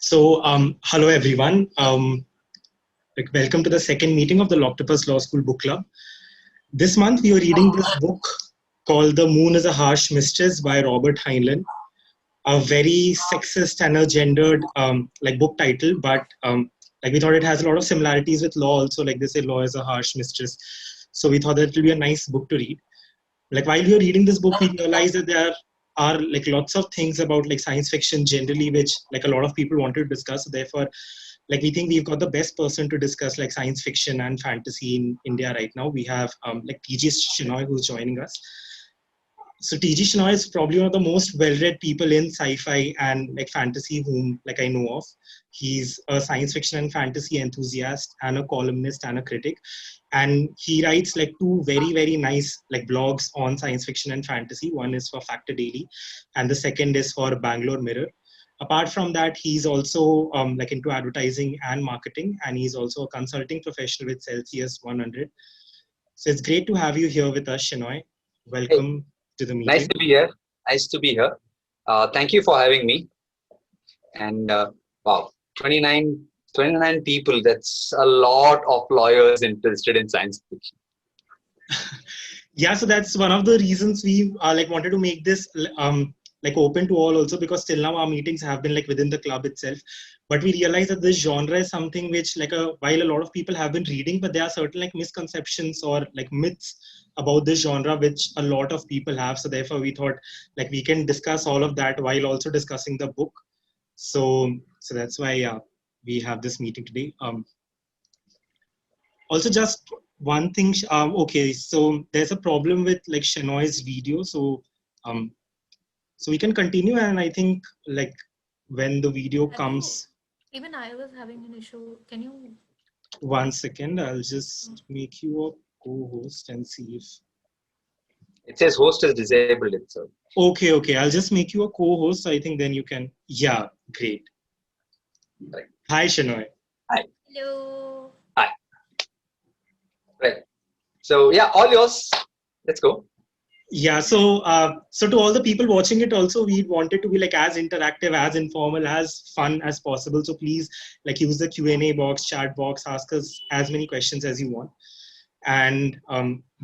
Hello everyone. Welcome to the second meeting of the Lawctopus Law School Book Club. This month we are reading this book called The Moon is a Harsh Mistress by Robert Heinlein. A very sexist and a gendered book title, but we thought it has a lot of similarities with law also. Like they say, law is a harsh mistress. So we thought that it will be a nice book to read. Like while we were reading this book, we realized that there are like lots of things about like science fiction generally, which like a lot of people wanted to discuss. So therefore, like we think we've got the best person to discuss like science fiction and fantasy in India right now. We have TG Shenoy who's joining us. So TG Shenoy is probably one of the most well-read people in sci-fi and like fantasy whom like I know of. He's a science fiction and fantasy enthusiast and a columnist and a critic. And he writes like two very, very nice like blogs on science fiction and fantasy. One is for Factor Daily and the second is for Bangalore Mirror. Apart from that, he's also into advertising and marketing, and he's also a consulting professional with Celsius 100. So it's great to have you here with us, Shenoy. Welcome to the meeting. Nice to be here. Thank you for having me. And wow, 29 people, that's a lot of lawyers interested in science fiction. Yeah, so that's one of the reasons we wanted to make this open to all also, because till now our meetings have been like within the club itself. But we realized that this genre is something which while a lot of people have been reading, but there are certain like misconceptions or like myths about this genre which a lot of people have. So therefore we thought like we can discuss all of that while also discussing the book. So that's why we have this meeting today. Also just one thing, okay, so there's a problem with like Shenoy's video. So we can continue, and I think like when the video comes. Even I was having an issue. Can you? 1 second, I'll just make you a co-host and see if. It says host is disabled itself. Okay. I'll just make you a co-host. I think then you can. Yeah, great. Right. Hi, Shenoy. Hi. Hello. Hi. Right. So yeah, all yours. Let's go. Yeah, so to all the people watching it also, we wanted to be like as interactive, as informal, as fun as possible. So please like use the Q&A box, chat box, ask us as many questions as you want. And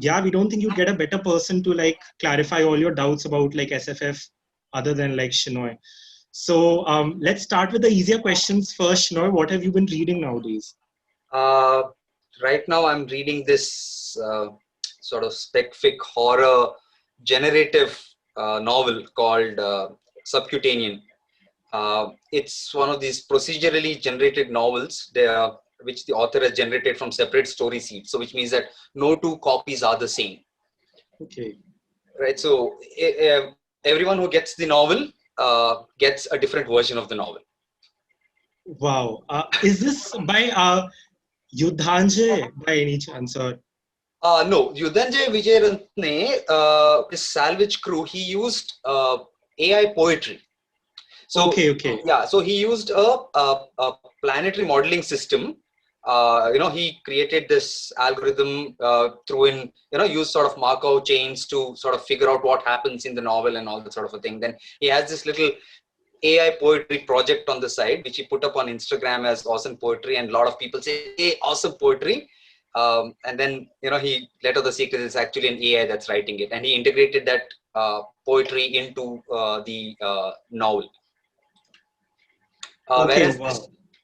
we don't think you'd get a better person to like clarify all your doubts about like SFF other than like Shenoy. So let's start with the easier questions first. Shenoy, what have you been reading nowadays? Right now I'm reading this sort of spec-fic horror generative novel called Subcutanean. It's one of these procedurally generated novels which the author has generated from separate story seeds. So which means that no two copies are the same. Okay. Right. So everyone who gets the novel gets a different version of the novel. Wow. Is this by Yudhanjay by any chance? Or? No, Yudhanjay Vijayarantne, his Salvage Crew, he used AI poetry. So, okay. Yeah, so he used a planetary modeling system. He created this algorithm used sort of Markov chains to sort of figure out what happens in the novel and all that sort of a thing. Then he has this little AI poetry project on the side, which he put up on Instagram as awesome poetry. And a lot of people say, hey, awesome poetry. And then, he let out the secret, it's actually an AI that's writing it. And he integrated that poetry into the novel.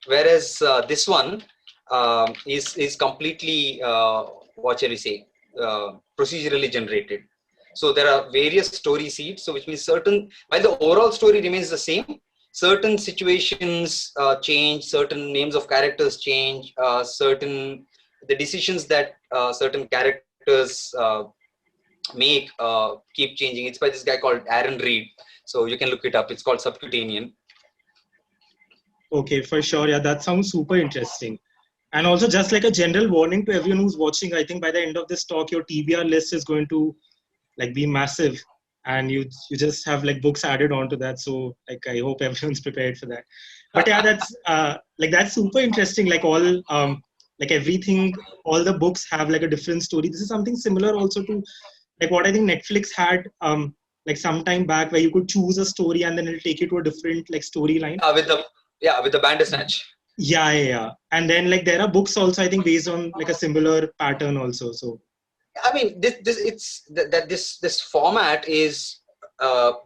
Whereas this one is completely, procedurally generated. So there are various story seeds. So which means while the overall story remains the same, certain situations change, certain names of characters change, the decisions that certain characters make keep changing. It's by this guy called Aaron Reed. So you can look it up. It's called Subcutanean. Okay, for sure. Yeah, that sounds super interesting. And also just like a general warning to everyone who's watching, I think by the end of this talk, your TBR list is going to like be massive, and you just have like books added onto that. So like I hope everyone's prepared for that. But yeah, that's super interesting. Like all everything, all the books have like a different story. This is something similar also to like what I think Netflix had like some time back, where you could choose a story and then it'll take you to a different like storyline. With the Yeah, with the Bandersnatch. Yeah. And then like there are books also, I think, based on like a similar pattern also. So I mean, this format is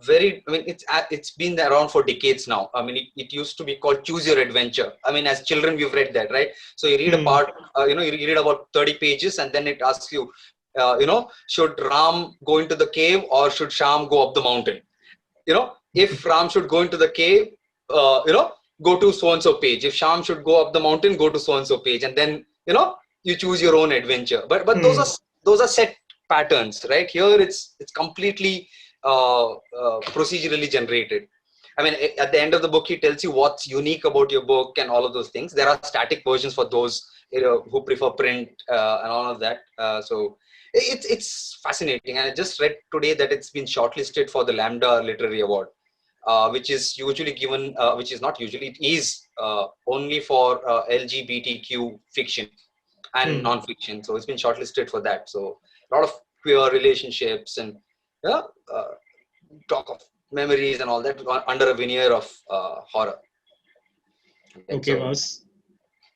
very. I mean, it's been around for decades now. I mean, it used to be called Choose Your Adventure. I mean, as children, we've read that, right? So you read a part, you read about 30 pages, and then it asks you, should Ram go into the cave or should Sham go up the mountain? If Ram should go into the cave, go to so and so page. If Sham should go up the mountain, go to so and so page, and then you choose your own adventure. But those are set patterns, right? Here it's completely procedurally generated. I mean, at the end of the book, he tells you what's unique about your book and all of those things. There are static versions for those who prefer print and all of that. So it's fascinating. And I just read today that it's been shortlisted for the Lambda Literary Award, which is usually given, which is not usually, it is only for LGBTQ fiction and non-fiction. So it's been shortlisted for that. So a lot of queer relationships and talk of memories and all that under a veneer of horror. Okay, boss.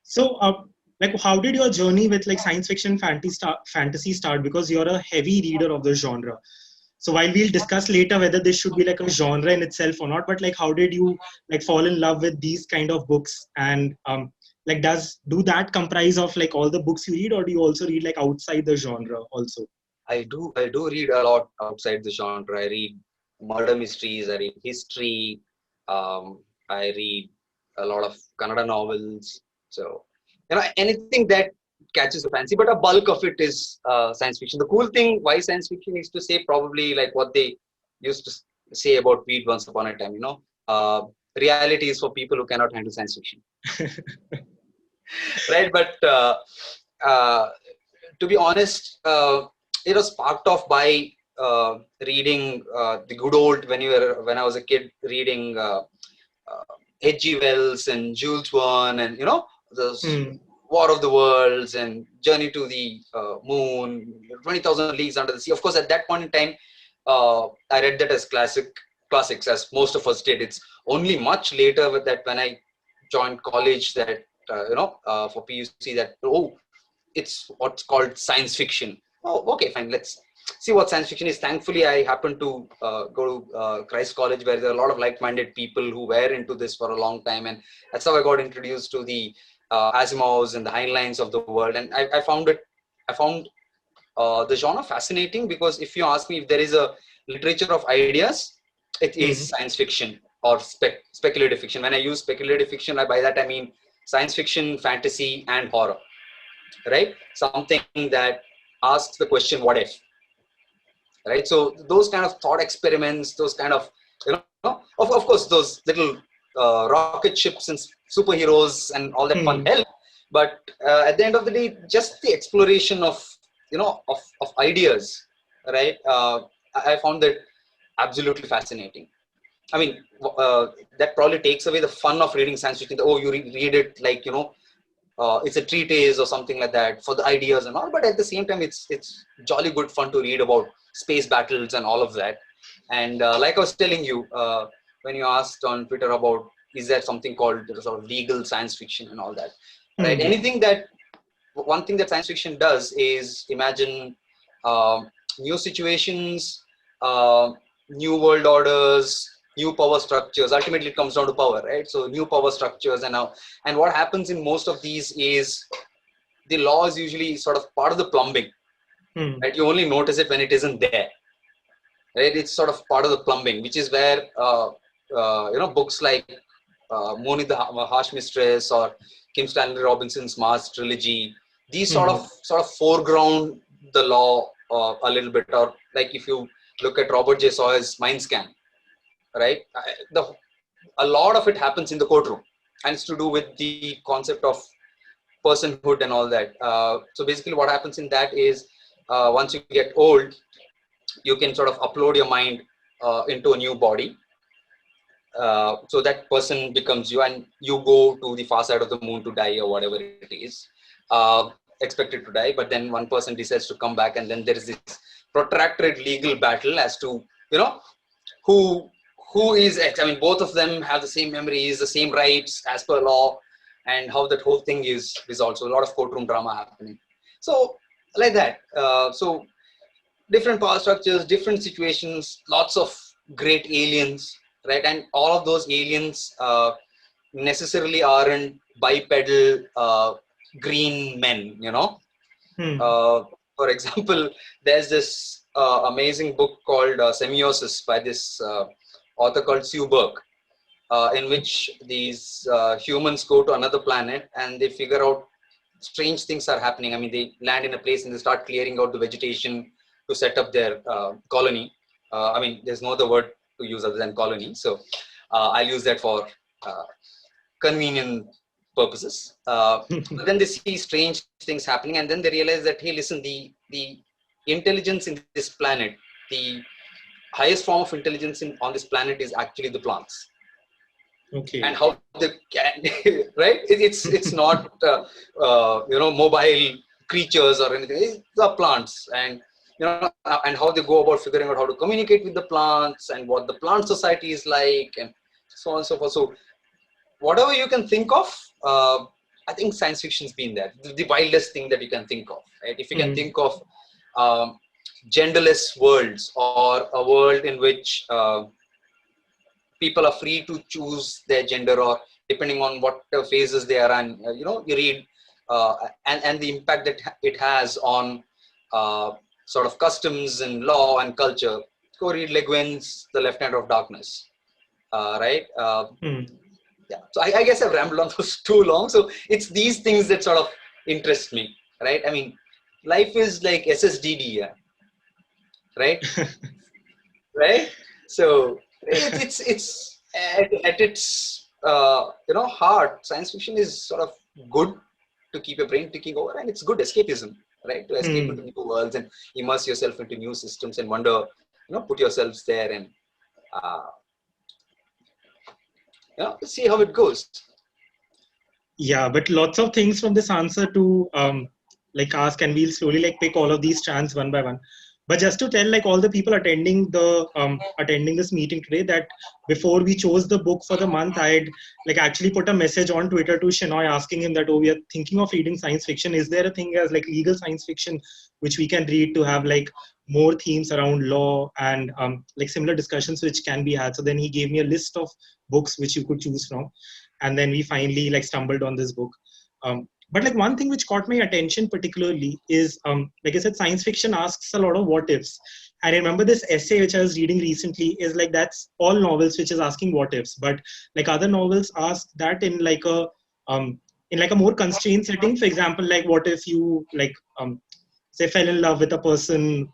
So, like, how did your journey with like science fiction fantasy start? Because you're a heavy reader of the genre. So while we'll discuss later whether this should be like a genre in itself or not, but like, how did you like fall in love with these kind of books? And like, do that comprise of like all the books you read, or do you also read like outside the genre also? I do read a lot outside the genre. I read murder mysteries. I read history. I read a lot of Kannada novels. So anything that catches the fancy, but a bulk of it is science fiction. The cool thing why science fiction is to say probably like what they used to say about weed once upon a time. Reality is for people who cannot handle science fiction. Right, but to be honest, it was sparked off by reading the good old when I was a kid, reading H.G. Wells and Jules Verne and the War of the Worlds and Journey to the Moon, 20,000 Leagues Under the Sea. Of course, at that point in time, I read that as classics, as most of us did. It's only much later with that when I joined college that for PUC that it's what's called science fiction. Oh, okay, fine. Let's see what science fiction is. Thankfully, I happened to go to Christ College, where there are a lot of like-minded people who were into this for a long time, and that's how I got introduced to the Asimovs and the Heinleins of the world. And I found the genre fascinating, because if you ask me if there is a literature of ideas, it is science fiction or speculative fiction. When I use speculative fiction, by that I mean science fiction, fantasy, and horror. Right? Something that asks the question, what if? Right? So those kind of thought experiments, those kind of, of course, those little rocket ships and superheroes and all that fun help. But at the end of the day, just the exploration of, of ideas, right? I found that absolutely fascinating. I mean, that probably takes away the fun of reading science fiction. You read it like, it's a treatise or something like that for the ideas and all. But at the same time, it's jolly good fun to read about space battles and all of that. And like I was telling you, when you asked on Twitter about, is there something called sort of legal science fiction and all that, right? One thing that science fiction does is imagine new situations, new world orders, new power structures. Ultimately, it comes down to power, right? So new power structures and what happens in most of these is the law is usually sort of part of the plumbing, right? You only notice it when it isn't there, right? It's sort of part of the plumbing, which is where books like Moon is the Harsh Mistress or Kim Stanley Robinson's Mars trilogy, these sort of foreground the law a little bit. Or like if you look at Robert J. Sawyer's Mind Scan, right? A lot of it happens in the courtroom, and it's to do with the concept of personhood and all that. So basically what happens in that is once you get old, you can sort of upload your mind into a new body. So that person becomes you, and you go to the far side of the moon to die or whatever it is, expected to die. But then one person decides to come back, and then there is this protracted legal battle as to who who is X. I mean, both of them have the same memories, the same rights as per law, and how that whole thing is resolved. So a lot of courtroom drama happening. So like that. So different power structures, different situations, lots of great aliens, right? And all of those aliens necessarily aren't bipedal green men, you know. For example, there's this amazing book called Semiosis by this author called Chugh, in which these humans go to another planet and they figure out strange things are happening. I mean, they land in a place and they start clearing out the vegetation to set up their colony. I mean, there's no other word to use other than colony. So I'll use that for convenient purposes. But then they see strange things happening, and then they realize that, hey, listen, the intelligence in this planet, the highest form of intelligence on this planet is actually the plants. Okay. And how they can, right? It's not mobile creatures or anything. It's the plants, and and how they go about figuring out how to communicate with the plants and what the plant society is like, and so on and so forth. So whatever you can think of, I think science fiction's been there. The wildest thing that you can think of, right? If you can think of genderless worlds, or a world in which people are free to choose their gender, or depending on what phases they are in, you read and the impact that it has on sort of customs and law and culture. Go read Le Guin's The Left Hand of Darkness, right? Yeah. So I guess I've rambled on those too long. So it's these things that sort of interest me, right? I mean, life is like SSDD, yeah? Right? Right? So it's at its heart, science fiction is sort of good to keep your brain ticking over, and it's good escapism, right? To escape into new worlds and immerse yourself into new systems and wonder, put yourselves there and see how it goes. Yeah, but lots of things from this answer to ask, and we'll slowly pick all of these strands one by one. But just to tell all the people attending this meeting today that before we chose the book for the month, I had actually put a message on Twitter to Shenoy asking him that, we are thinking of reading science fiction. Is there a thing as legal science fiction which we can read to have more themes around law and similar discussions which can be had? So then he gave me a list of books which you could choose from, and then we finally stumbled on this book. But one thing which caught my attention particularly is, like I said, science fiction asks a lot of what ifs. And I remember this essay which I was reading recently is that's all novels which is asking what ifs, but other novels ask that in a more constrained setting. For example, what if you say fell in love with a person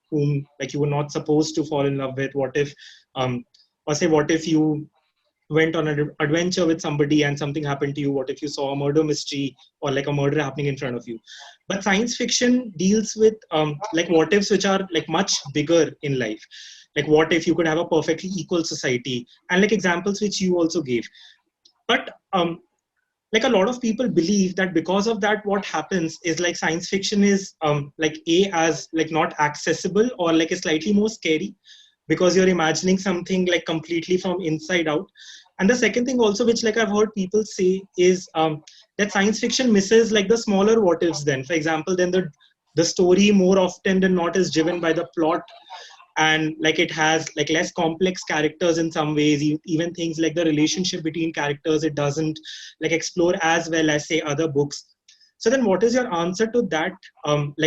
whom you were not supposed to fall in love with? What if, or say what if you went on an adventure with somebody and something happened to you? What if you saw a murder mystery or a murder happening in front of you? But science fiction deals with what ifs which are much bigger in life. What if you could have a perfectly equal society, and examples which you also gave. But a lot of people believe that because of that, what happens is science fiction is as not accessible, or is slightly more scary, because you're imagining something completely from inside out. And the second thing also, which I've heard people say, is that science fiction misses the smaller what ifs. Then, for example, then the story more often than not is driven by the plot, and it has less complex characters in some ways. Even things like the relationship between characters, it doesn't explore as well as say other books. So then what is your answer to that?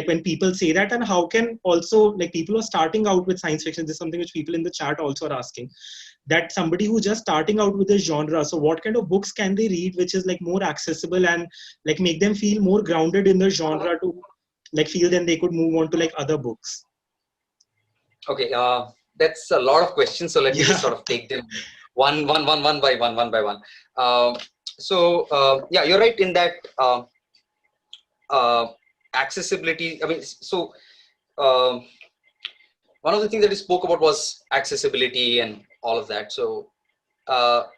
When people say that, and how can also people who are starting out with science fiction, this is something which people in the chat also are asking, that somebody who's just starting out with this genre, so what kind of books can they read which is more accessible and make them feel more grounded in the genre to feel then they could move on to other books? Okay, that's a lot of questions. So let me just sort of take them one by one. Yeah, you're right in that accessibility. I mean, so one of the things that we spoke about was accessibility and all of that. So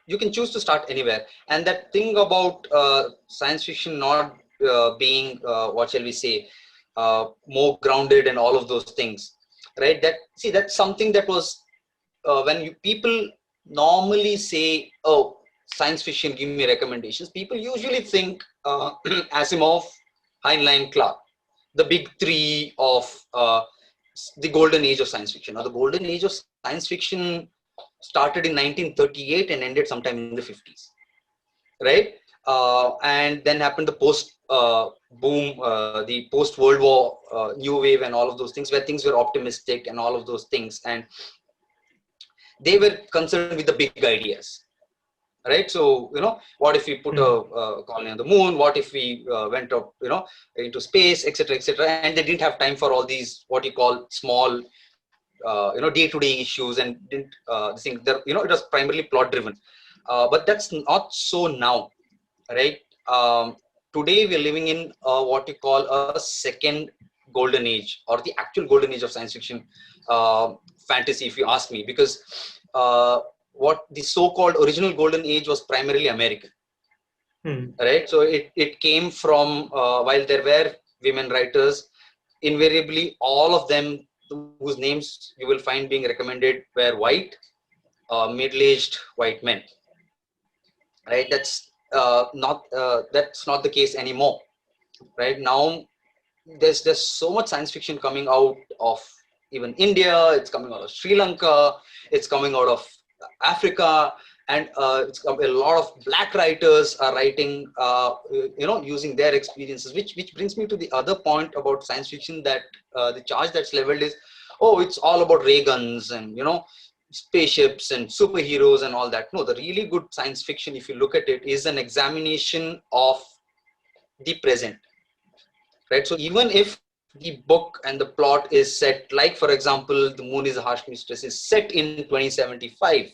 you can choose to start anywhere. And that thing about science fiction not being, what shall we say, more grounded and all of those things, right? That's something that was when people normally say, oh, science fiction, give me recommendations, people usually think Asimov, Heinlein, Clarke, the big three of the golden age of science fiction. Now, the golden age of science fiction started in 1938 and ended sometime in the 50s, right? And then happened the post boom, the post World War new wave and all of those things, where things were optimistic and all of those things, and they were concerned with the big ideas, right? So, what if we put a colony on the moon? What if we went up, into space, etc., etc.? And they didn't have time for all these what you call small, day-to-day issues, and didn't think that, it was primarily plot-driven. But that's not so now, right? Today we're living in what you call a second golden age, or the actual golden age of science fiction fantasy, if you ask me, because what the so-called original golden age was primarily American, right? So it came from, while there were women writers, invariably all of them whose names you will find being recommended were white, middle-aged white men, right? That's not the case anymore, right? Now there's so much science fiction coming out of even India, it's coming out of Sri Lanka, it's coming out of Africa, and it's a lot of black writers are writing, using their experiences, which brings me to the other point about science fiction, that the charge that's leveled is, oh, it's all about ray guns and, spaceships and superheroes and all that. No, the really good science fiction, if you look at it, is an examination of the present, right? So even if the book and the plot is set, like for example, The Moon is a Harsh Mistress is set in 2075,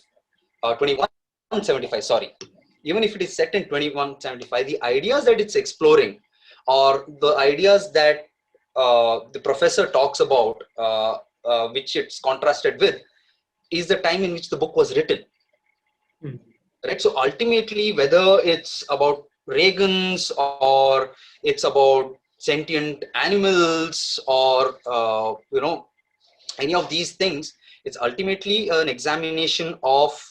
2175, sorry. Even if it is set in 2175, the ideas that it's exploring, or the ideas that the professor talks about, which it's contrasted with, is the time in which the book was written, right? So ultimately, whether it's about ray guns, or it's about sentient animals, or any of these things, it's ultimately an examination of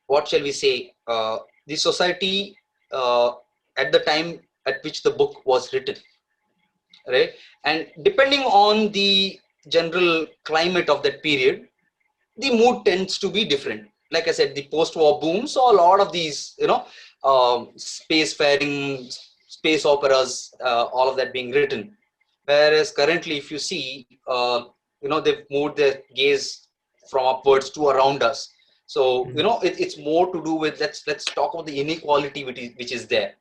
what shall we say, the society at the time at which the book was written, right? And depending on the general climate of that period, the mood tends to be different. Like I said, the post-war boom saw a lot of these, spacefaring, space operas, all of that being written. Whereas currently, if you see, they've moved their gaze from upwards to around us. So, it's more to do with, let's talk about the inequality which is there,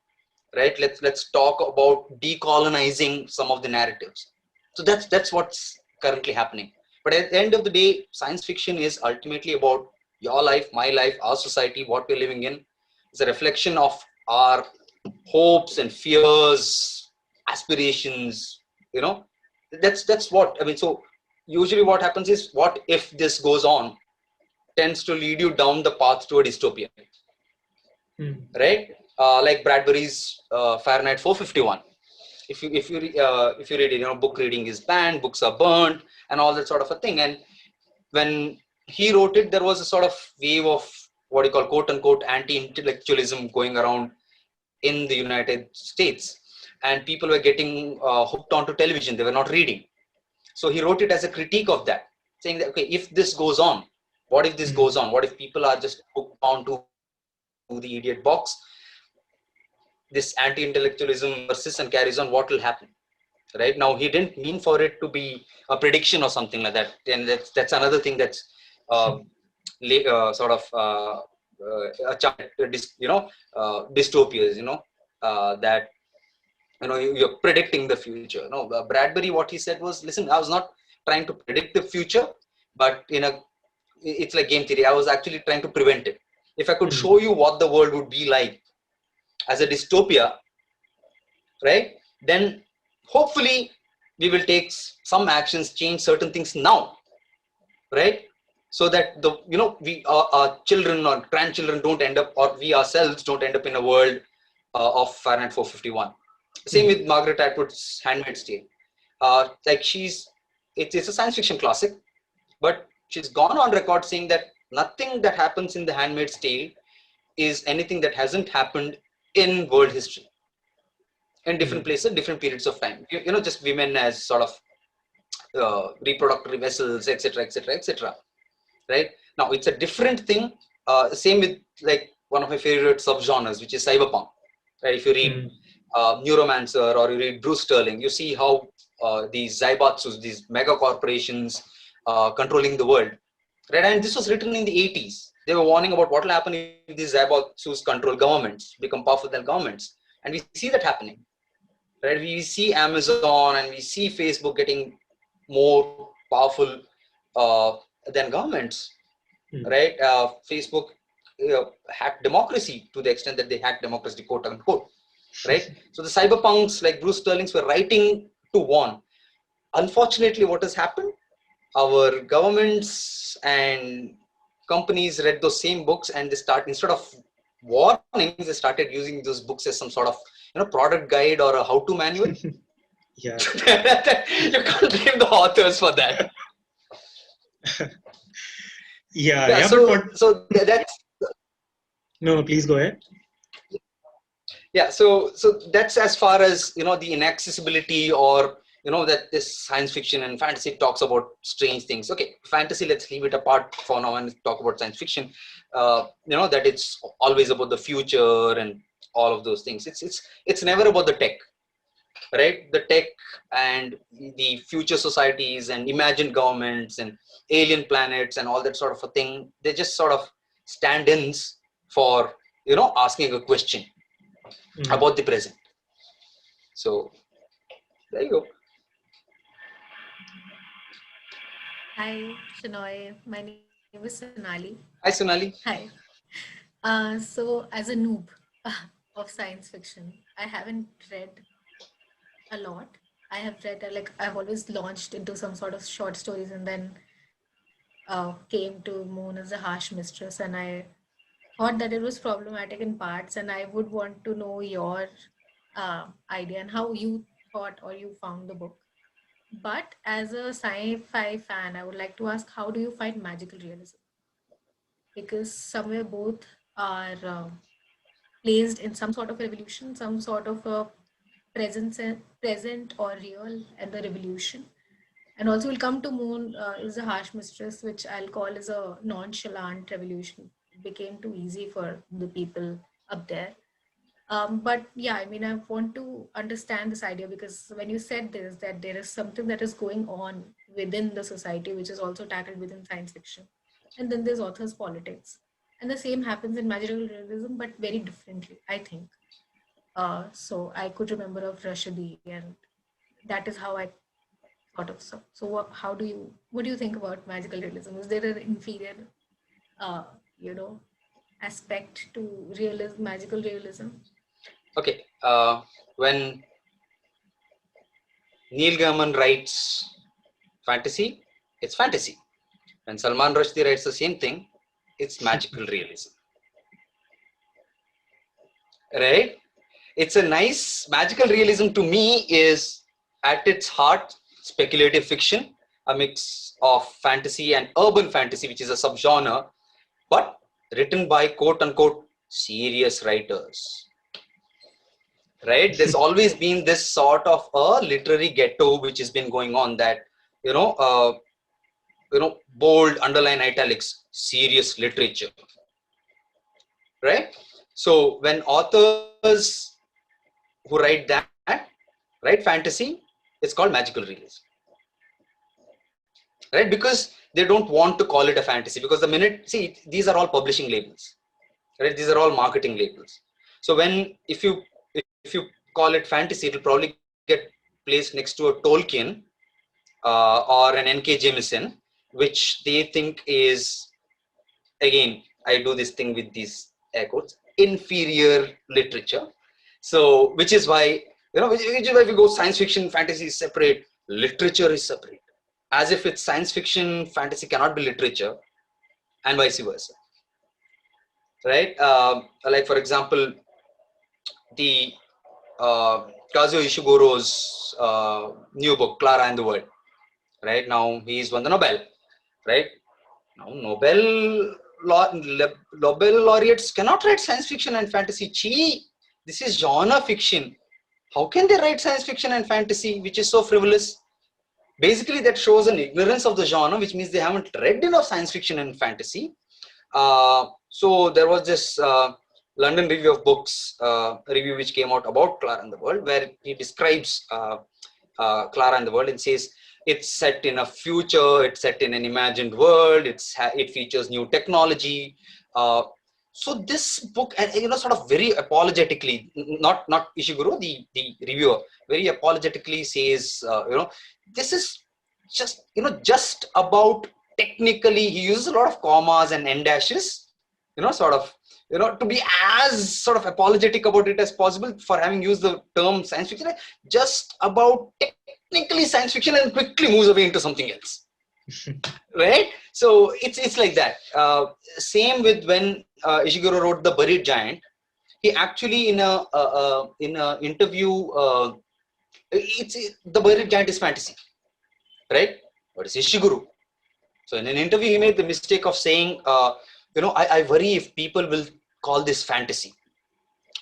right? Let's talk about decolonizing some of the narratives. So that's what's currently happening. But at the end of the day, science fiction is ultimately about your life, my life, our society, what we're living in. It's a reflection of our hopes and fears, aspirations, that's what, I mean, so usually what happens is, what if this goes on, tends to lead you down the path to a dystopia, right? Like Bradbury's Fahrenheit 451. If you read it, book reading is banned, books are burnt, and all that sort of a thing. And when he wrote it, there was a sort of wave of what you call quote unquote anti-intellectualism going around in the United States, and people were getting hooked onto television. They were not reading. So he wrote it as a critique of that, saying that, okay, if this goes on, what if this goes on? What if people are just hooked onto the idiot box? This anti-intellectualism persists and carries on. What will happen? Right now, he didn't mean for it to be a prediction or something like that, and that's another thing that's sort of dystopias. That you're predicting the future. No, Bradbury, what he said was, listen, I was not trying to predict the future, but it's like game theory. I was actually trying to prevent it. If I could show you what the world would be like as a dystopia, right, then hopefully we will take some actions, change certain things now, right, so that we our children or grandchildren don't end up, or we ourselves don't end up in a world of Fahrenheit 451. Same with Margaret Atwood's Handmaid's Tale. Like it's a science fiction classic, but she's gone on record saying that nothing that happens in The Handmaid's Tale is anything that hasn't happened in world history, in different places, different periods of time. You know, just women as sort of reproductory vessels, etc., etc., etc. Right? Now, it's a different thing. Same with like one of my favorite subgenres, which is cyberpunk. Right? If you read Neuromancer or you read Bruce Sterling, you see how these zaibatsus, these mega corporations controlling the world. Right? And this was written in the 80s. They were warning about what will happen if these zaibatsus control governments, become powerful than governments. And we see that happening. Right? We see Amazon and we see Facebook getting more powerful than governments. Right? Facebook hacked democracy to the extent that they hacked democracy, quote unquote. Right? So the cyberpunks like Bruce Sterling's were writing to warn. Unfortunately, what has happened? Our governments and companies read those same books, and they start, instead of warnings, they started using those books as some sort of product guide or a how-to manual. Yeah. You can't blame the authors for that. Yeah. So that's no. Please go ahead. Yeah. So that's as far as the inaccessibility, or that this science fiction and fantasy talks about strange things. Okay, fantasy, let's leave it apart for now and talk about science fiction. That it's always about the future and all of those things. It's never about the tech, right? The tech and the future societies and imagined governments and alien planets and all that sort of a thing. They just sort of stand-ins for asking a question about the present. So there you go. Hi, Shenoy. My name is Sonali. Hi, Sonali. Hi. So, as a noob of science fiction, I haven't read a lot. I have read, I've always launched into some sort of short stories and then came to Moon as a Harsh Mistress. And I thought that it was problematic in parts. And I would want to know your idea and how you thought or you found the book. But as a sci-fi fan, I would like to ask, how do you find magical realism? Because somewhere both are placed in some sort of revolution, some sort of a present or real, and the revolution. And also we'll come to Moon is a Harsh Mistress, which I'll call as a nonchalant revolution. It became too easy for the people up there. But yeah, I mean, I want to understand this idea, because when you said this, that there is something that is going on within the society, which is also tackled within science fiction. And then there's authors' politics. And the same happens in magical realism, but very differently, I think. So I could remember of Rashidi, and that is how I thought of so. So what do you think about magical realism? Is there an inferior, aspect to realism, magical realism? Okay, when Neil Gaiman writes fantasy, it's fantasy. When Salman Rushdie writes the same thing, it's magical realism. Right? It's a nice magical realism. To me, is at its heart speculative fiction, a mix of fantasy and urban fantasy, which is a subgenre, but written by quote unquote serious writers. Right? There's always been this sort of a literary ghetto which has been going on, that bold underline italics, serious literature. Right? So when authors who write that, write fantasy, it's called magical realism. Right? Because they don't want to call it a fantasy, because the minute, see, these are all publishing labels. Right? These are all marketing labels. So if you call it fantasy, it'll probably get placed next to a Tolkien or an N.K. Jemisin, which they think is, again, I do this thing with these air quotes, inferior literature. So, which is why, which is why we go science fiction, fantasy is separate, literature is separate. As if it's science fiction, fantasy cannot be literature, and vice versa. Right? Like, for example, the Kazuo Ishiguro's new book, Clara and the World. Right? Now, he's won the Nobel. Right? Now, Nobel laureates cannot write science fiction and fantasy. This is genre fiction. How can they write science fiction and fantasy, which is so frivolous? Basically, that shows an ignorance of the genre, which means they haven't read enough science fiction and fantasy. So there was this London Review of Books review which came out about Clara and the World, where he describes Clara and the World and says it's set in a future, it's set in an imagined world, it features new technology. So this book, sort of very apologetically, not Ishiguro, the reviewer, very apologetically says, this is just about technically, he uses a lot of commas and end dashes, to be as sort of apologetic about it as possible for having used the term science fiction, just about technically science fiction, and quickly moves away into something else. Right? So it's like that. Same with when Ishiguro wrote The Buried Giant. He actually in a interview, The Buried Giant is fantasy, right? But it's Ishiguro. So in an interview, he made the mistake of saying, I worry if people will call this fantasy.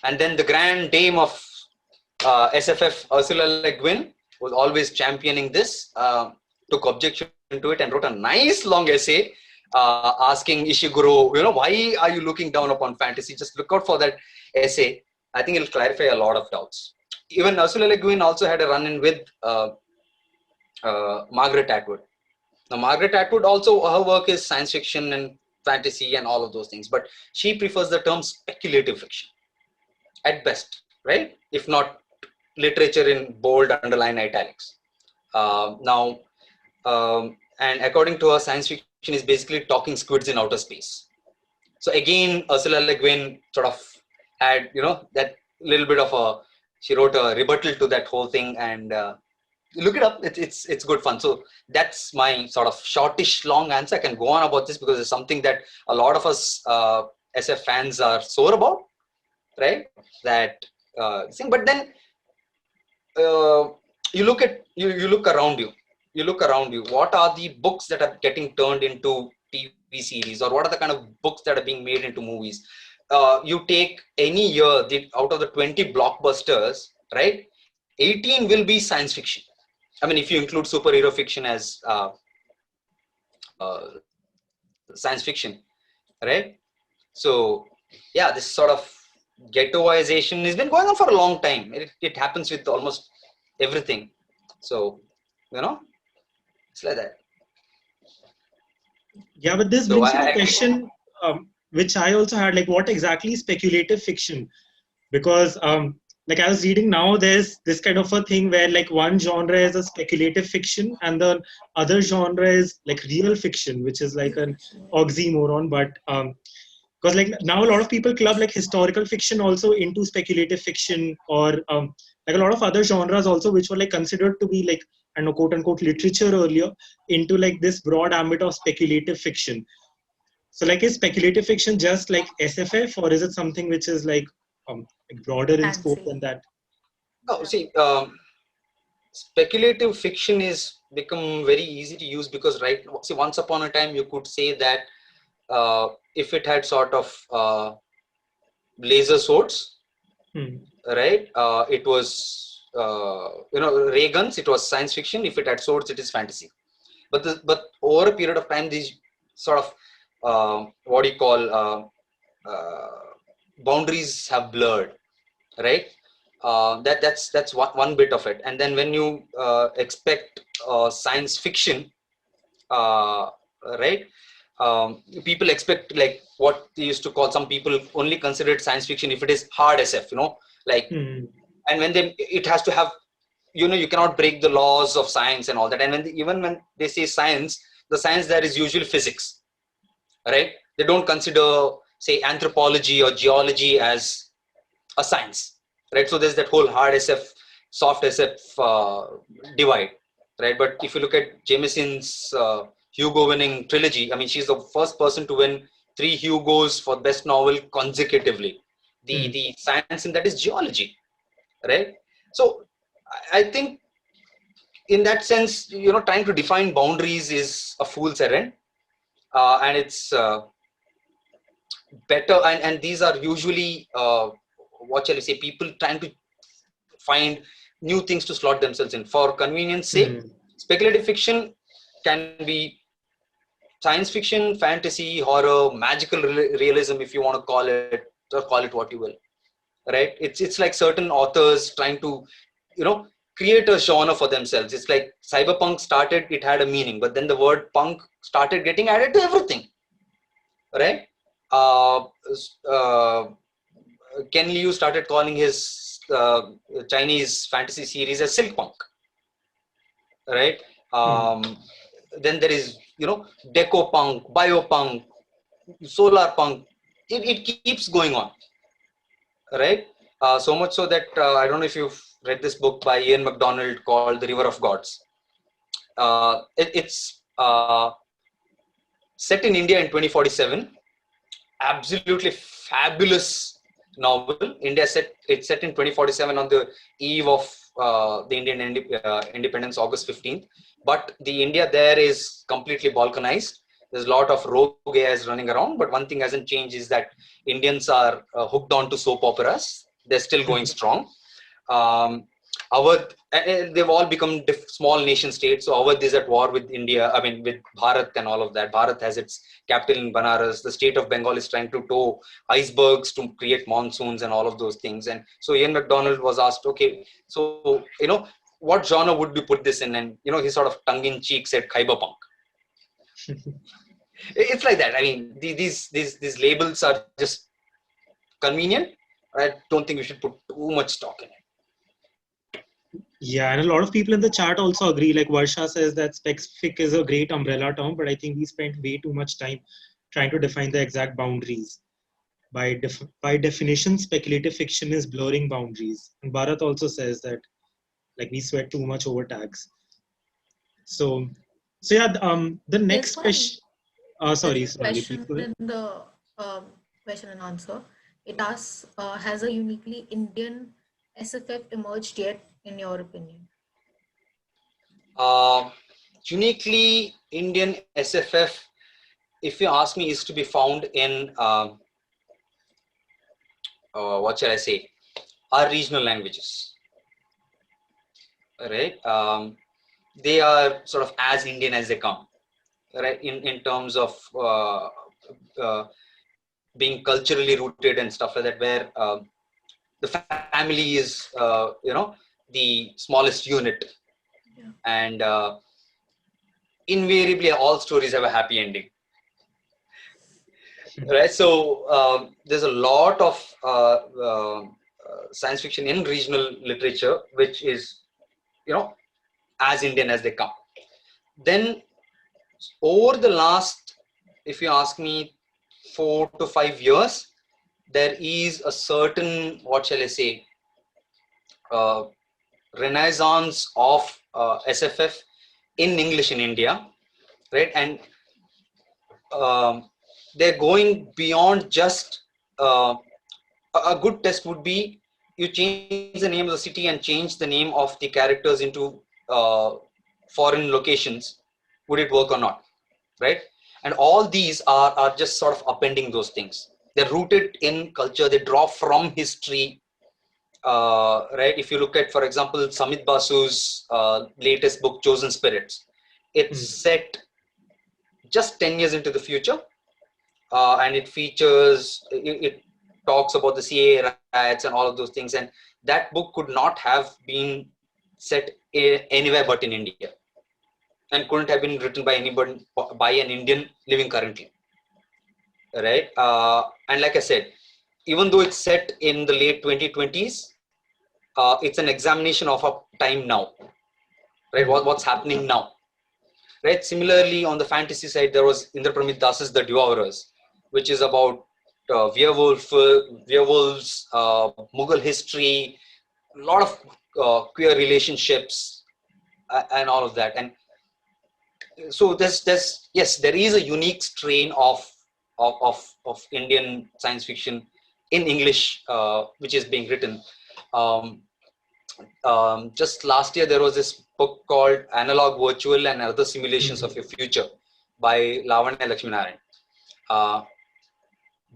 And then the grand dame of SFF, Ursula Le Guin, was always championing this, took objection to it and wrote a nice long essay asking Ishiguro, why are you looking down upon fantasy? Just look out for that essay. I think it'll clarify a lot of doubts. Even Ursula Le Guin also had a run-in with Margaret Atwood. Now, Margaret Atwood also, her work is science fiction and fantasy and all of those things, but she prefers the term speculative fiction at best, right? If not literature in bold, underline, italics. And according to her, science fiction is basically talking squids in outer space. So again, Ursula Le Guin sort of had, that little bit of she wrote a rebuttal to that whole thing, and look it up. It's good fun. So that's my sort of shortish long answer. I can go on about this because it's something that a lot of us SF fans are sore about, right? That thing. But then you look around you. You look around you. What are the books that are getting turned into TV series, or what are the kind of books that are being made into movies? You take any year, out of the 20 blockbusters, right? 18 will be science fiction. I mean, if you include superhero fiction as science fiction, right? So, yeah, this sort of ghettoization has been going on for a long time. It happens with almost everything. So, it's like that. Yeah, but this brings to a question which I also had, like, what exactly is speculative fiction? Because like I was reading now, there's this kind of a thing where like one genre is a speculative fiction and the other genre is like real fiction, which is like an oxymoron. But because like now a lot of people club like historical fiction also into speculative fiction, or like a lot of other genres also, which were like considered to be like, I know, quote unquote literature earlier, into like this broad ambit of speculative fiction. So like, is speculative fiction just like SFF, or is it something which is like broader in scope than that? No, see, speculative fiction is become very easy to use because once upon a time you could say that if it had sort of laser swords, right? It was ray guns. It was science fiction. If it had swords, it is fantasy. But over a period of time, these sort of boundaries have blurred, right? That's one bit of it. And then when you expect science fiction, right? People expect like what they used to call, some people only consider it science fiction if it is hard SF, like, and when it has to have, you cannot break the laws of science and all that. And even when they say science, the science there is usually physics, right? They don't consider, say, anthropology or geology as a science, right? So there's that whole hard SF, soft SF divide, right? But if you look at Jameson's Hugo winning trilogy, I mean, she's the first person to win 3 Hugos for best novel consecutively. The science in that is geology, right? So I think in that sense, trying to define boundaries is a fool's errand. and it's better. And these are usually what shall I say? People trying to find new things to slot themselves in for convenience sake. Speculative fiction can be science fiction, fantasy, horror, magical realism, if you want to call it, or call it what you will, right? It's like certain authors trying to, create a genre for themselves. It's like cyberpunk started, it had a meaning, but then the word punk started getting added to everything, right? Ken Liu started calling his Chinese fantasy series as silk punk, right? Then there is, deco punk, biopunk, solar punk. It keeps going on, right? So much so that I don't know if you've read this book by Ian MacDonald called The River of Gods. It's set in India in 2047. Absolutely fabulous novel. It's set in 2047 on the eve of the Indian independence, August 15th. But the India there is completely balkanized. There's a lot of rogue AIs running around, but one thing hasn't changed is that Indians are hooked on to soap operas. They're still going strong. They've all become small nation states. So Awadh is at war with India, with Bharat and all of that. Bharat has its capital in Banaras. The state of Bengal is trying to tow icebergs to create monsoons and all of those things. And so Ian MacDonald was asked, okay, so, what genre would we put this in? And, he sort of tongue-in-cheek said Cyberpunk. It's like that. These labels are just convenient. I don't think we should put too much stock in it. Yeah, and a lot of people in the chat also agree. Like Varsha says that specific is a great umbrella term, but I think we spent way too much time trying to define the exact boundaries. By definition, speculative fiction is blurring boundaries. And Bharat also says that like we sweat too much over tags. So yeah, the next question. Sorry, question in the question and answer. It asks, has a uniquely Indian SFF emerged yet, in your opinion? Uniquely Indian SFF, if you ask me, is to be found in what shall I say, our regional languages, right? They are sort of as Indian as they come, right? In terms of being culturally rooted and stuff like that, where the family is, the smallest unit, and invariably all stories have a happy ending, right? So there's a lot of science fiction in regional literature, which is, as Indian as they come. Then over the last, if you ask me, 4 to 5 years, there is a certain, what shall I say, renaissance of SFF in English in India, right? And they're going beyond just a good test would be you change the name of the city and change the name of the characters into foreign locations. Would it work or not, right? And all these are just sort of appending those things. They're rooted in culture. They draw from history, right? If you look at, for example, Samit Basu's latest book, Chosen Spirits, it's set just 10 years into the future, and it features, it talks about the CAA riots and all of those things. And that book could not have been set anywhere but in India, and couldn't have been written by anybody, by an Indian living currently, right? And like I said, even though it's set in the late 2020s, it's an examination of our time now, right? What's happening now, right? Similarly, on the fantasy side, there was Indrapramit Das's The Devourers, which is about werewolves, Mughal history, a lot of queer relationships, and all of that. And so there's yes, there is a unique strain of Indian science fiction in English, which is being written. Just last year, there was this book called Analog, Virtual and Other Simulations of Your Future by Lavanya Lakshminarayan.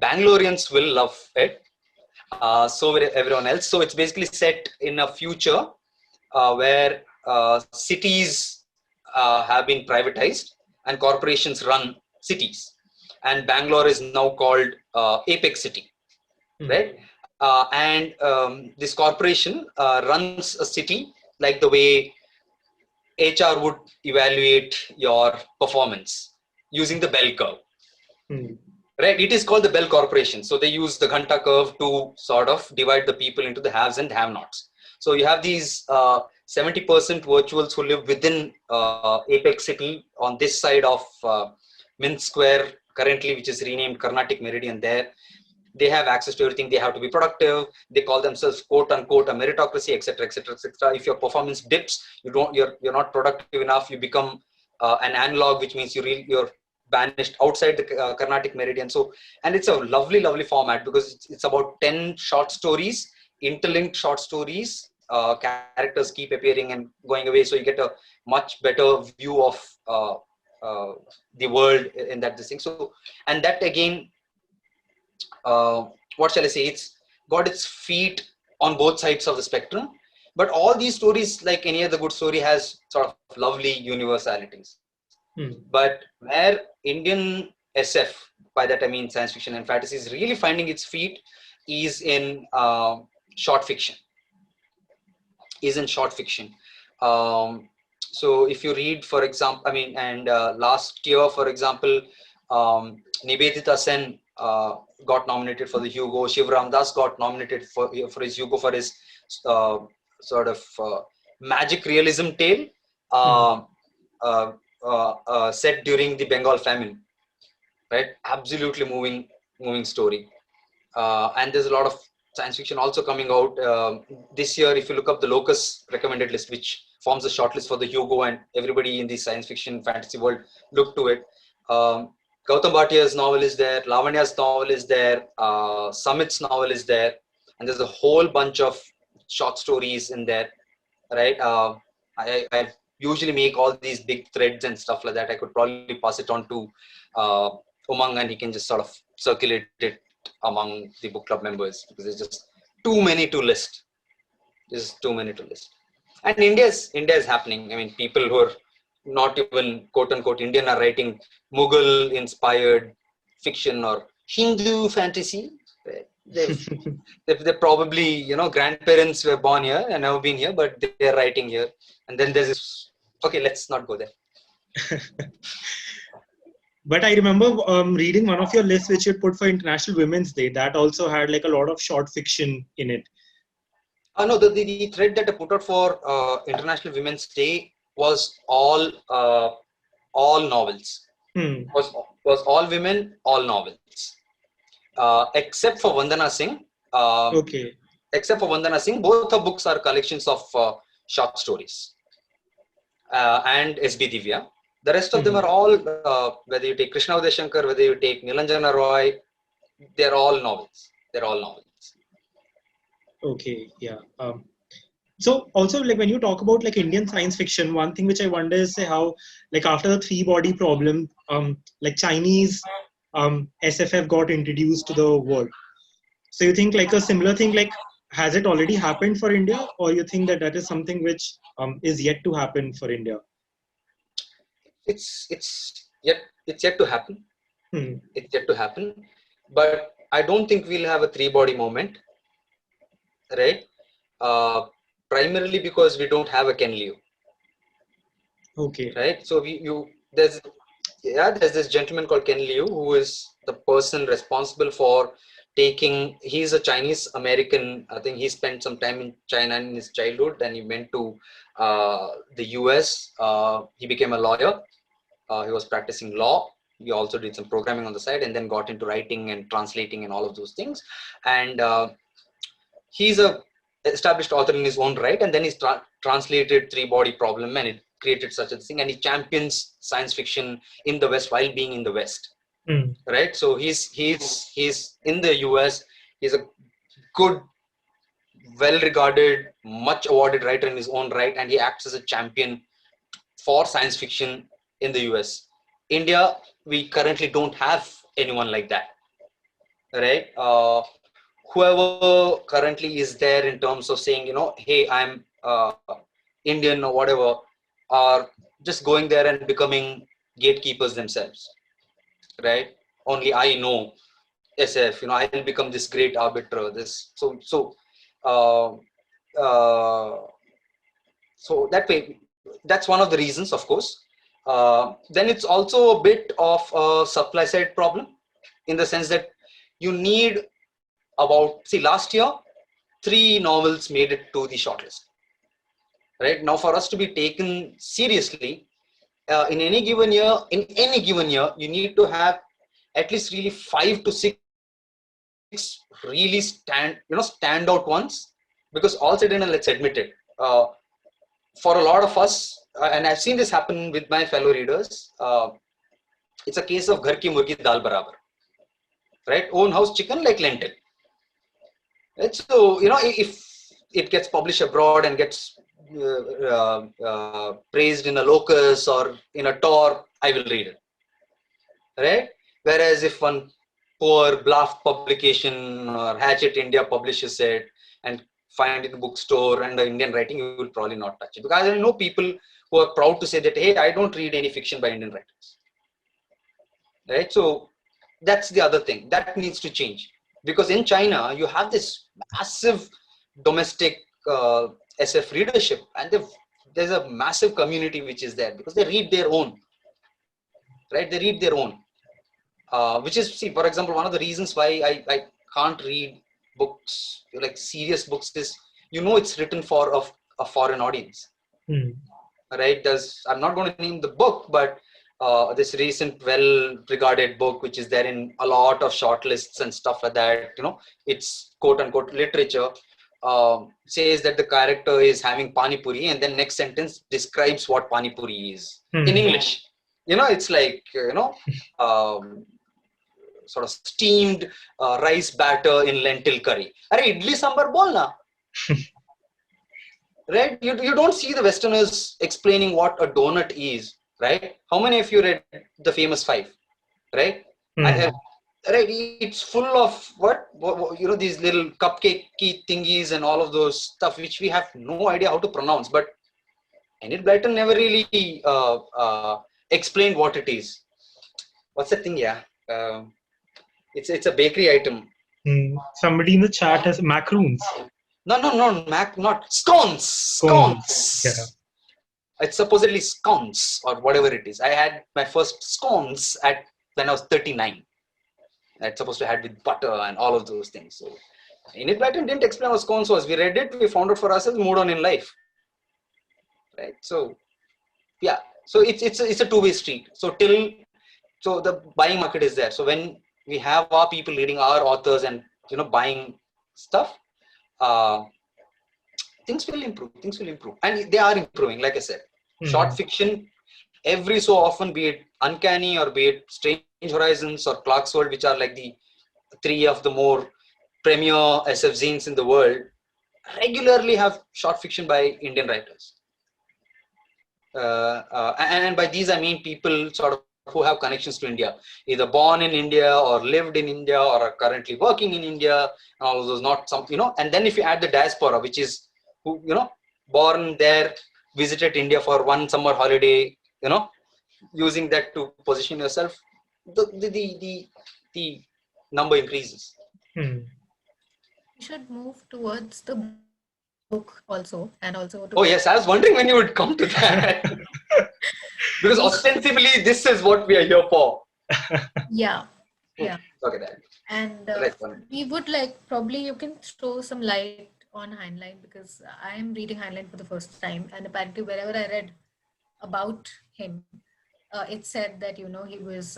Bangaloreans will love it. So will everyone else. So it's basically set in a future where cities have been privatized and corporations run cities. And Bangalore is now called Apex City, right? And this corporation runs a city like the way HR would evaluate your performance using the bell curve. Right, it is called the Bell Corporation. So they use the Ghanta curve to sort of divide the people into the haves and have-nots. So you have these 70% virtuals who live within Apex City on this side of Mint Square currently, which is renamed Carnatic Meridian there. They have access to everything. They have to be productive. They call themselves quote unquote a meritocracy, etc., etc., etc. If your performance dips, you're not productive enough. You become an analog, which means you're banished outside the Carnatic Meridian. So, and it's a lovely, lovely format because it's about 10 short stories, interlinked short stories. Characters keep appearing and going away. So you get a much better view of the world in that thing. So, and that again, what shall I say? It's got its feet on both sides of the spectrum. But all these stories, like any other good story, has sort of lovely universalities. But where Indian SF, by that I mean science fiction and fantasy, is really finding its feet is in short fiction. So if you read, for example, last year, for example, Nivedita Sen got nominated for the Hugo. Shivram Das got nominated for his Hugo for his sort of magic realism tale. Set during the Bengal famine, right? Absolutely moving story. And there's a lot of science fiction also coming out this year. If you look up the Locus recommended list, which forms a shortlist for the Hugo, and everybody in the science fiction fantasy world look to it. Gautam Bhatia's novel is there, Lavanya's novel is there, Samit's novel is there, and there's a whole bunch of short stories in there, right? I usually make all these big threads and stuff like that. I could probably pass it on to Umang, and he can just sort of circulate it among the book club members because there's just too many to list. And India is happening. I mean, people who are not even quote unquote Indian are writing Mughal inspired fiction or Hindu fantasy. They're probably, grandparents were born here and have been here, but they're writing here. And then there's this, okay, let's not go there. But I remember reading one of your lists which you put for International Women's Day. That also had like a lot of short fiction in it. No, the thread that I put out for International Women's Day was all novels. Was all women, all novels. Except for Vandana Singh. Okay. Except for Vandana Singh, both her books are collections of short stories. And SB Divya. The rest of them are all, whether you take Krishna Uday Shankar, whether you take Nilanjana Roy, they're all novels. Okay, yeah. So also, like when you talk about like Indian science fiction, one thing which I wonder is how, like after the three-body problem, like Chinese SFF got introduced to the world. So you think like a similar thing, like has it already happened for India, or you think that is something which is yet to happen for India? It's yet to happen. It's yet to happen, but I don't think we'll have a three-body moment, right? Primarily because we don't have a Ken Liu. Okay. Right. So there's this gentleman called Ken Liu who is the person responsible for he's a Chinese American. I think he spent some time in China in his childhood, and he went to the US. He became a lawyer. He was practicing law. He also did some programming on the side, and then got into writing and translating and all of those things. And he's a established author in his own right, and then he's translated Three-Body Problem, and it created such a thing, and he champions science fiction in the West while being in the West. Right? So he's in the US. He's a good, well-regarded, much awarded writer in his own right, and he acts as a champion for science fiction in the US. India, we currently don't have anyone like that, right? Whoever currently is there in terms of saying, hey, I'm Indian or whatever, are just going there and becoming gatekeepers themselves, right? Only I know SF, I'll become this great arbiter. Uh, uh, so that way, that's one of the reasons, of course. Then it's also a bit of a supply side problem, in the sense that you need last year 3 novels made it to the shortlist. Right now, for us to be taken seriously in any given year, you need to have at least really 5 to 6 really stand out ones, because all said and done, let's admit it, for a lot of us, and I've seen this happen with my fellow readers, it's a case of ghar ki murgi dal barabar, right? Own house chicken like lentil. Right? So if it gets published abroad and gets praised in a locus or in a Tor, I will read it, right? Whereas if one poor bluff publication or Hatchet India publishes it and find it in the bookstore and the Indian writing, you will probably not touch it, because I know people who are proud to say that, hey, I don't read any fiction by Indian writers, right? So that's the other thing that needs to change, because in China you have this massive domestic SF readership, and there's a massive community which is there because they read their own, right? They read their own, which is, see, for example, one of the reasons why I can't read books, like serious books, is it's written for a foreign audience, right? I'm not going to name the book, but this recent well-regarded book, which is there in a lot of shortlists and stuff like that, it's quote-unquote literature, says that the character is having pani puri, and then next sentence describes what pani puri is in English. It's like, sort of steamed rice batter in lentil curry. Arey, idli sambar bolna. Right? You don't see the Westerners explaining what a donut is, right? How many of you read The Famous Five, right? Right? It's full of what these little cupcakey thingies and all of those stuff which we have no idea how to pronounce. But Enid Blyton never really explained what it is. What's that thing? Yeah, it's a bakery item. Somebody in the chat has macaroons. No, not scones. Scones. Yeah. It's supposedly scones or whatever it is. I had my first scones when I was 39. It's supposed to have with butter and all of those things. So Enid Blyton didn't explain what scones was. We read it, we found out for ourselves, moved on in life. Right. So yeah. So it's a two-way street. So the buying market is there. So when we have our people reading our authors and buying stuff, things will improve, and they are improving. Like I said, short fiction, every so often, be it Uncanny or be it Strange Horizons or Clarkesworld, which are like the 3 of the more premier SF zines in the world, regularly have short fiction by Indian writers, and by these I mean people sort of who have connections to India, either born in India or lived in India or are currently working in India, and all of those, not some, and then if you add the diaspora, which is who, born there, visited India for one summer holiday, using that to position yourself, the number increases. We should move towards the book also, and also. Oh yes, I was wondering when you would come to that. Because ostensibly, this is what we are here for. Yeah. Look at that. And we would probably you can throw some light on Heinlein, because I am reading Heinlein for the first time, and apparently wherever I read about him, it said that he was.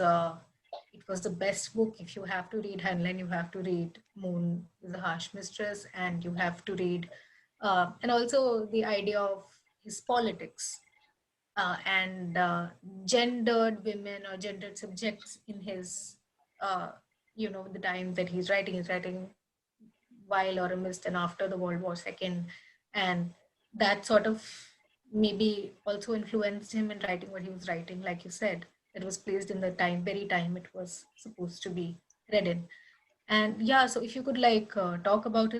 It was the best book. If you have to read Heinlein, you have to read Moon is a Harsh Mistress, and you have to read, and also the idea of his politics. And gendered women or gendered subjects in his, the time that he's writing while or amidst and after the World War II. And that sort of maybe also influenced him in writing what he was writing, like you said. It was placed in the very time it was supposed to be read in. And yeah, so if you could like talk about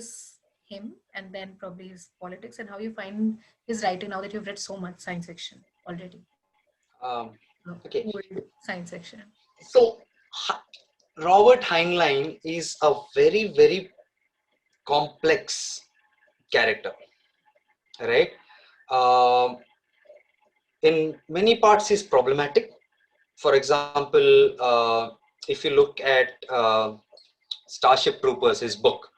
him and then probably his politics and how you find his writing now that you've read so much science fiction already, Um, okay, old science fiction. so Robert Heinlein is a very complex character, right? Um in many parts, he's problematic. For example, if you look at Starship Troopers, his book,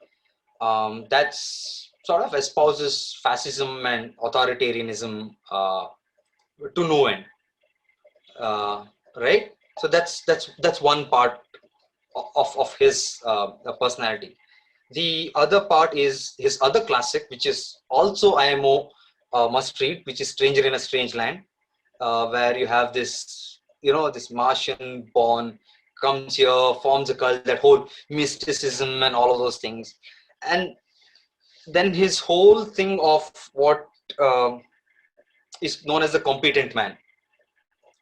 that's sort of espouses fascism and authoritarianism to no end, uh, right? So that's one part of his personality. The other part is his other classic, which is also IMO must read, which is Stranger in a Strange Land, where you have this, this Martian born comes here, forms a cult, that whole mysticism and all of those things. And then his whole thing of what is known as the competent man,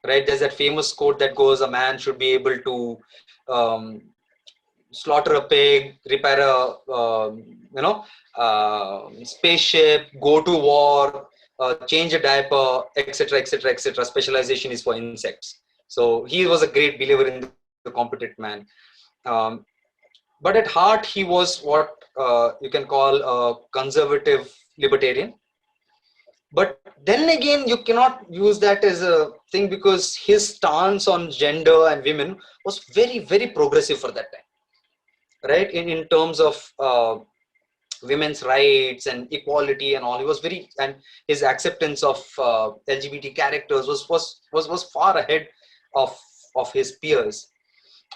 right? There's that famous quote that goes, a man should be able to um, slaughter a pig, repair a spaceship, go to war, change a diaper, etc., etc., etc. Specialization is for insects. So he was a great believer in the competent man. But at heart, he was what you can call a conservative libertarian. But then again, you cannot use that as a thing, because his stance on gender and women was very progressive for that time, right? In terms of women's rights and equality and all, he was and his acceptance of LGBT characters was far ahead of his peers.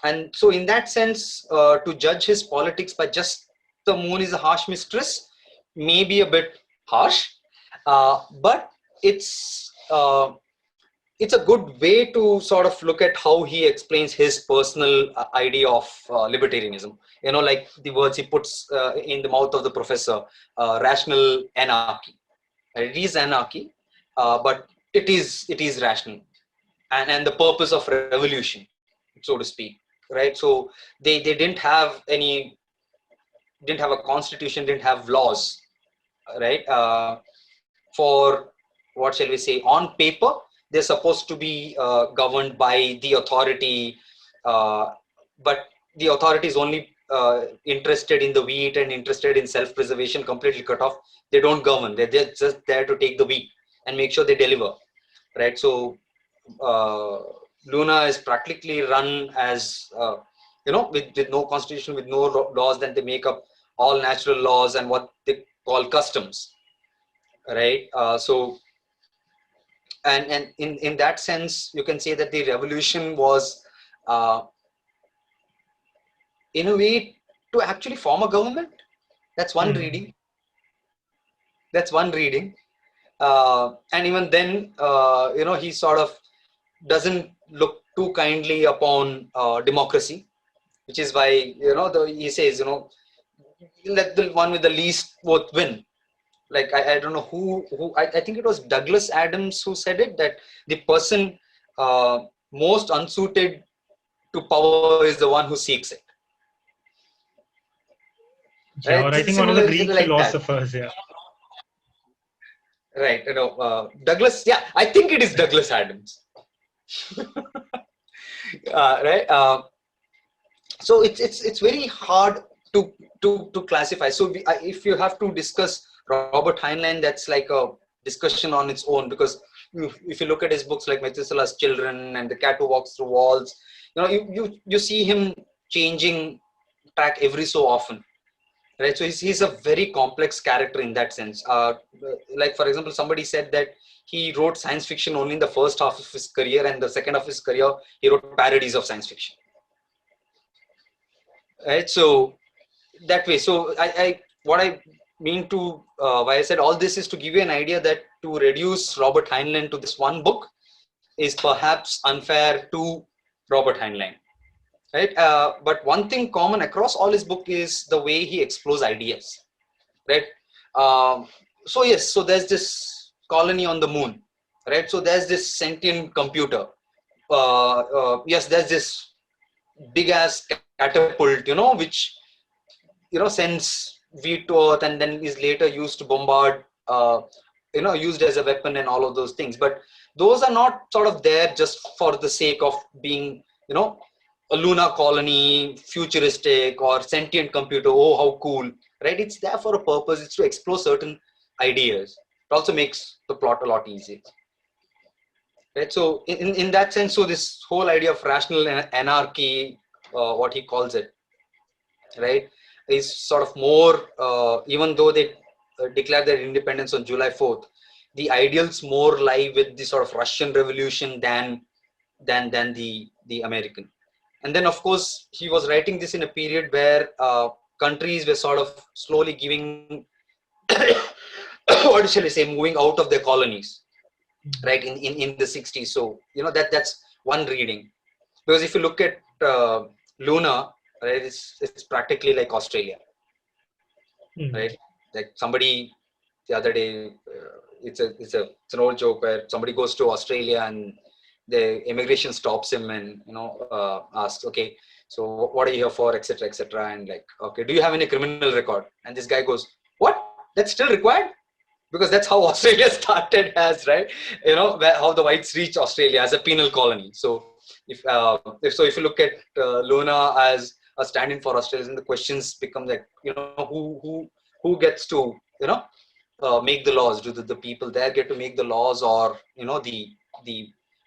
And so in that sense, to judge his politics by just the moon is a harsh mistress may be a bit harsh, but it's a good way to sort of look at how he explains his personal idea of libertarianism. Like the words he puts in the mouth of the professor, rational anarchy. It is anarchy, but it is rational, and the purpose of revolution, so to speak, right? So they didn't have a constitution, didn't have laws, right? For, what shall we say, on paper, they're supposed to be governed by the authority, but the authority is only interested in the wheat and interested in self-preservation, completely cut off. They don't govern. They're just there to take the wheat and make sure they deliver, right? So Luna is practically run as with no constitution, with no laws. Then they make up all natural laws and what they call customs, right? So and in that sense, you can say that the revolution was in a way to actually form a government. That's one reading. And even then, he sort of doesn't look too kindly upon democracy, which is why he says, let the one with the least vote win. Like I don't know who I think it was Douglas Adams who said it, that the person most unsuited to power is the one who seeks it. Yeah, right? Or I think one of the Greek philosophers, that. Yeah. Right, Douglas. Yeah, I think it is Douglas Adams. Right. So it's very hard to classify. So if you have to discuss Robert Heinlein, that's like a discussion on its own, because if you look at his books like Methuselah's Children and The Cat Who Walks Through Walls, you see him changing track every so often, right? So he's a very complex character in that sense. Like, for example, somebody said that he wrote science fiction only in the first half of his career, and the second half of his career he wrote parodies of science fiction, right? So that way. So what I mean to why I said all this is to give you an idea that to reduce Robert Heinlein to this one book is perhaps unfair to Robert Heinlein, right? But one thing common across all his book is the way he explores ideas, right? So there's this colony on the moon, right? So there's this sentient computer, yes, there's this big ass catapult, which sends wheat to earth and then is later used to bombard, used as a weapon and all of those things. But those are not sort of there just for the sake of being, a lunar colony, futuristic or sentient computer. Oh, how cool, right? It's there for a purpose. It's to explore certain ideas. It also makes the plot a lot easier. Right? So in that sense, so this whole idea of rational anarchy, what he calls it, right, is sort of more, even though they declared their independence on July 4th, the ideals more lie with the sort of Russian Revolution than the American. And then, of course, he was writing this in a period where countries were sort of slowly giving, what shall I say, moving out of their colonies, right, in the 60s. So, that's one reading. Because if you look at Luna, right, it's practically like Australia, right? Like somebody the other day, it's an old joke where somebody goes to Australia and the immigration stops him and asks, okay, so what are you here for, etc., etc., and like, okay, do you have any criminal record? And this guy goes, what? That's still required? Because that's how Australia started as, right? How the whites reached Australia as a penal colony. So if you look at Luna as a stand-in for Australians, and the questions become like, who gets to make the laws? Do the people there get to make the laws, or the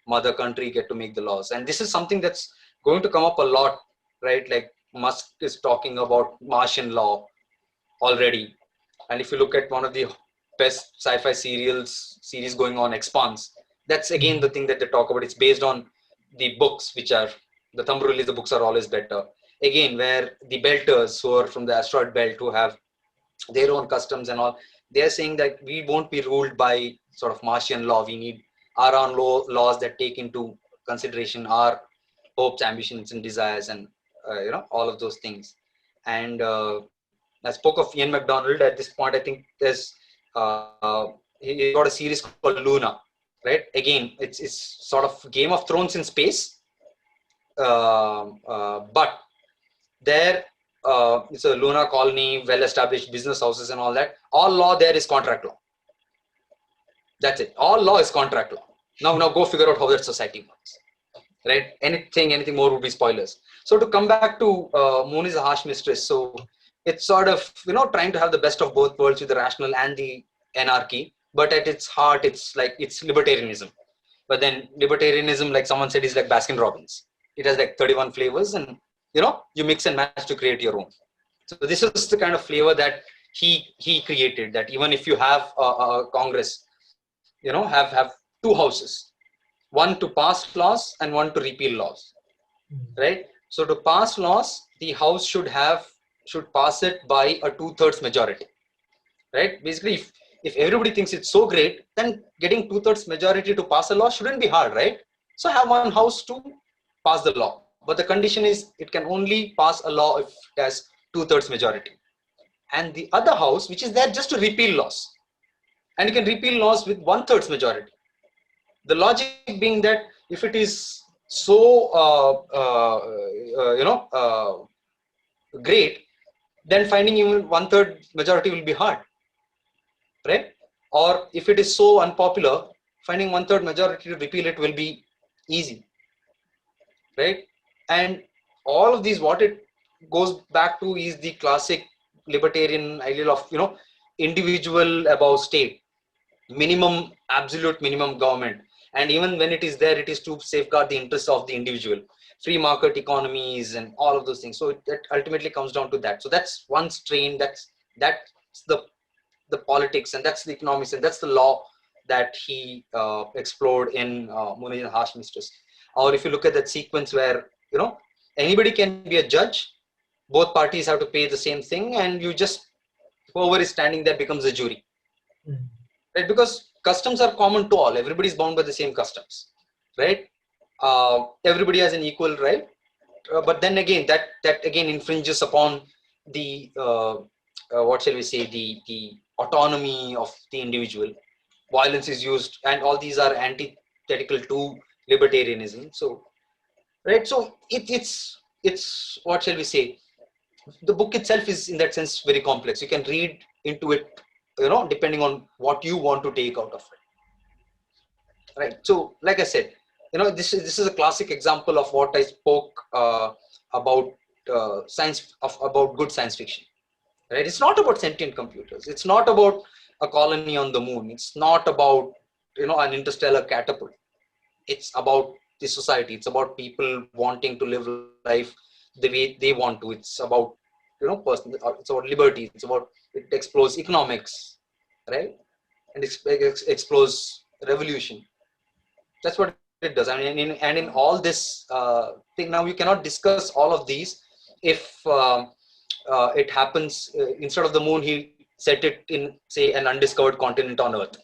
mother country get to make the laws? And this is something that's going to come up a lot, right? Like Musk is talking about Martian law already. And if you look at one of the best sci-fi series going on, Expanse, that's again the thing that they talk about. It's based on the books, which are, the thumb rule is the books are always better. Again, where the belters who are from the asteroid belt, who have their own customs and all, they're saying that we won't be ruled by sort of Martian law. We need our own laws that take into consideration our hopes, ambitions, and desires, and all of those things. And I spoke of Ian McDonald. At this point, I think there's he got a series called Luna, right? Again, it's sort of Game of Thrones in space, but there it's a lunar colony, well-established business houses and all that. All law there is contract law. That's it. All law is contract law. Now go figure out how that society works, right? Anything more would be spoilers. So to come back to Moon is a Harsh Mistress. So it's sort of, trying to have the best of both worlds with the rational and the anarchy. But at its heart, it's libertarianism. But then libertarianism, like someone said, is like Baskin Robbins. It has like 31 flavors, and you mix and match to create your own. So this is the kind of flavor that he created, that even if you have a Congress, have two houses, one to pass laws and one to repeal laws, right? So to pass laws, the house should pass it by a 2/3 majority, right? Basically, if everybody thinks it's so great, then getting 2/3 majority to pass a law shouldn't be hard, right? So have one house to pass the law. But the condition is it can only pass a law if it has 2/3 majority. And the other house, which is there just to repeal laws. And you can repeal laws with 1/3 majority. The logic being that if it is so, great, then finding even 1/3 majority will be hard, right? Or if it is so unpopular, finding 1/3 majority to repeal it will be easy, right? And all of these, what it goes back to is the classic libertarian ideal of, individual above state, absolute minimum government. And even when it is there, it is to safeguard the interests of the individual, free market economies and all of those things. So it ultimately comes down to that. So that's one strain, that's the politics, and that's the economics, and that's the law that he explored in Moon is a Harsh Mistress. Or if you look at that sequence where, anybody can be a judge, both parties have to pay the same thing, and whoever is standing there becomes a jury. Right? Because customs are common to all. Everybody is bound by the same customs, right? Everybody has an equal right. But then again, that again infringes upon the, what shall we say, the autonomy of the individual. Violence is used, and all these are antithetical to libertarianism. So, right. So it's what shall we say? The book itself is in that sense very complex. You can read into it, depending on what you want to take out of it. Right. So, like I said, this is a classic example of what I spoke about about good science fiction. Right. It's not about sentient computers. It's not about a colony on the moon. It's not about an interstellar catapult. It's about the society. It's about people wanting to live life the way they want to. It's about personal. It's about liberty. It explores economics, right? And it explores revolution. That's what it does. I mean, in all this thing, now you cannot discuss all of these if it happens instead of the moon, he set it in, say, an undiscovered continent on Earth,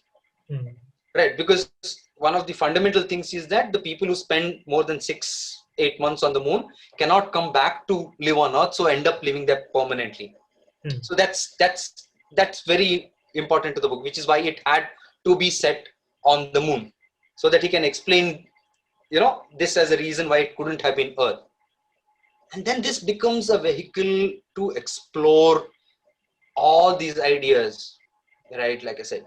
right? Because one of the fundamental things is that the people who spend more than 6-8 months on the moon cannot come back to live on Earth, so end up living there permanently. So that's very important to the book, which is why it had to be set on the moon, so that he can explain, this as a reason why it couldn't have been Earth. And then this becomes a vehicle to explore all these ideas, right? Like I said,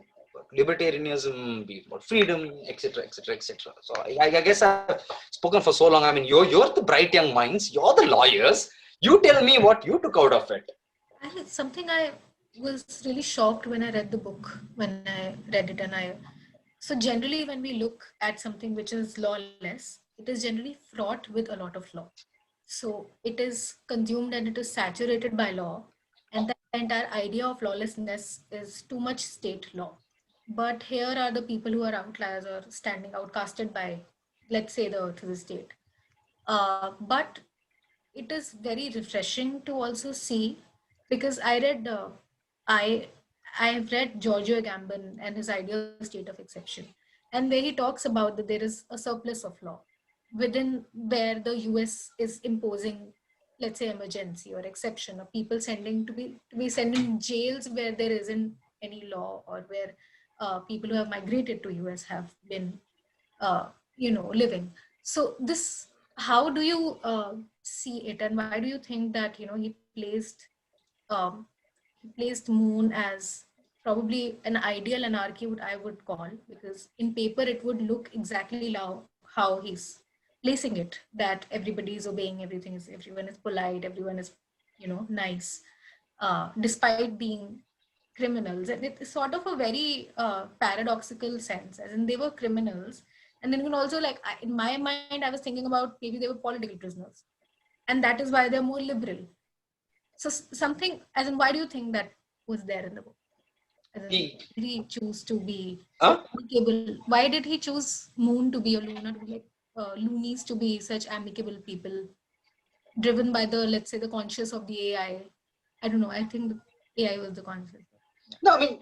libertarianism, be it about freedom, etc., etc., etc. So I guess I've spoken for so long. I mean, you're the bright young minds. You're the lawyers. You tell me what you took out of it. Something I was really shocked when I read the book, when I read it, so generally when we look at something which is lawless, it is generally fraught with a lot of law. So it is consumed and it is saturated by law, and the entire idea of lawlessness is too much state law. But here are the people who are outliers or standing outcasted by, let's say, the earth is a state. But it is very refreshing to also see, because I have read Giorgio Agamben and his idea of state of exception, and where he talks about that there is a surplus of law within where the US is imposing, let's say, emergency or exception, or people to be sent in jails where there isn't any law, or where people who have migrated to US have been, living. So this, how do you see it, and why do you think that he placed Moon as probably an ideal anarchy, what I would call, because in paper it would look exactly how he's placing it, that everybody is obeying everything, everyone is polite, everyone is nice, despite being criminals. And it's sort of a very paradoxical sense, as in they were criminals, and then you can also, like, in my mind I was thinking about maybe they were political prisoners, and that is why they're more liberal. So something, as in, why do you think that was there in the book? Did he choose to be amicable? Why did he choose Moon to be a Luna, to be like loonies, to be such amicable people, driven by the, let's say, the conscious of the AI? I don't know. I think the AI was the conscious. No, I mean,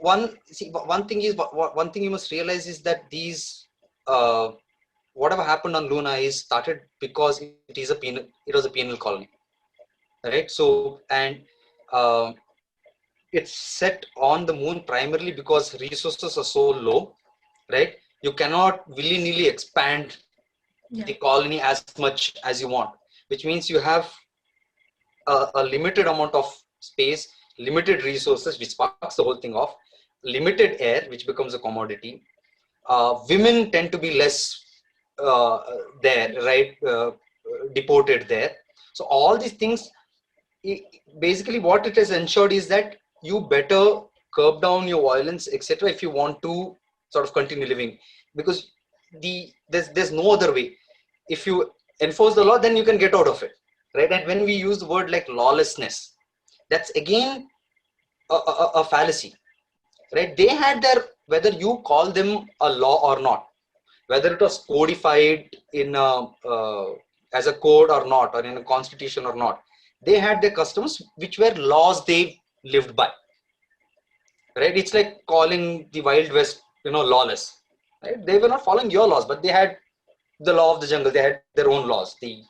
one thing you must realize is that these whatever happened on Luna is started because it was a penal colony, right? So, and it's set on the moon primarily because resources are so low, right? You cannot willy-nilly expand the colony as much as you want, which means you have a limited amount of space, limited resources, which sparks the whole thing off, limited air, which becomes a commodity. Women tend to be less there, right? Deported there. So all these things, basically what it has ensured is that you better curb down your violence, etc., if you want to sort of continue living, because there's no other way. If you enforce the law, then you can get out of it, right? And when we use the word like lawlessness, that's again a fallacy, right? They had their, whether you call them a law or not, whether it was codified in as a code or not, or in a constitution or not, they had their customs, which were laws they lived by, right? It's like calling the Wild West, lawless, right? They were not following your laws, but they had the law of the jungle. They had their own laws. The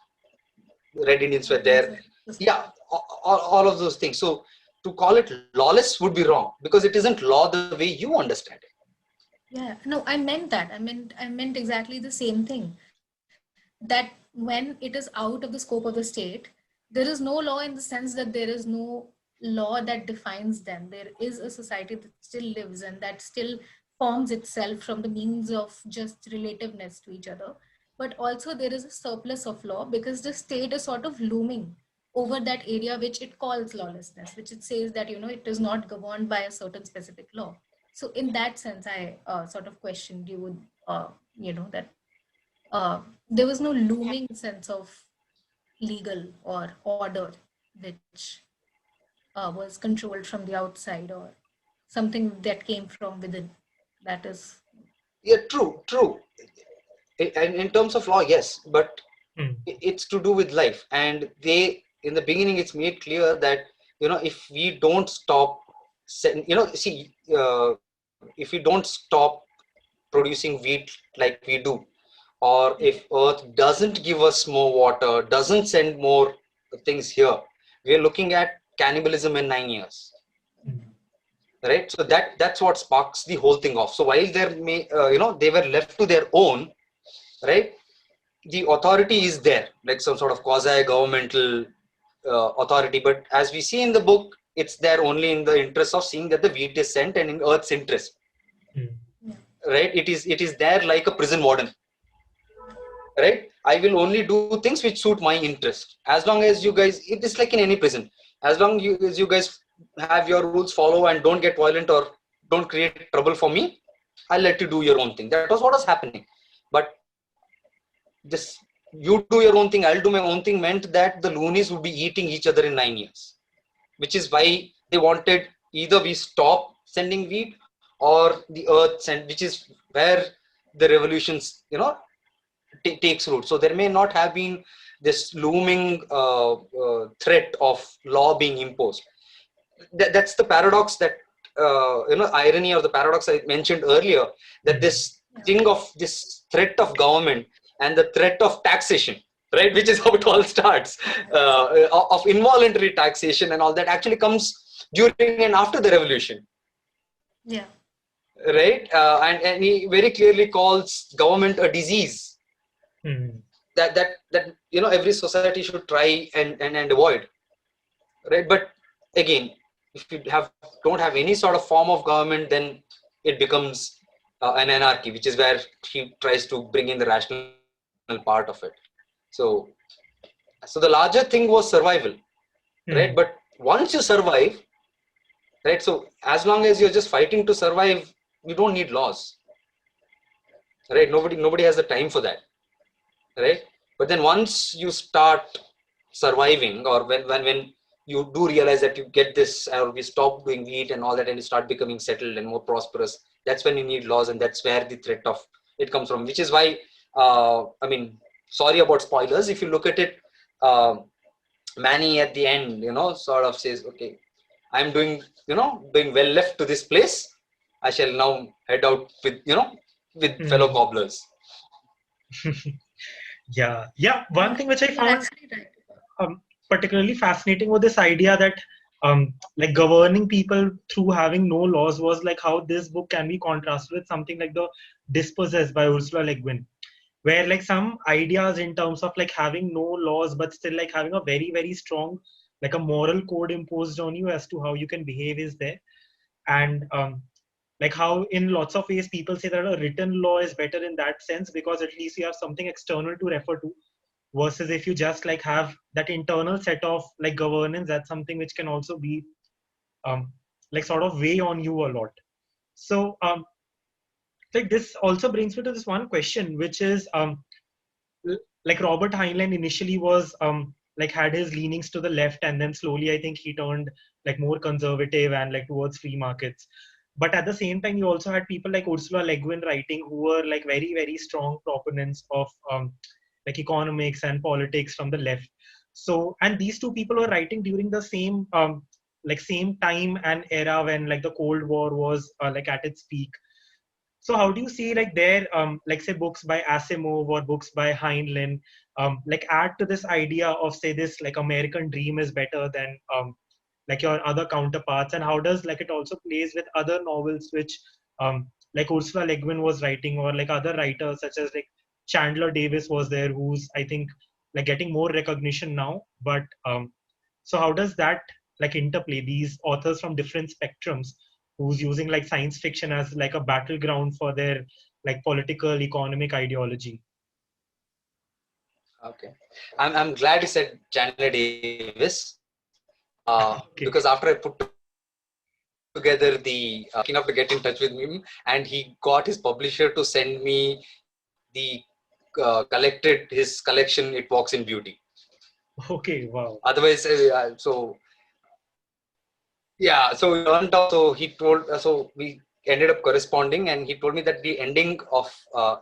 Red Indians were there. Yeah, all of those things. So to call it lawless would be wrong, because it isn't law the way you understand it. Yeah, no, I meant that. I meant exactly the same thing. That when it is out of the scope of the state, there is no law in the sense that there is no law that defines them. There is a society that still lives and that still forms itself from the means of just relativeness to each other. But also there is a surplus of law because the state is sort of looming over that area which it calls lawlessness, which it says that, it is not governed by a certain specific law. So in that sense, I sort of questioned you with, that there was no looming sense of legal or order which was controlled from the outside or something that came from within. That is, Yeah, true. And in terms of law, yes, but it's to do with life. And they, in the beginning, it's made clear that, if we don't stop, if we don't stop producing wheat like we do, or if Earth doesn't give us more water, doesn't send more things here, we are looking at cannibalism in 9 years. Right, so that's what sparks the whole thing off. So while there may they were left to their own, right, the authority is there, like some sort of quasi governmental authority, but as we see in the book, it's there only in the interest of seeing that the wheat is sent and in Earth's interest. Right, it is there like a prison warden. Right, I will only do things which suit my interest. As long as you guys, it is like in any prison, as long as you guys have your rules, follow, and don't get violent or don't create trouble for me, I'll let you do your own thing. That was what was happening. But this, you do your own thing, I'll do my own thing, meant that the loonies would be eating each other in 9 years, which is why they wanted either we stop sending wheat or the Earth send, which is where the revolutions takes root. So there may not have been this looming threat of law being imposed. That's the paradox, that irony or the paradox I mentioned earlier, that this thing of this threat of government and the threat of taxation, right, which is how it all starts, of involuntary taxation and all that, actually comes during and after the revolution. Yeah. Right, and he very clearly calls government a disease. That every society should try and avoid. Right, but again, if you don't have any sort of form of government, then it becomes an anarchy, which is where he tries to bring in the rational part of it. So the larger thing was survival, right? But once you survive, right, so as long as you're just fighting to survive, you don't need laws, right? Nobody has the time for that, right? But then once you start surviving, or when you do realize that you get this, or we stop doing wheat and all that, and you start becoming settled and more prosperous, that's when you need laws, and that's where the threat of it comes from. Which is why, sorry about spoilers, if you look at it, Manny at the end, sort of says, okay, I'm doing well left to this place. I shall now head out with, with fellow cobblers. Yeah. One thing which I found particularly fascinating was this idea that like governing people through having no laws was like how this book can be contrasted with something like The Dispossessed by Ursula Le Guin, where like some ideas in terms of like having no laws but still like having a very, very strong like a moral code imposed on you as to how you can behave is there. And like how in lots of ways people say that a written law is better in that sense, because at least you have something external to refer to, versus if you just like have that internal set of like governance, that's something which can also be like sort of weigh on you a lot. So like this also brings me to this one question, which is like Robert Heinlein initially was like had his leanings to the left, and then slowly I think he turned like more conservative and like towards free markets. But at the same time, you also had people like Ursula Le Guin writing who were like very, very strong proponents of like economics and politics from the left. So, and these two people were writing during the same like same time and era when like the Cold War was like at its peak. So how do you see like their like say books by Asimov or books by Heinlein like add to this idea of say this like American dream is better than like your other counterparts, and how does like it also plays with other novels which like Ursula Le Guin was writing, or like other writers such as like Chandler Davis was there, who's I think like getting more recognition now. But so how does that like interplay, these authors from different spectrums who's using like science fiction as like a battleground for their like political economic ideology? Okay, I'm glad you said Chandler Davis, Okay. because after I put together the enough to get in touch with him, and he got his publisher to send me the collected his collection. It Walks in Beauty. Okay, wow. Otherwise, so yeah, so it turned out. So he told. So we ended up corresponding, and he told me that the ending of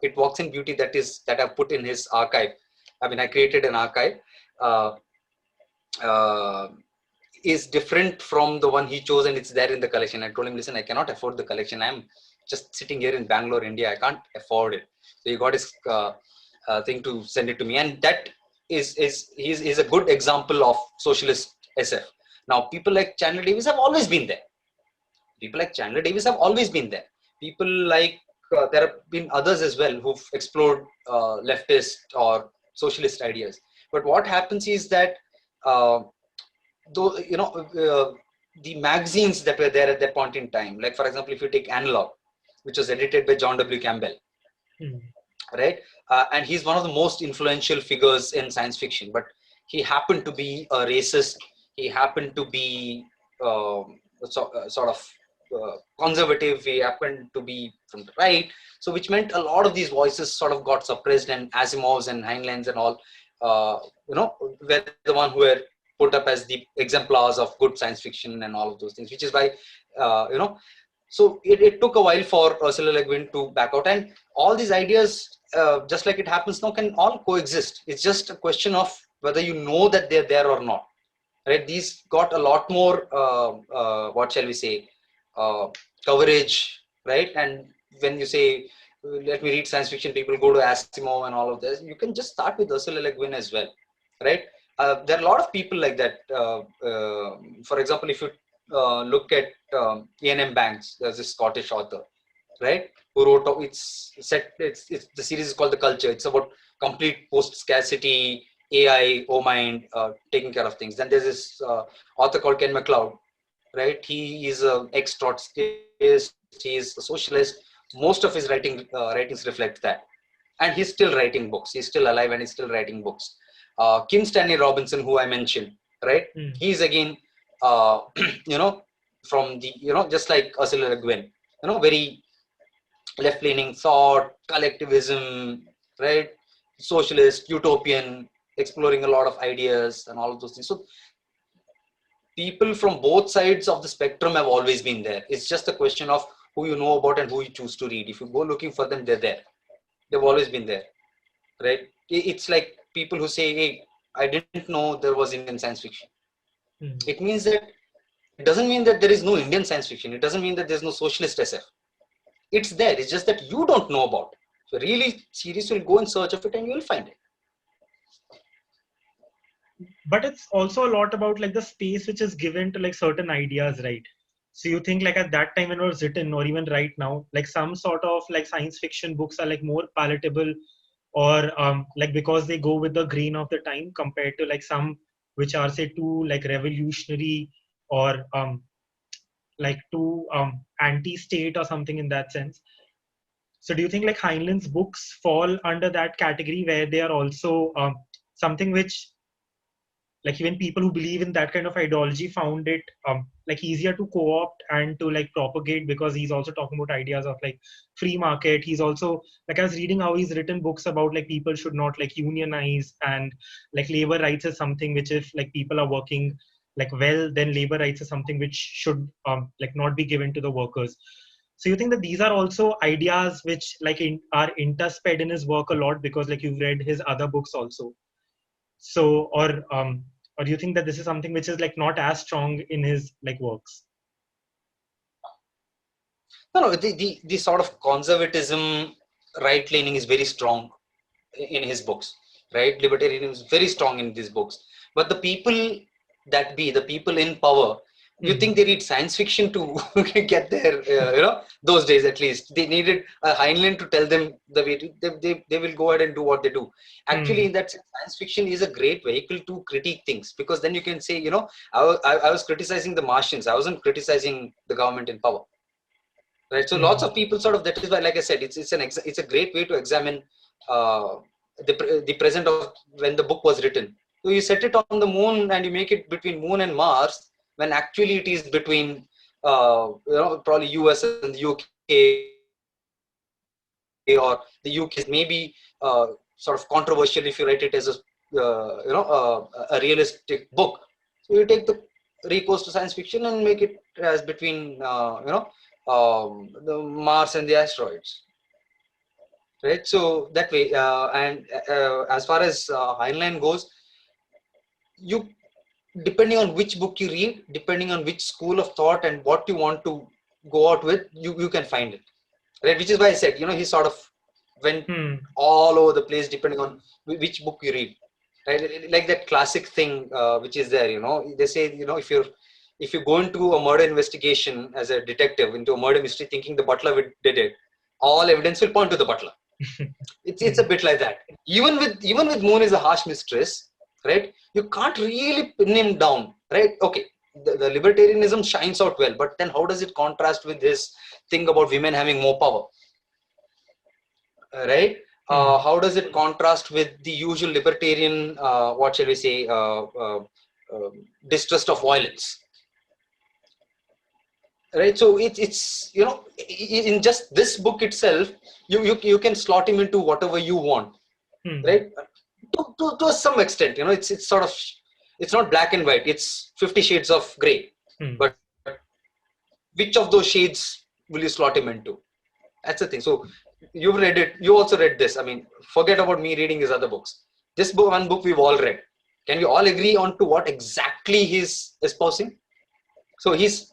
It Walks in Beauty that I put in his archive. I mean, I created an archive. Uh, uh, is different from the one he chose, and it's there in the collection. I told him, listen, I cannot afford the collection. I'm just sitting here in Bangalore, India. I can't afford it. So he got his thing to send it to me, and that is a good example of socialist SF. Now, people like Chandler Davis have always been there. People like Chandler Davis have always been there. People like there have been others as well who've explored leftist or socialist ideas. But what happens is that though the magazines that were there at that point in time, like for example, if you take Analog, which was edited by John W. Campbell, right, and he's one of the most influential figures in science fiction, but he happened to be a racist. He happened to be sort of conservative. He happened to be from the right, so which meant a lot of these voices sort of got suppressed, and Asimovs and Heinleins and all were the one who were put up as the exemplars of good science fiction and all of those things, which is why so it took a while for Ursula Le Guin to back out, and all these ideas, just like it happens now, can all coexist. It's just a question of whether you know that they're there or not, right? These got a lot more what shall we say, coverage, right? And when you say let me read science fiction, people go to Asimov and all of this. You can just start with Ursula Le Guin as well, right? There are a lot of people like that. For example, if you look at Ian Banks, there's a Scottish author, right, who wrote. It's the series is called The Culture. It's about complete post-scarcity AI, mind, taking care of things. Then there's this author called Ken MacLeod, right? He is an ex-Trotskyist. He is a socialist. Most of his writings reflect that, and he's still writing books. He's still alive and he's still writing books. Kim Stanley Robinson, who I mentioned, right? He's again, from the, just like Ursula Le Guin, very left-leaning thought, collectivism, right? Socialist, utopian, exploring a lot of ideas and all of those things. So people from both sides of the spectrum have always been there. It's just a question of who you know about and who you choose to read. If you go looking for them, they're there. They've always been there, right? It's like people who say, hey, I didn't know there was Indian science fiction. It means that it doesn't mean that there is no Indian science fiction. It doesn't mean that there's no socialist SF. It's there. It's just that you don't know about it. So really serious, you'll go in search of it and you'll find it. But it's also a lot about like the space which is given to like certain ideas, right? So you think like at that time when it was written, or even right now, like some sort of like science fiction books are like more palatable, or like because they go with the grain of the time compared to like some which are say too like revolutionary, or like too anti-state or something in that sense. So do you think like Heinlein's books fall under that category where they are also something which like even people who believe in that kind of ideology found it like easier to co-opt and to like propagate, because he's also talking about ideas of like free market. He's also like, I was reading how he's written books about like people should not like unionize, and like labor rights is something which if like people are working like well, then labor rights is something which should like not be given to the workers. So you think that these are also ideas which like are intersped in his work a lot, because like you've read his other books also? So or do you think that this is something which is like not as strong in his like works? No, the sort of conservatism, right leaning is very strong in his books, right? Libertarianism is very strong in these books. But the people in power You think they read science fiction to get there? Those days at least they needed a Heinlein to tell them the way they will go ahead and do what they do. Actually, in that sense, science fiction is a great vehicle to critique things, because then you can say, I was criticizing the Martians. I wasn't criticizing the government in power. Right. So lots of people sort of, that is why, like I said, it's a great way to examine the present of when the book was written. So you set it on the moon and you make it between moon and Mars, when actually it is between probably US and the UK, or the UK is maybe sort of controversial if you write it as a realistic book. So you take the recourse to science fiction and make it as between the Mars and the asteroids. Right, so that way, and as far as Heinlein goes, you, depending on which book you read, depending on which school of thought and what you want to go out with, you can find it. Right, which is why I said, he sort of went all over the place depending on which book you read. Right, like that classic thing which is there. They say, if you go into a murder investigation as a detective, into a murder mystery, thinking the butler did it, all evidence will point to the butler. It's a bit like that. Even with Moon is a Harsh Mistress, right? You can't really pin him down, right? Okay, the libertarianism shines out well, but then how does it contrast with this thing about women having more power, right? How does it contrast with the usual libertarian, what shall we say, distrust of violence? Right, so it's in just this book itself, you can slot him into whatever you want, right? To some extent, it's sort of, it's not black and white, it's 50 shades of gray. But which of those shades will you slot him into? That's the thing. So you've read it, you also read this. I mean, forget about me reading his other books. This book, one book we've all read. Can we all agree on to what exactly he's espousing? So he's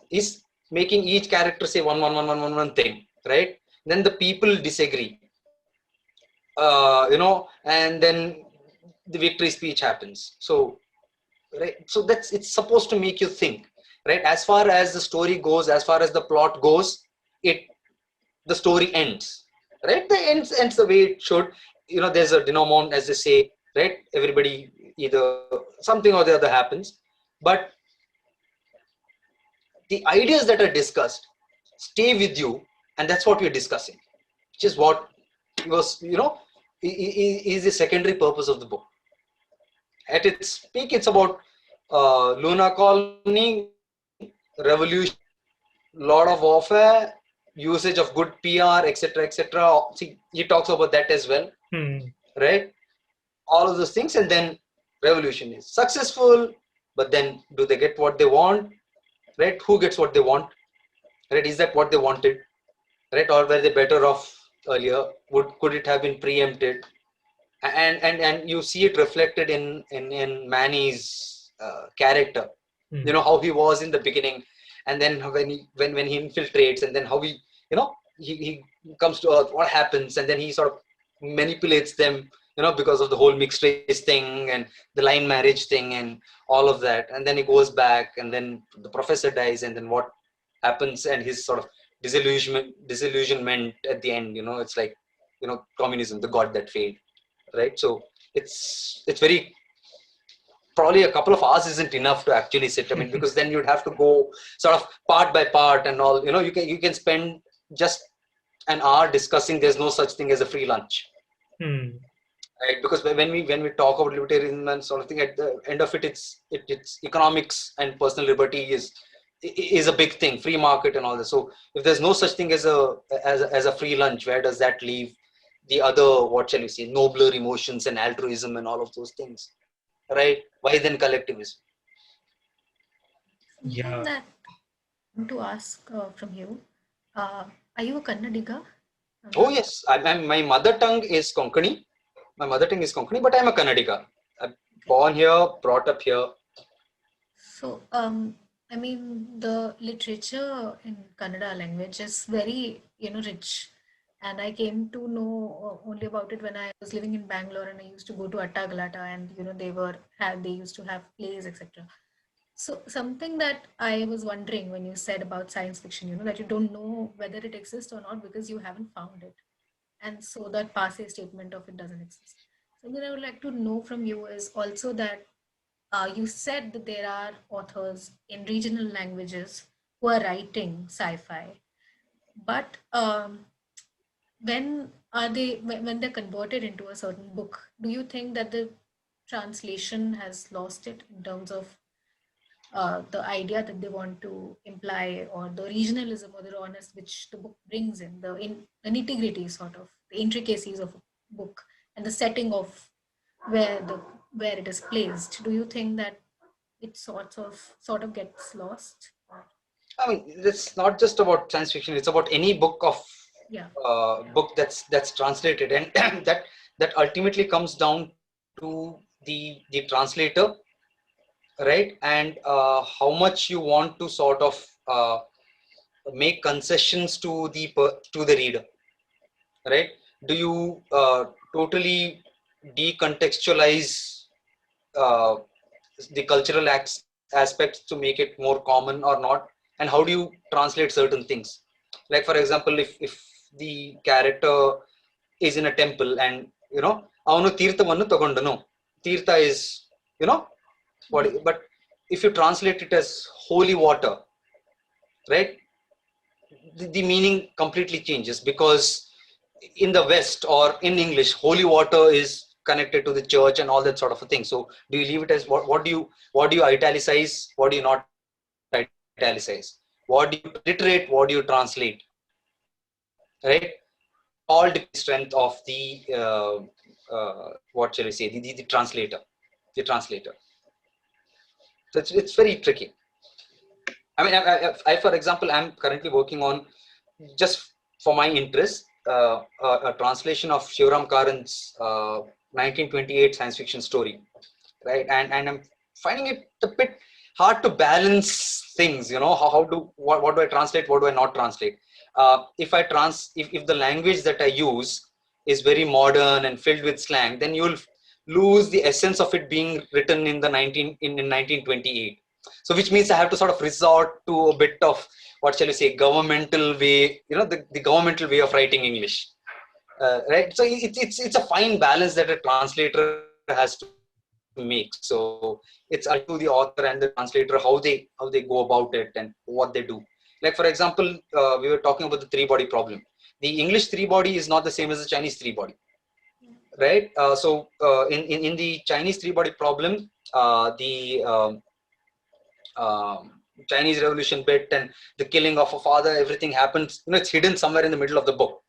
making each character say one thing, right? Then the people disagree, and then the victory speech happens. So, right, so it's supposed to make you think, right? As far as the story goes, as far as the plot goes, the story ends, right? The ends the way it should. There's a denouement, as they say, right? Everybody, either something or the other happens, but the ideas that are discussed stay with you, and that's what we're discussing, which is what was, is the secondary purpose of the book. At its peak, it's about Luna colony, revolution, lot of warfare, usage of good PR, etc., etc. See, he talks about that as well, right? All of those things, and then revolution is successful, but then do they get what they want? Right? Who gets what they want? Right? Is that what they wanted? Right? Or were they better off earlier? Could it have been preempted? And you see it reflected in Manny's character. How he was in the beginning, and then when he infiltrates, and then how he comes to Earth. What happens? And then he sort of manipulates them. Because of the whole mixed race thing and the line marriage thing and all of that. And then he goes back, and then the professor dies, and then what happens, and his sort of disillusionment at the end, it's like, communism, the god that failed, right? So it's very, probably a couple of hours isn't enough to actually sit. I mean, because then you'd have to go sort of part by part and all, you can spend just an hour discussing. There's no such thing as a free lunch. Right, because when we talk about libertarianism and sort of thing, at the end of it, it's economics and personal liberty is a big thing, free market and all that. So if there's no such thing as a free lunch, where does that leave the other, what shall we say, nobler emotions and altruism and all of those things, right? Why then collectivism? Something that I want to ask from you, are you a Kannadiga? Oh yes, my mother tongue is Konkani. My mother tongue is Konkani, but I'm a Kannadiga. I'm born here, brought up here. So, I mean, the literature in Kannada language is very, rich. And I came to know only about it when I was living in Bangalore, and I used to go to Atta Galata, and, they used to have plays, etc. So something that I was wondering when you said about science fiction, that you don't know whether it exists or not because you haven't found it. And so that passe statement of it doesn't exist. Something I would like to know from you is also that you said that there are authors in regional languages who are writing sci-fi, but when they're converted into a certain book, do you think that the translation has lost it in terms of the idea that they want to imply, or the regionalism or the rawness which the book brings in, the nitty-gritty sort of the intricacies of a book and the setting of where it is placed? Do you think that it sort of gets lost? I mean, it's not just about science fiction. It's about any Yeah. book that's translated, and that ultimately comes down to the translator, right? And how much you want to sort of make concessions to the reader, right? Do you totally decontextualize uh, the cultural aspects to make it more common or not? And how do you translate certain things? Like, for example, if the character is in a temple and avanu tirthavannu tagondanu, tirtha is what, but if you translate it as holy water, right, the meaning completely changes, because in the West or in English, holy water is connected to the church and all that sort of a thing. So do you leave it as what do you italicize, what do you not italicize, what do you literate, what do you translate, right? It all depends on the strength of the what shall I say, the translator. So it's very tricky. I mean, for example, I'm currently working on, just for my interest, a translation of Shivram Karan's 1928 science fiction story, right? And I'm finding it a bit hard to balance things. What do I translate? What do I not translate? If the language that I use is very modern and filled with slang, then you'll lose the essence of it being written in 1928. So which means I have to sort of resort to a bit of, what shall you say, governmental way, the governmental way of writing English, right? So it's a fine balance that a translator has to make. So it's up to the author and the translator how they go about it and what they do. Like, for example, we were talking about the three-body problem. The English three-body is not the same as the Chinese three-body, right? So in the Chinese three-body problem, the Chinese Revolution bit and the killing of a father, everything happens, it's hidden somewhere in the middle of the book,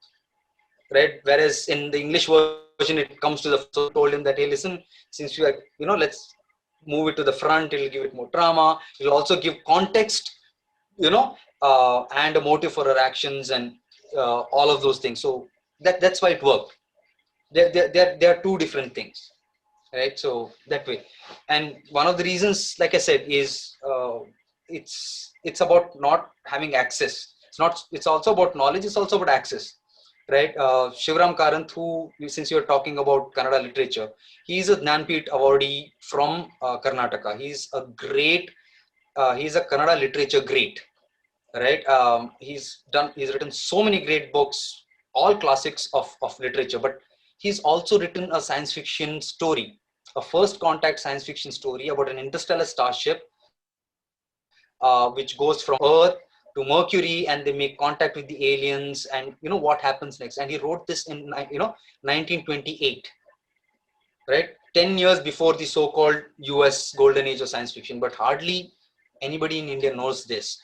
right? Whereas in the English version, it comes to the, so told him that, hey, listen, since you are, let's move it to the front, it'll give it more drama, it'll also give context, and a motive for her actions, and all of those things. So that's why it worked. There are two different things, right? So that way. And one of the reasons, like I said, is it's about not having access. It's also about knowledge, it's also about access, right? Shivram Karanth, who, since you're talking about Kannada literature, he's a Jnanpith awardee from Karnataka. He's a Kannada literature great, right? He's written so many great books, all classics of literature, but he's also written a science fiction story, a first contact science fiction story about an interstellar starship, which goes from Earth to Mercury, and they make contact with the aliens, and what happens next. And he wrote this in 1928, right? 10 years before the so-called US golden age of science fiction, but hardly anybody in India knows this.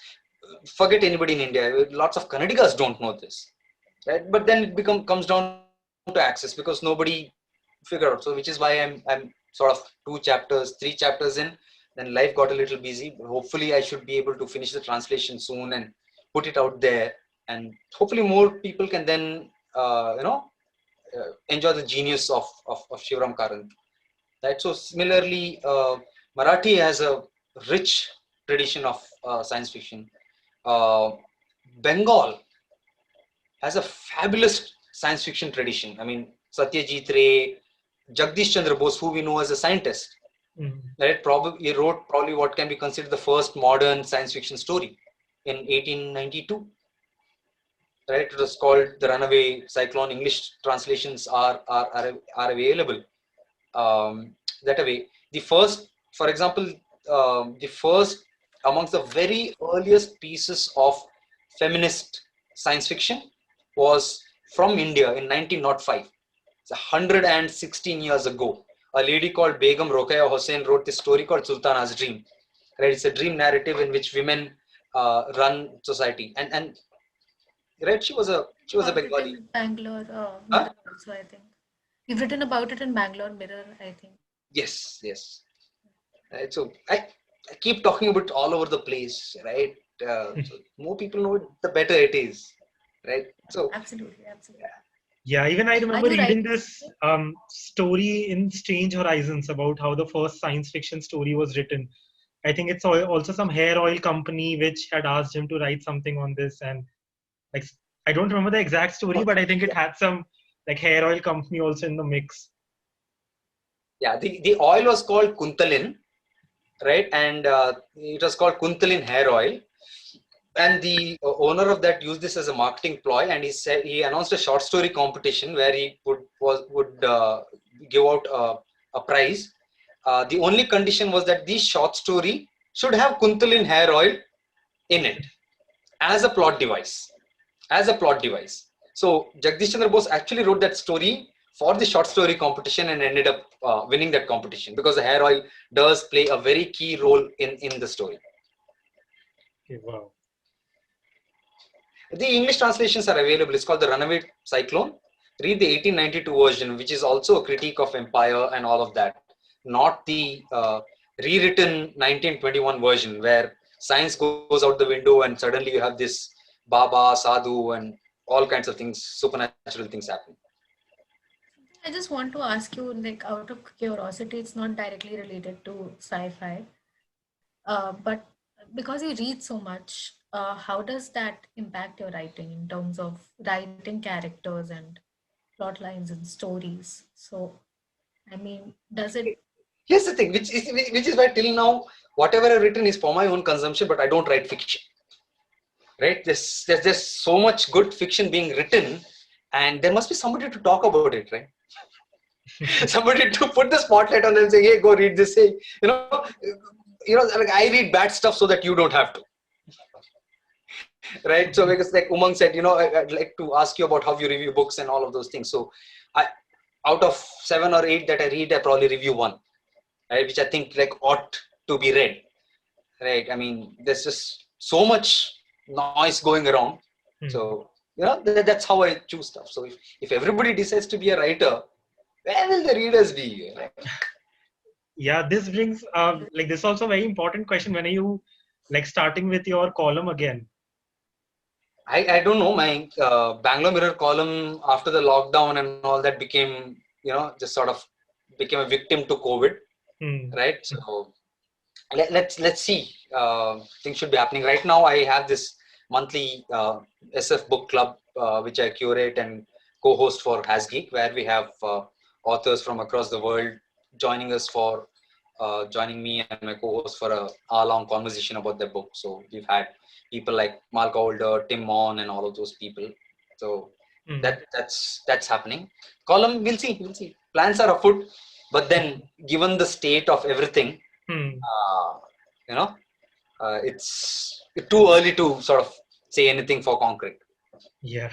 Forget anybody in India, lots of Kannadigas don't know this, right? But then it comes down to access, because nobody figured out. So which is why I'm sort of 3 chapters in. Then life got a little busy, but hopefully I should be able to finish the translation soon and put it out there, and hopefully more people can then enjoy the genius of Shivram Karanth, right? So similarly, Marathi has a rich tradition of science fiction. Bengal has a fabulous science fiction tradition. I mean, Satyajit Ray, Jagdish Chandra Bose, who we know as a scientist, Right? He wrote probably what can be considered the first modern science fiction story in 1892. Right? It was called The Runaway Cyclone. English translations are available that way. The first, for example, the first amongst the very earliest pieces of feminist science fiction was from India in 1905. It's 116 years ago. A lady called Begum Rokeya Hossain wrote this story called Sultana's Dream. Right? It's a dream narrative in which women run society. And right, she was a Bengali. In Bangalore Huh? Mirror also, I think. You've written about it in Bangalore Mirror, I think. Yes, yes. Right, so I keep talking about it all over the place, right? So more people know it, the better it is, right? So Absolutely, absolutely. Yeah, even I remember you reading writing this story in Strange Horizons about how the first science fiction story was written. I think it's also some hair oil company which had asked him to write something on this, and like I don't remember the exact story, but I think it had some like hair oil company also in the mix. yeah, the oil was called Kuntalin, right? And it was called Kuntalin hair oil. And the owner of that used this as a marketing ploy, and he announced a short story competition where he would give out a prize. The only condition was that the short story should have Kuntalin hair oil in it as a plot device. So Jagdish Chandra Bose actually wrote that story for the short story competition and ended up winning that competition because the hair oil does play a very key role in the story. Okay, wow. The English translations are available. It's called The Runaway Cyclone. Read the 1892 version, which is also a critique of empire and all of that. Not the rewritten 1921 version where science goes out the window and suddenly you have this Baba, Sadhu, and all kinds of things, supernatural things happen. I just want to ask you, like, out of curiosity, it's not directly related to sci-fi, but because you read so much, how does that impact your writing in terms of writing characters and plot lines and stories? So, I mean, does it? Here's the thing, which is why till now, whatever I've written is for my own consumption, but I don't write fiction. Right? There's so much good fiction being written, and there must be somebody to talk about it, right? Somebody to put the spotlight on them and say, hey, go read this. Hey, like I read bad stuff so that you don't have to. Right? So because like Umang said, I'd like to ask you about how you review books and all of those things. So out of 7 or 8 that I read, I probably review one, right? Which I think like ought to be read. Right? I mean, there's just so much noise going around. So, that's how I choose stuff. So if everybody decides to be a writer, where will the readers be? Right? Yeah, this brings like this is also a very important question. When are you like starting with your column again? I don't know. My Bangalore Mirror column after the lockdown and all that became, just sort of became a victim to COVID, right? So let's see. Things should be happening right now. I have this monthly SF book club which I curate and co-host for HasGeek, where we have authors from across the world joining us for joining me and my co-host for a hour-long conversation about their book. So we've had people like Mark Older, Tim Mon, and all of those people. So that's happening. Column, we'll see. Plans are afoot, but then given the state of everything, it's too early to sort of say anything for concrete. Yeah.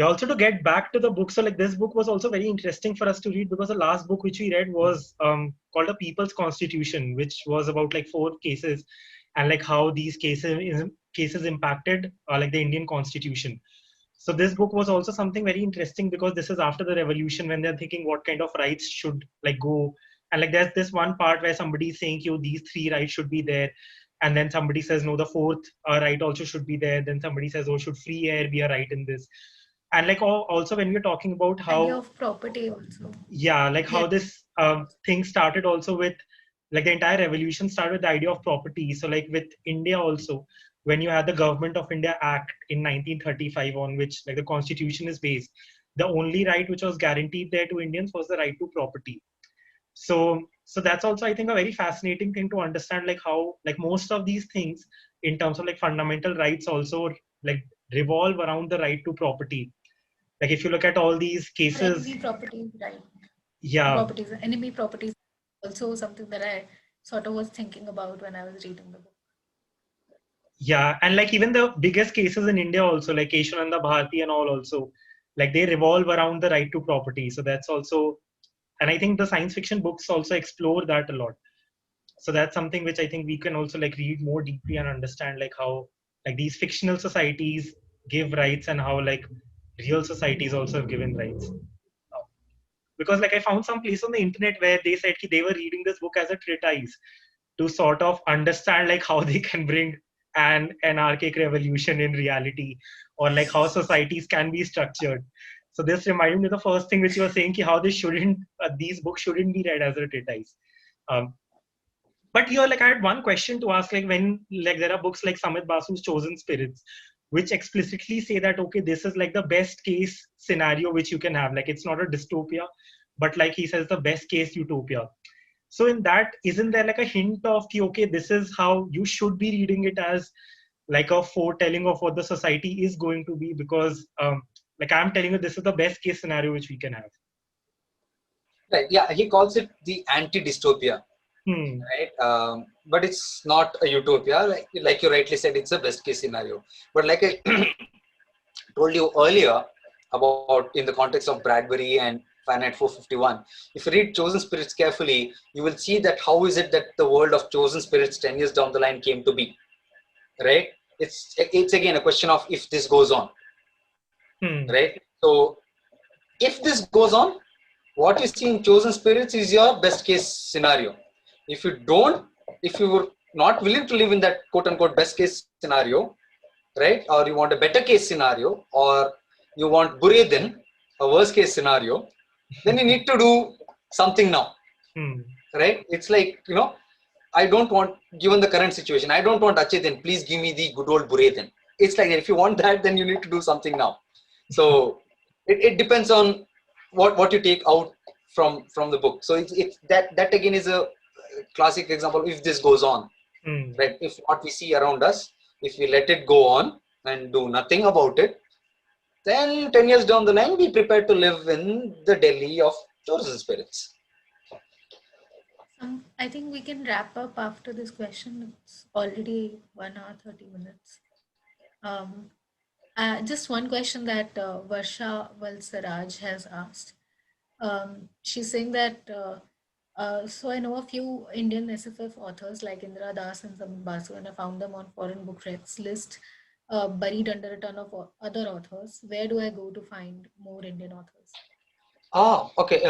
Also to get back to the book, so like this book was also very interesting for us to read because the last book which we read was called A People's Constitution, which was about like 4 cases and like how these cases impacted like the Indian Constitution. So this book was also something very interesting because this is after the revolution when they're thinking what kind of rights should like go, and like there's this one part where somebody is saying these 3 rights should be there, and then somebody says no, the 4th right also should be there, then somebody says oh, should free air be a right in this. And like also when we're talking about how idea of property also, how this thing started also with like the entire revolution started with the idea of property. So like with India also, when you had the Government of India Act in 1935 on which like the constitution is based, the only right which was guaranteed there to Indians was the right to property. So that's also, I think, a very fascinating thing to understand, like how like most of these things in terms of like fundamental rights also like revolve around the right to property. Like if you look at all these Or cases, enemy properties, right? yeah, Properties, enemy properties, also something that I sort of was thinking about when I was reading the book. yeah, and like even the biggest cases in India also, like Keshananda Bharati and all also, like they revolve around the right to property. So that's also, and I think the science fiction books also explore that a lot. So that's something which I think we can also like read more deeply and understand like how like these fictional societies give rights and how like real societies also have given rights. Because like I found some place on the internet where they said they were reading this book as a treatise to sort of understand like how they can bring an anarchic revolution in reality, or like how societies can be structured. So this reminded me of the first thing which you were saying, how they shouldn't these books shouldn't be read as a treatise. um, but here, like I had one question to ask, like when like there are books like Samit Basu's Chosen Spirits, which explicitly say that okay, this is like the best case scenario which you can have. Like it's not a dystopia, but like he says, the best case utopia. So in that, isn't there like a hint of okay, this is how you should be reading it, as like a foretelling of what the society is going to be? Because like I'm telling you, this is the best case scenario which we can have. Right. Yeah, he calls it the anti-dystopia. Hmm. Right, but it's not a utopia. Like you rightly said, it's a best case scenario. But like I told you earlier about in the context of Bradbury and Fahrenheit 451, if you read Chosen Spirits carefully, you will see that how is it that the world of Chosen Spirits 10 years down the line came to be, right? It's again a question of if this goes on, right? So if this goes on, what you see in Chosen Spirits is your best case scenario. If you don't, if you were not willing to live in that quote unquote best case scenario, right, or you want a better case scenario, or you want Buredin, a worst case scenario, then you need to do something now, right? It's like, I don't want, given the current situation, I don't want Achedin, please give me the good old Buredin. It's like, if you want that, then you need to do something now. So it depends on what you take out from the book. So it's that again is a classic example. If this goes on, right, if what we see around us, if we let it go on and do nothing about it, then 10 years down the line, be prepared to live in the Delhi of Chosen Spirits. I think we can wrap up after this question. It's already 1 hour 30 minutes. Just one question that Varsha Valsaraj has asked. She's saying that so I know a few Indian SFF authors like Indra Das and Samit Basu, and I found them on foreign book recs list, buried under a ton of other authors. Where do I go to find more Indian authors? Okay.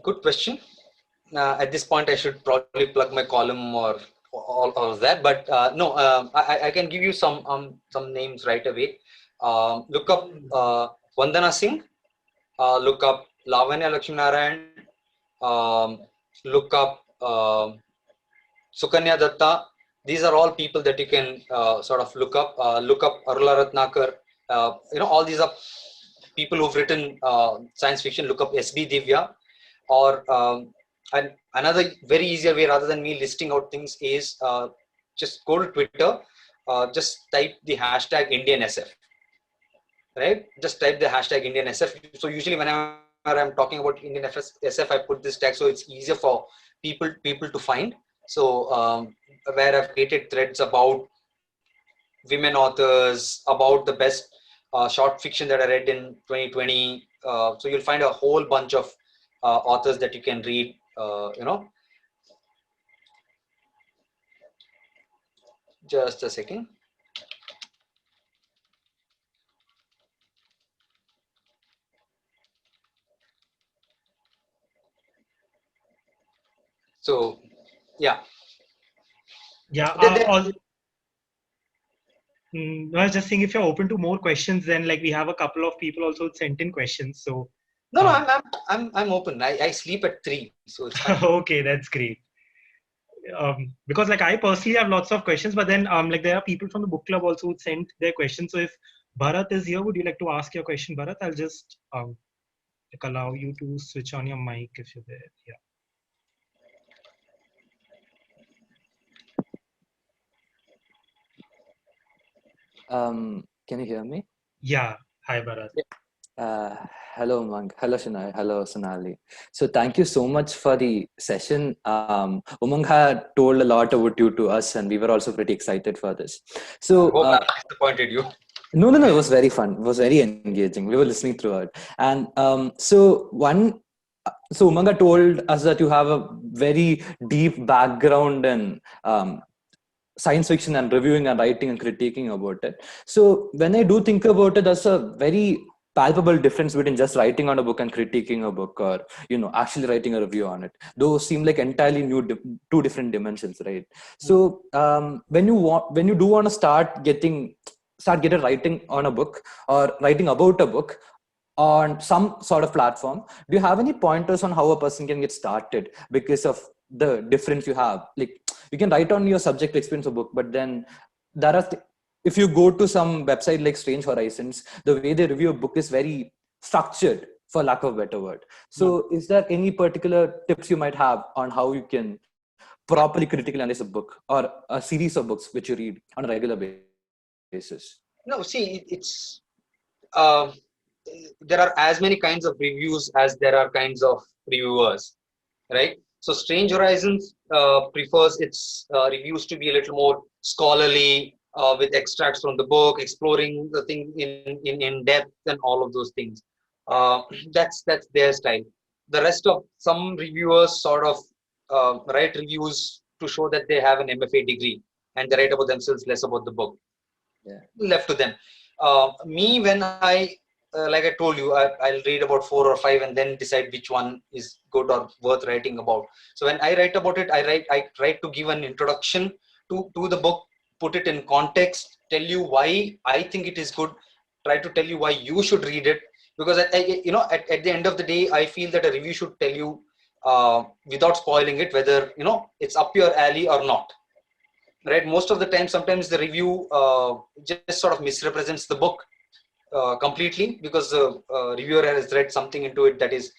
Good question. At this point, I should probably plug my column or all of that, but no, I can give you some names right away. Look up Vandana Singh. Look up Lavanya Lakshminarayan. Look up Sukanya Datta. These are all people that you can sort of look up. Look up Arula Ratnakar. All these are people who've written science fiction. Look up S.B. Divya. Or and another very easier way, rather than me listing out things, is just go to Twitter. Just type the hashtag Indian SF. Right? Just type the hashtag Indian SF. So usually whenever I'm talking about Indian SF, I put this tag so it's easier for people to find. So where I've created threads about women authors, about the best short fiction that I read in 2020. So you'll find a whole bunch of authors that you can read. Just a second. So, yeah. Yeah. I was just saying, if you're open to more questions, then like we have a couple of people also sent in questions. So no, I'm open. I sleep at 3, so it's fine. Okay, that's great. Because like I personally have lots of questions, but then like there are people from the book club also who sent their questions. So if Bharat is here, would you like to ask your question, Bharat? I'll just allow you to switch on your mic if you're there. Yeah. Can you hear me? Yeah. Hi, Bharat. Uh, Hello, Umang. Hello, Shenoy. Hello, Sonali. So thank you so much for the session. Umang had told a lot about you to us, and we were also pretty excited for this. So Hope I disappointed you. no, it was very fun. It was very engaging. We were listening throughout. And so Umang had told us that you have a very deep background in science fiction and reviewing and writing and critiquing about it. So when I do think about it, there's a very palpable difference between just writing on a book and critiquing a book, or actually writing a review on it. Those seem like entirely two different dimensions, right? So when you do want to start getting writing on a book or writing about a book on some sort of platform, do you have any pointers on how a person can get started because of the difference you have? Like, you can write on your subject experience of book, but then there are if you go to some website like Strange Horizons, the way they review a book is very structured, for lack of a better word. So is there any particular tips you might have on how you can properly critically analyze a book or a series of books which you read on a regular basis? No, see, it's there are as many kinds of reviews as there are kinds of reviewers, right? So Strange Horizons prefers its reviews to be a little more scholarly, with extracts from the book, exploring the thing in depth and all of those things. That's their style. The rest of some reviewers sort of write reviews to show that they have an MFA degree and they write about themselves, less about the book. Yeah. Left to them. Me, when I like I told you, I'll read about 4 or 5 and then decide which one is good or worth writing about. So when I write about it, I try to give an introduction to the book, put it in context, tell you why I think it is good, try to tell you why you should read it. Because at the end of the day, I feel that a review should tell you without spoiling it whether it's up your alley or not. Right? Most of the time, sometimes the review just sort of misrepresents the book completely, because the reviewer has read something into it that is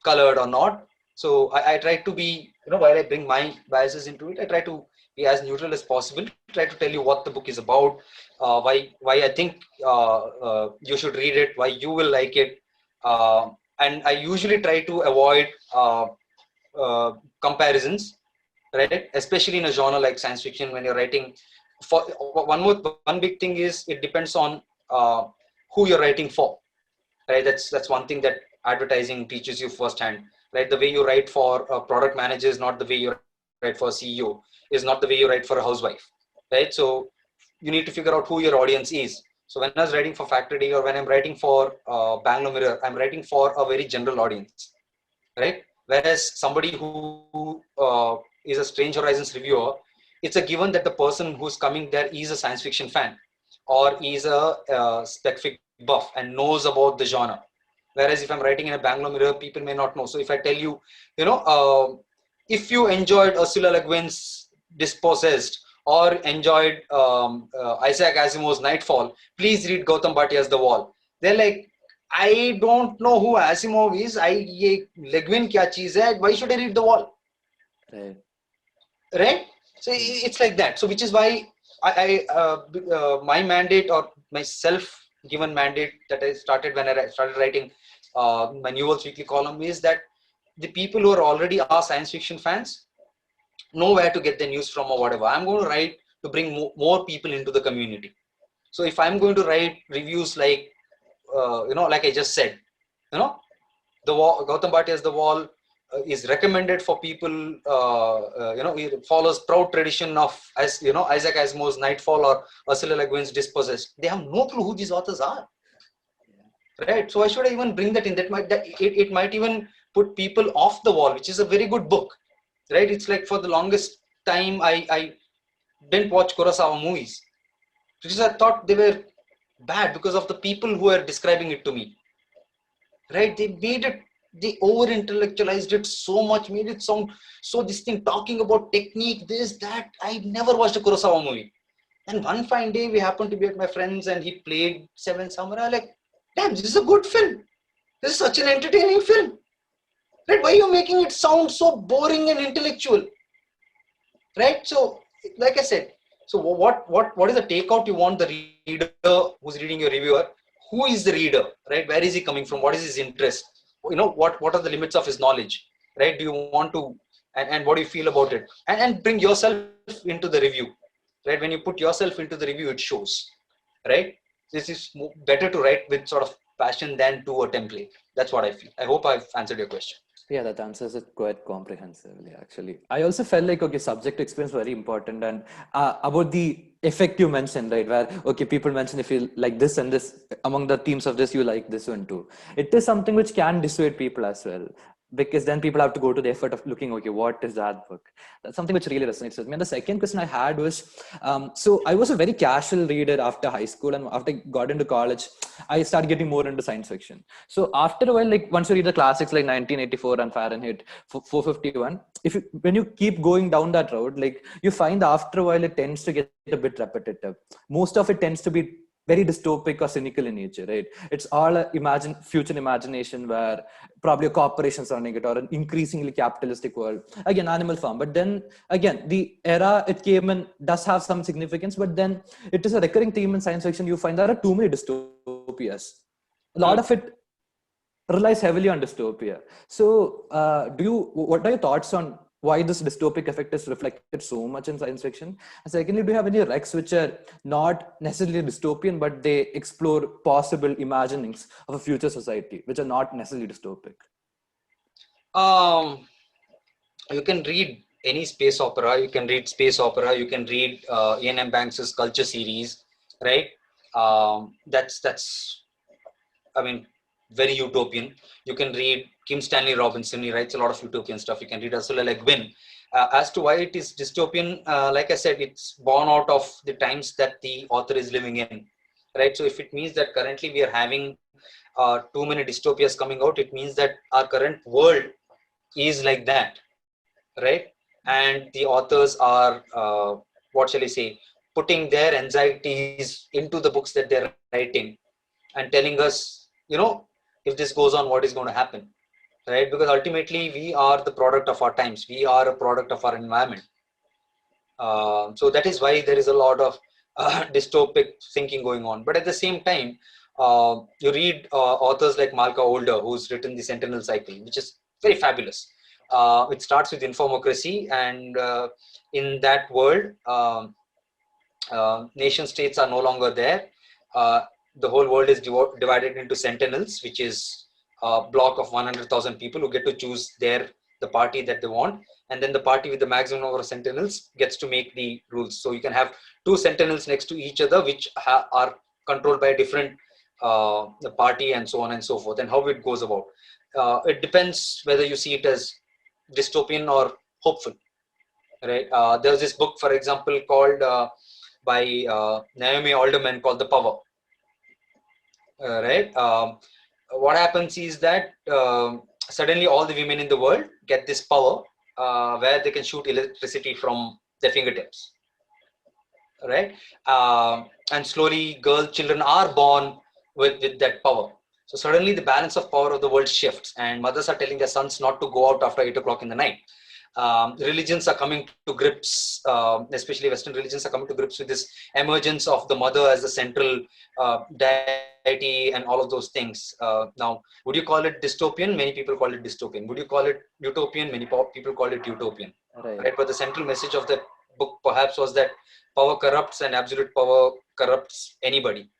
colored or not. So I try to be, while I bring my biases into it, I try to be as neutral as possible, try to tell you what the book is about, why I think you should read it, why you will like it, and I usually try to avoid comparisons, right? Especially in a genre like science fiction, when you're writing. For one big thing is, it depends on who you're writing for, right? That's one thing that advertising teaches you firsthand, right? The way you write for a product manager is not the way you write for a CEO, is not the way you write for a housewife, right? So you need to figure out who your audience is. So when I was writing for Factory D, or when I'm writing for Bangalore Mirror, I'm writing for a very general audience, right? Whereas somebody who is a Strange Horizons reviewer, it's a given that the person who's coming there is a science fiction fan, or is a spec fic buff and knows about the genre. Whereas if I'm writing in a Bangalore Mirror, people may not know. So if I tell you, if you enjoyed Ursula Le Guin's Dispossessed, or enjoyed Isaac Asimov's Nightfall, please read Gautam Bhatia's The Wall. They're like, I don't know who Asimov is. Le Guin kya cheez hai? Why should I read The Wall? Right? So it's like that. So which is why my mandate, or my self-given mandate that I started when I started writing my New Worlds Weekly column, is that the people who are already are science fiction fans know where to get their news from or whatever. I'm going to write to bring more people into the community. So if I'm going to write reviews like, like I just said, the wall, Gautam Bhatia's The Wall is recommended for people, it follows proud tradition of, Isaac Asimov's Nightfall or Ursula Le Guin's Dispossessed. They have no clue who these authors are. Right? So why should I even bring that in? It might even put people off The Wall, which is a very good book. Right? It's like, for the longest time, I didn't watch Kurosawa movies, because I thought they were bad because of the people who are describing it to me. Right? They over-intellectualized it so much, made it sound so this thing, talking about technique, this, that. I never watched a Kurosawa movie. And one fine day, we happened to be at my friend's and he played Seven Samurai. Like, damn, this is a good film. This is such an entertaining film. Right? Why are you making it sound so boring and intellectual? Right? So, like I said, so what is the takeout you want the reader who's reading your reviewer? Who is the reader? Right? Where is he coming from? What is his interest? You know, what are the limits of his knowledge? Right? Do you want to, and what do you feel about it? And bring yourself into the review. Right? When you put yourself into the review, it shows. Right? This is better to write with sort of passion than to a template. That's what I feel. I hope I've answered your question. Yeah, that answers it quite comprehensively, actually. I also felt like, okay, subject experience very important. And about the effect you mentioned, right, where, okay, people mention if you like this and this, among the themes of this, you like this one too. It is something which can dissuade people as well, because then people have to go to the effort of looking, okay, what is that book? That's something which really resonates with me. And the second question I had was, so I was a very casual reader after high school, and after I got into college, I started getting more into science fiction. So after a while, like once you read the classics like 1984 and Fahrenheit 451, when you keep going down that road, like you find after a while, it tends to get a bit repetitive. Most of it tends to be very dystopic or cynical in nature, right? It's all a future imagination where probably a corporation's running it, or an increasingly capitalistic world. Again, Animal Farm. But then again, the era it came in does have some significance, but then it is a recurring theme in science fiction. You find there are too many dystopias. A lot of it relies heavily on dystopia. So what are your thoughts on why this dystopic effect is reflected so much in science fiction? And secondly, do you have any recs which are not necessarily dystopian, but they explore possible imaginings of a future society, which are not necessarily dystopic? You can read any space opera. You can read space opera. You can read Ian M. Banks's Culture series, right? That's I mean, very utopian. You can read Kim Stanley Robinson. He writes a lot of utopian stuff. You can read Ursula Le Guin. As to why it is dystopian, like I said, it's born out of the times that the author is living in, right? So if it means that currently we are having too many dystopias coming out, it means that our current world is like that, right? And the authors are, what shall I say, putting their anxieties into the books that they're writing and telling us, you know, if this goes on, what is going to happen, right? Because ultimately we are the product of our times. We are a product of our environment. So that is why there is a lot of dystopic thinking going on. But at the same time, you read authors like Malka Older, who's written The Sentinel Cycle, which is very fabulous. It starts with infomocracy, and in that world, nation states are no longer there. The whole world is divided into sentinels, which is a block of 100,000 people who get to choose the party that they want. And then the party with the maximum number of sentinels gets to make the rules. So you can have two sentinels next to each other, which are controlled by a different party, and so on and so forth. And how it goes about. It depends whether you see it as dystopian or hopeful, right? There's this book, for example, called by Naomi Alderman called The Power. Right? What happens is that suddenly all the women in the world get this power where they can shoot electricity from their fingertips, right? And slowly children are born with that power. So suddenly the balance of power of the world shifts, and mothers are telling their sons not to go out after 8 o'clock in the night. Religions are coming to grips, especially Western religions are coming to grips with this emergence of the mother as the central deity and all of those things. Now, would you call it dystopian? Many people call it dystopian. Would you call it utopian? Many people call it utopian. Right? But the central message of the book perhaps was that power corrupts, and absolute power corrupts anybody.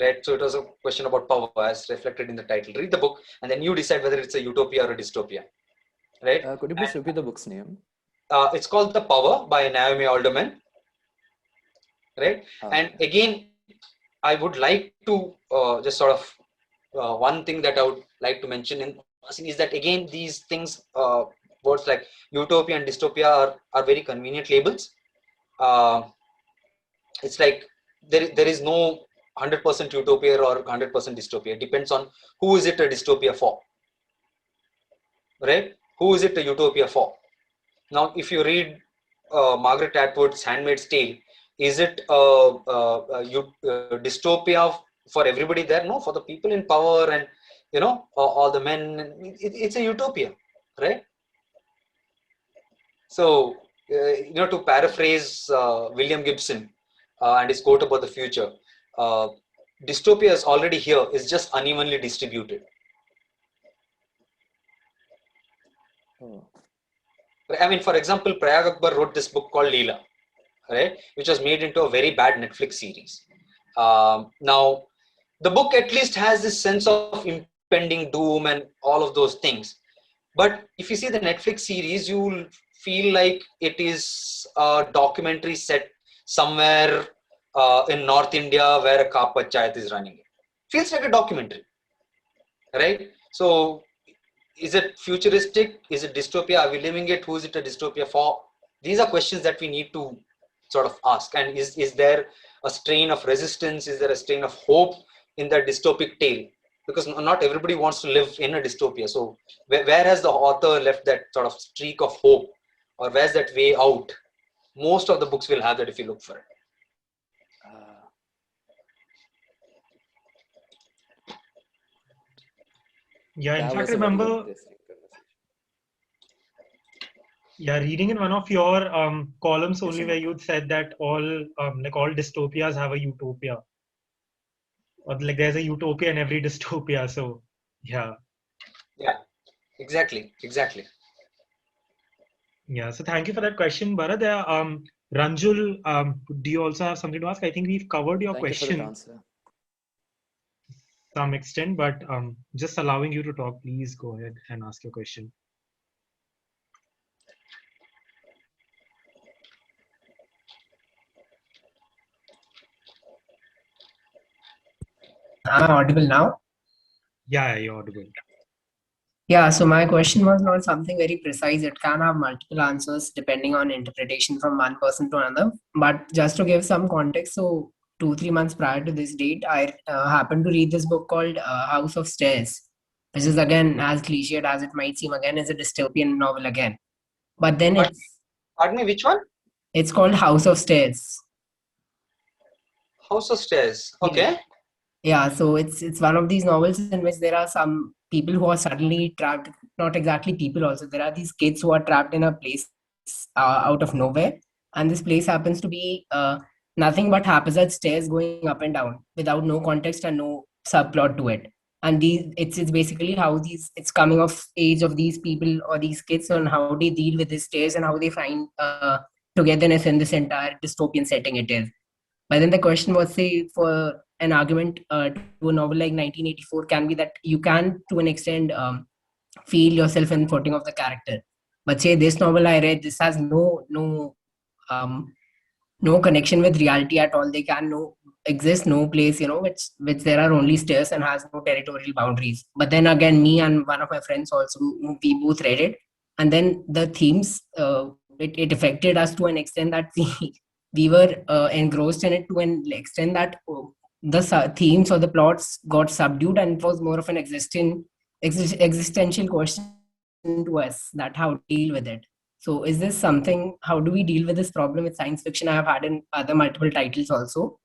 Right? So it was a question about power as reflected in the title. Read the book and then you decide whether it's a utopia or a dystopia. Right? Could you please repeat the book's name? It's called The Power by Naomi Alderman. Right? And again, I would like to just sort of one thing that I would like to mention in passing is that again, these things, words like utopia and dystopia are very convenient labels. It's like there is no 100% utopia or 100% dystopia. It depends on who is it a dystopia for. Right? Who is it a utopia for? Now, if you read Margaret Atwood's Handmaid's Tale, is it a dystopia for everybody there, no, for the people in power and all the men. It's a utopia, right? So to paraphrase William Gibson and his quote about the future, dystopia is already here, it's just unevenly distributed. I mean, for example, Prayag Akbar wrote this book called Leela, right, which was made into a very bad Netflix series. Now, the book at least has this sense of impending doom and all of those things. But if you see the Netflix series, you'll feel like it is a documentary set somewhere in North India where a car panchayat is running it. Feels like a documentary, right? So, is it futuristic? Is it dystopia? Are we living it? Who is it a dystopia for? These are questions that we need to sort of ask. And is there a strain of resistance? Is there a strain of hope in that dystopic tale? Because not everybody wants to live in a dystopia. So where has the author left that sort of streak of hope, or where's that way out? Most of the books will have that if you look for it. Yeah, in fact, remember, reading in one of your columns only where you'd said that all dystopias have a utopia. Or like there's a utopia in every dystopia. So, yeah. Yeah, exactly. Yeah, so thank you for that question, Bharat. Ranjul, do you also have something to ask? I think we've covered your question to some extent, but just allowing you to talk, please go ahead and ask your question. Am I audible now? Yeah, you're audible. Yeah, so my question was not something very precise. It can have multiple answers depending on interpretation from one person to another. But just to give some context, so 2-3 months prior to this date, I happened to read this book called House of Stairs, which is again as cliched as it might seem. Again, is a dystopian novel again. But then Pardon me, which one? It's called House of Stairs. House of Stairs. Okay. Yeah, so it's one of these novels in which there are some people who are suddenly trapped, not exactly people also, there are these kids who are trapped in a place out of nowhere, and this place happens to be nothing but haphazard stairs going up and down without no context and no subplot to it. And it's basically how it's coming of age of these people or these kids and how they deal with these stairs and how they find togetherness in this entire dystopian setting it is. But then the question was, say, for an argument to a novel like 1984 can be that you can, to an extent, feel yourself in footing of the character. But say this novel I read, this has no connection with reality at all. They can exist no place, which there are only stairs and has no territorial boundaries. But then again, me and one of my friends also, we both read it, and then the themes it affected us to an extent that we were engrossed in it to an extent that the themes or the plots got subdued, and it was more of an existential question to us, that how to deal with it. So is this something, how do we deal with this problem with science fiction? I have had in other multiple titles also.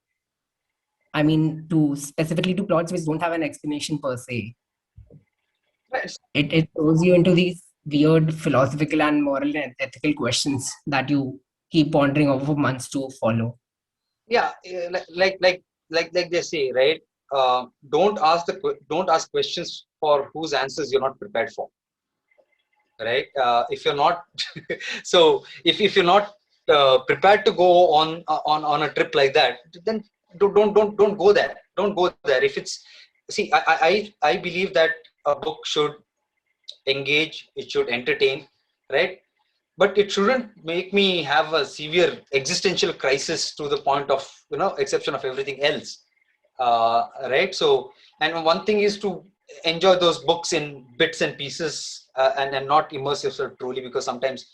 I mean, specifically to plots which don't have an explanation per se. It throws you into these weird philosophical and moral and ethical questions that you keep pondering over months to follow. Yeah, like they say, right? Don't ask questions for whose answers you're not prepared for. Right? If you're not, so if you're not prepared to go on a trip like that, then don't go there. Don't go there. If it's, see, I believe that a book should engage, it should entertain, right? But it shouldn't make me have a severe existential crisis to the point of, exception of everything else, right? So, and one thing is to enjoy those books in bits and pieces and not immerse yourself truly, because sometimes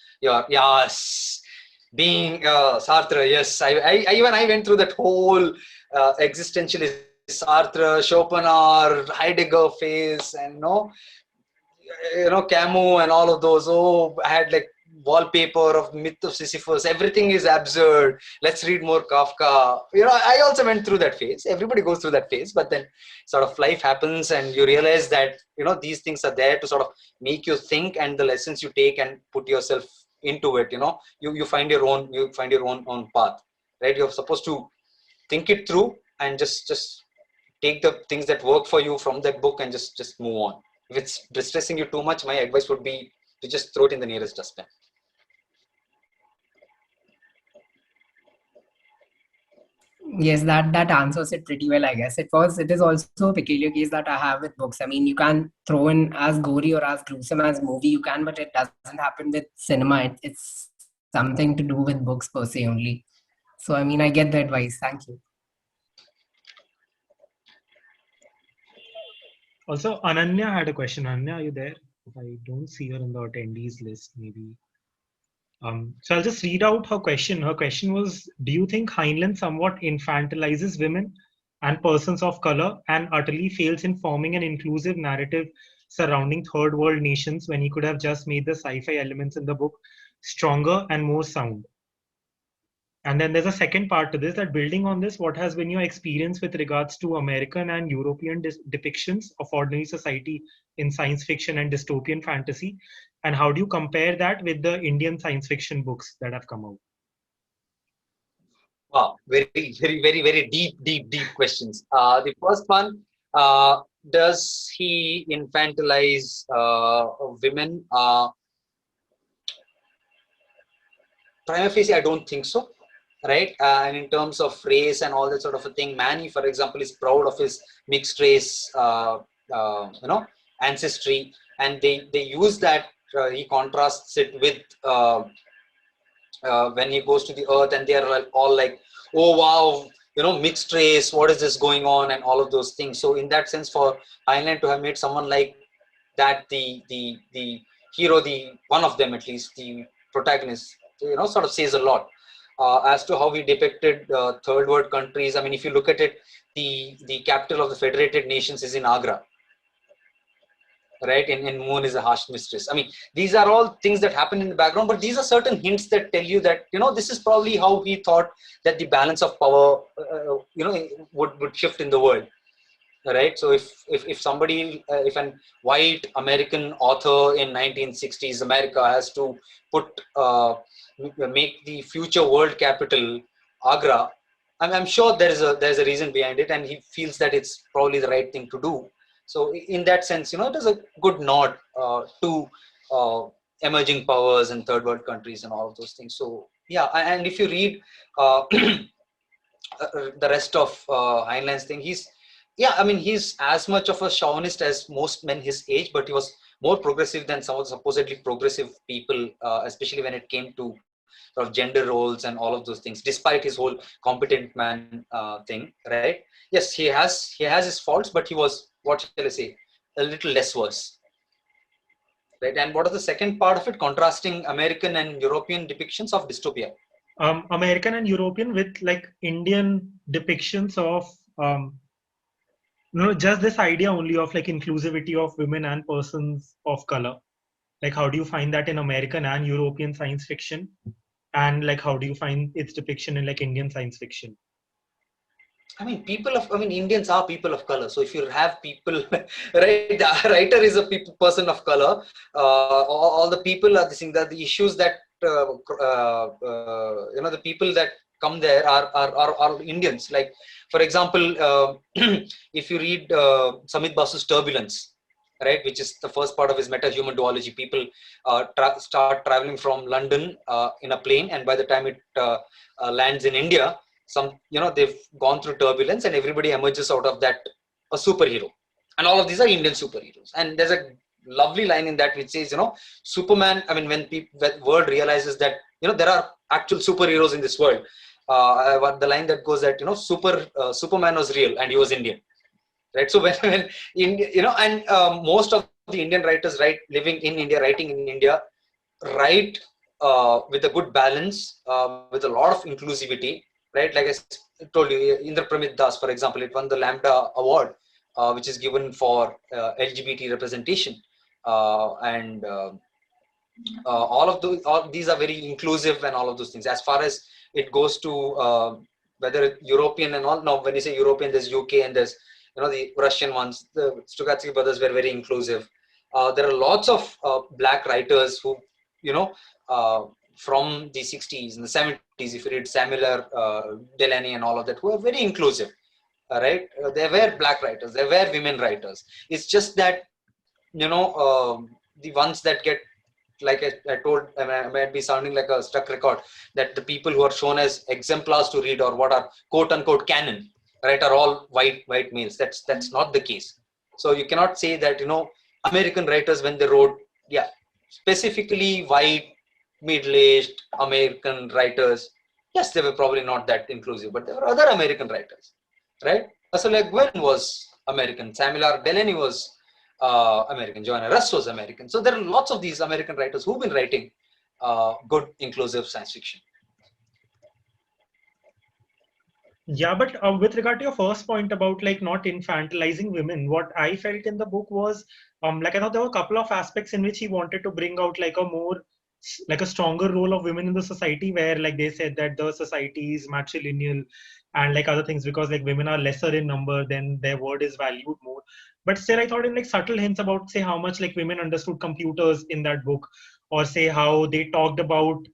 being Sartre, yes, I went through that whole existentialist Sartre, Schopenhauer, Heidegger phase, and Camus and all of those. Oh, I had like wallpaper of Myth of Sisyphus. Everything is absurd. Let's read more Kafka. I also went through that phase. Everybody goes through that phase, but then sort of life happens and you realize that, these things are there to sort of make you think, and the lessons you take and put yourself into it, you find your own path, right? You're supposed to think it through and just take the things that work for you from that book and just move on. If it's distressing you too much, my advice would be to just throw it in the nearest dustbin. Yes, that answers it pretty well, I guess. It is also a peculiar case that I have with books. I mean, you can throw in as gory or as gruesome as movie you can, but it doesn't happen with cinema. It's something to do with books per se only. So, I mean, I get the advice. Thank you. Also, Ananya had a question. Ananya, are you there? I don't see her in the attendees list, maybe. So I'll just read out her question. Her question was, do you think Heinlein somewhat infantilizes women and persons of color and utterly fails in forming an inclusive narrative surrounding third world nations when he could have just made the sci-fi elements in the book stronger and more sound? And then there's a second part to this, that building on this, what has been your experience with regards to American and European depictions of ordinary society in science fiction and dystopian fantasy? And how do you compare that with the Indian science fiction books that have come out? Wow, very, very, very, very deep questions. The first one, does he infantilize women? Prima facie, I don't think so. Right, and in terms of race and all that sort of a thing, Manny, for example, is proud of his mixed race, ancestry, and they use that. He contrasts it with when he goes to the Earth, and they are all like, "Oh wow, mixed race. What is this going on?" and all of those things. So, in that sense, for Heinlein to have made someone like that the hero, the one of them at least, the protagonist, sort of says a lot. As to how he depicted third world countries. I mean, if you look at it, the capital of the Federated Nations is in Agra, right? In Moon is a Harsh Mistress. I mean, these are all things that happen in the background, but these are certain hints that tell you that, this is probably how he thought that the balance of power, would shift in the world. Right. So if somebody, if an white American author in 1960s America has to make the future world capital Agra, I'm sure there's a reason behind it, and he feels that it's probably the right thing to do. So in that sense, it is a good nod to emerging powers and third world countries and all of those things. So yeah, and if you read the rest of Heinlein's thing, he's as much of a chauvinist as most men his age, but he was more progressive than some of the supposedly progressive people, especially when it came to sort of gender roles and all of those things, despite his whole competent man thing, right? Yes, he has his faults, but he was, what shall I say, a little less worse. Right? And what is the second part of it? Contrasting American and European depictions of dystopia. American and European with like Indian depictions of just this idea only of like inclusivity of women and persons of color. Like, how do you find that in American and European science fiction? And like, how do you find its depiction in like Indian science fiction? I mean, Indians are people of color. So if you have people, right, the writer is a person of color. All the people are the issues that, the people that come there are Indians. Like, for example, if you read Samit Basu's Turbulence, right, which is the first part of his meta-human duology, people start traveling from London in a plane, and by the time it lands in India, they've gone through turbulence, and everybody emerges out of that a superhero, and all of these are Indian superheroes. And there's a lovely line in that which says, Superman. I mean, when the world realizes that there are actual superheroes in this world, the line that goes that Superman was real and he was Indian, right? So when India, and most of the Indian writers living in India, writing in India, write with a good balance, with a lot of inclusivity. Right, like I told you, Indra Pramit Das, for example, it won the Lambda Award, which is given for LGBT representation, and all these are very inclusive and all of those things. As far as it goes to whether it's European and all. Now, when you say European, there's UK and there's the Russian ones. The Stugatsky brothers were very inclusive. There are lots of black writers who from the 60s and the 70s. If you read Samuel Delany and all of that, who are very inclusive. Right? There were black writers. There were women writers. It's just that the ones that get, like I told, I might be sounding like a stuck record, that the people who are shown as exemplars to read or what are quote unquote canon, right, are all white males. That's not the case. So you cannot say that American writers, when they wrote, specifically white middle-aged American writers, yes, they were probably not that inclusive, but there were other American writers, right? So like Gwen was American, Samuel R. Delany was American, Joanna Russ was American. So there are lots of these American writers who've been writing good inclusive science fiction. Yeah, but with regard to your first point about like not infantilizing women, what I felt in the book was like I thought there were a couple of aspects in which he wanted to bring out like a stronger role of women in the society, where like they said that the society is matrilineal and like other things, because like women are lesser in number, then their word is valued more. But still I thought in like subtle hints about say how much like women understood computers in that book, or say how they talked about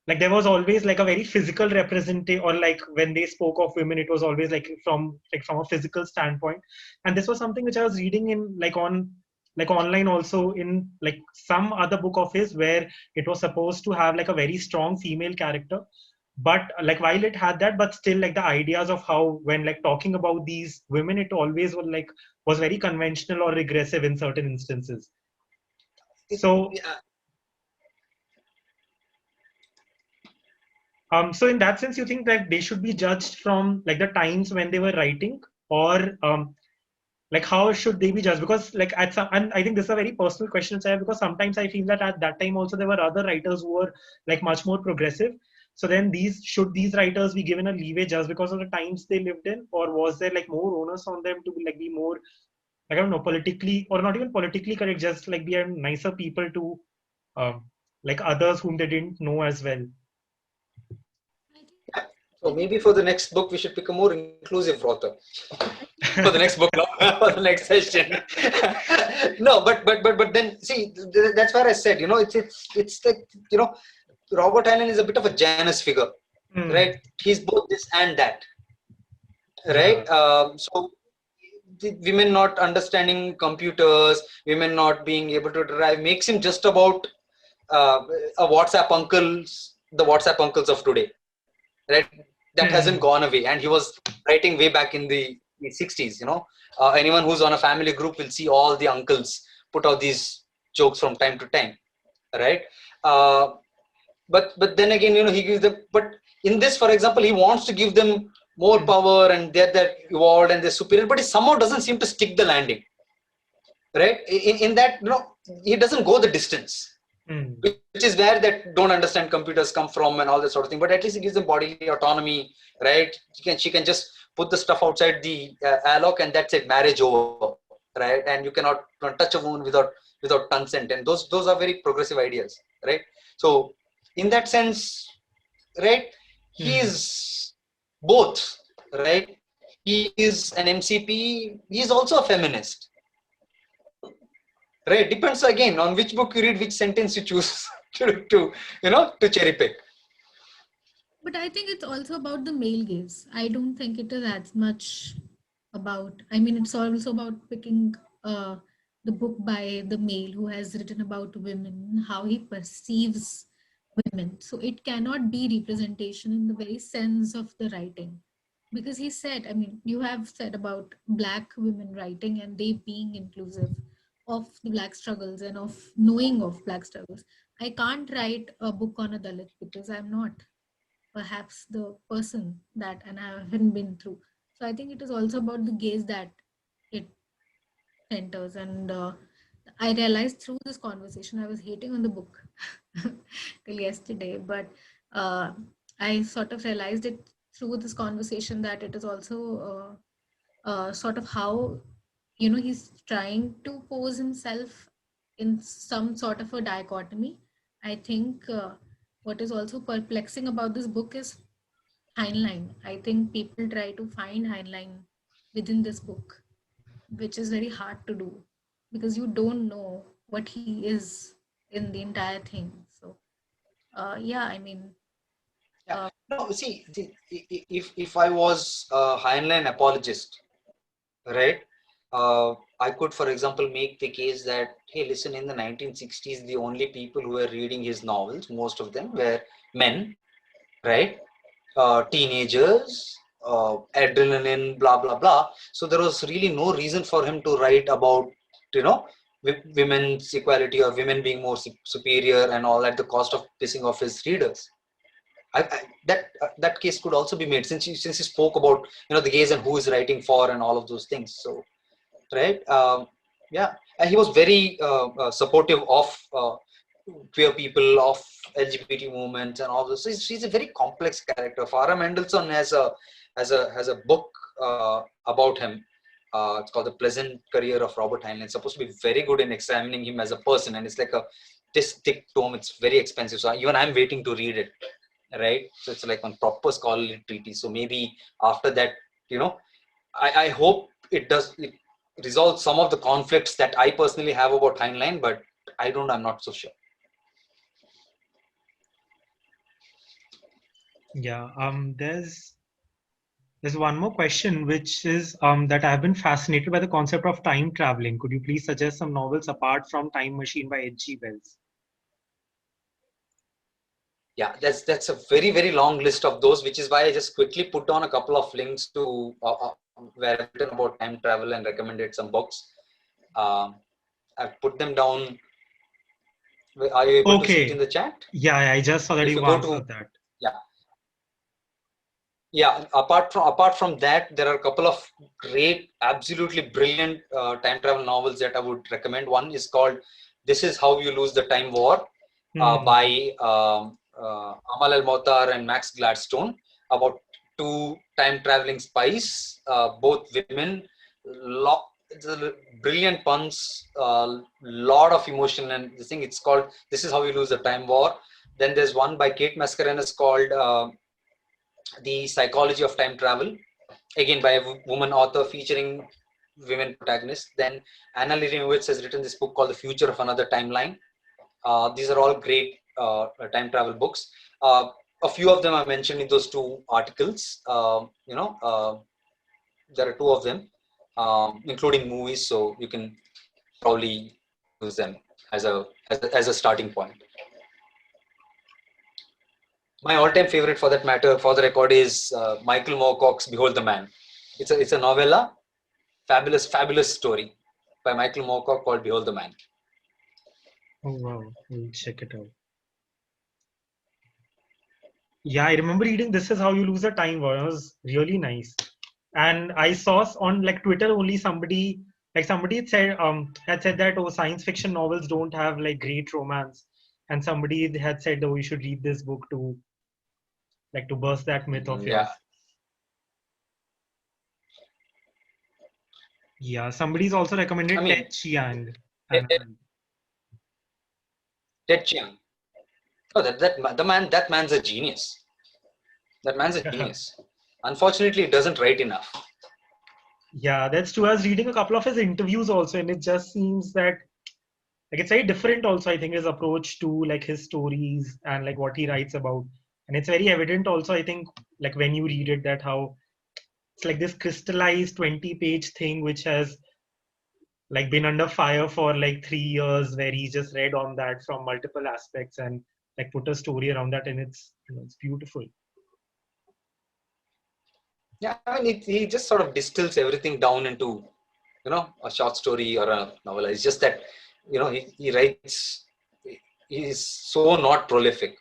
like there was always like a very physical representative, or like when they spoke of women it was always like from a physical standpoint. And this was something which I was reading in like online also in like some other book of his, where it was supposed to have like a very strong female character, but like while it had that, but still like the ideas of how when like talking about these women, it always was very conventional or regressive in certain instances. So so in that sense, you think that they should be judged from like the times when they were writing, or like how should they be judged? Because like and I think this is a very personal question, Sir, because sometimes I feel that at that time also there were other writers who were like much more progressive. So then should these writers be given a leeway just because of the times they lived in, or was there like more onus on them to be more, like, I don't know, politically, or not even politically correct, just like be a nicer people to like others whom they didn't know as well? So maybe for the next book, we should pick a more inclusive author for the next book, for the next session. No, but then see, that's where I said, it's like, Robert Heinlein is a bit of a Janus figure, right? He's both this and that, right? So the women not understanding computers, women not being able to drive, makes him just about the WhatsApp uncles of today, right? That hasn't gone away, and he was writing way back in the 60s. Anyone who's on a family group will see all the uncles put out these jokes from time to time, right? But then again, he gives them. But in this, for example, he wants to give them more power, and they're evolved and they're superior. But he somehow doesn't seem to stick the landing, right? In that, he doesn't go the distance. Which is where that don't understand computers come from and all that sort of thing. But at least it gives them bodily autonomy, right? She can just put the stuff outside the airlock, and that's it, marriage over, right? And you cannot touch a woman without consent. And those are very progressive ideas, right? So in that sense, right, he is both, right? He is an MCP. He is also a feminist. Right, depends again on which book you read, which sentence you choose to cherry pick. But I think it's also about the male gaze. I don't think it is as much about, it's also about picking the book by the male who has written about women, how he perceives women. So it cannot be representation in the very sense of the writing. Because he said, you have said about Black women writing and they being inclusive of the Black struggles and of knowing of Black struggles. I can't write a book on a Dalit because I'm not perhaps the person that, and I haven't been through. So I think it is also about the gaze that it centers. And I realized through this conversation, I was hating on the book till yesterday, but I sort of realized it through this conversation that it is also sort of how he's trying to pose himself in some sort of a dichotomy. I think what is also perplexing about this book is Heinlein. I think people try to find Heinlein within this book, which is very hard to do because you don't know what he is in the entire thing. So, yeah, I mean, Yeah. No, see, if I was a Heinlein apologist, right? I could, for example, make the case that, hey, listen, in the 1960s, the only people who were reading his novels, most of them were men, right? Teenagers, adrenaline, blah, blah, blah. So there was really no reason for him to write about, you know, women's equality or women being more superior and all at the cost of pissing off his readers. That case could also be made since he spoke about the gays and who is writing for and all of those things. So right, yeah, and he was very supportive of queer people, of LGBT movement and all this. So he's a very complex character. Farah Mendelssohn has a book about him. It's called The Pleasant Career of Robert Heinlein. It's supposed to be very good in examining him as a person, and it's like this thick tome. It's very expensive, so even I'm waiting to read it. Right, so it's like one proper scholarly treatise. So maybe after that, I hope it resolves some of the conflicts that I personally have about Heinlein, but I'm not so sure. Yeah, there's one more question, which is that I've been fascinated by the concept of time traveling. Could you please suggest some novels apart from Time Machine by H.G. Wells? Yeah, that's a very, very long list of those, which is why I just quickly put on a couple of links to where I've written about time travel and recommended some books. I've put them down. Are you able to see it in the chat? Yeah, I just saw that you answered that. Yeah. Apart from that, there are a couple of great, absolutely brilliant time travel novels that I would recommend. One is called "This Is How You Lose the Time War" by Amal El-Mohtar and Max Gladstone, about two time traveling spies, both women. Brilliant puns, lot of emotion, and this thing. It's called "This Is How You Lose the Time War." Then there's one by Kate Mascarenhas called "The Psychology of Time Travel," again by a woman author featuring women protagonists. Then Anna Leibovitz has written this book called "The Future of Another Timeline." These are all great time travel books. A few of them are mentioned in those two articles. There are two of them, including movies, so you can probably use them as a starting point. My all-time favorite, for that matter, for the record, is Michael Moorcock's "Behold the Man." It's a novella, fabulous story by Michael Moorcock called "Behold the Man." Oh wow, we'll check it out. Yeah, I remember reading "This Is How You Lose a Time War." It was really nice, and I saw on like Twitter only somebody had said that science fiction novels don't have like great romance, and somebody had said you should read this book to burst that myth of yours. Yeah, somebody's also recommended Ted Chiang. Ted Chiang. Oh, that man's a genius. That man's a genius. Unfortunately, it doesn't write enough. Yeah, that's true. I was reading a couple of his interviews also, and it just seems that it's very different also, I think, his approach to his stories and what he writes about. And it's very evident also, I think, when you read it, that how it's this crystallized 20-page thing which has been under fire for 3 years, where he just read on that from multiple aspects and put a story around that, and it's beautiful. Yeah, I mean, he just sort of distills everything down into a short story or a novel. It's just that he writes. He's so not prolific.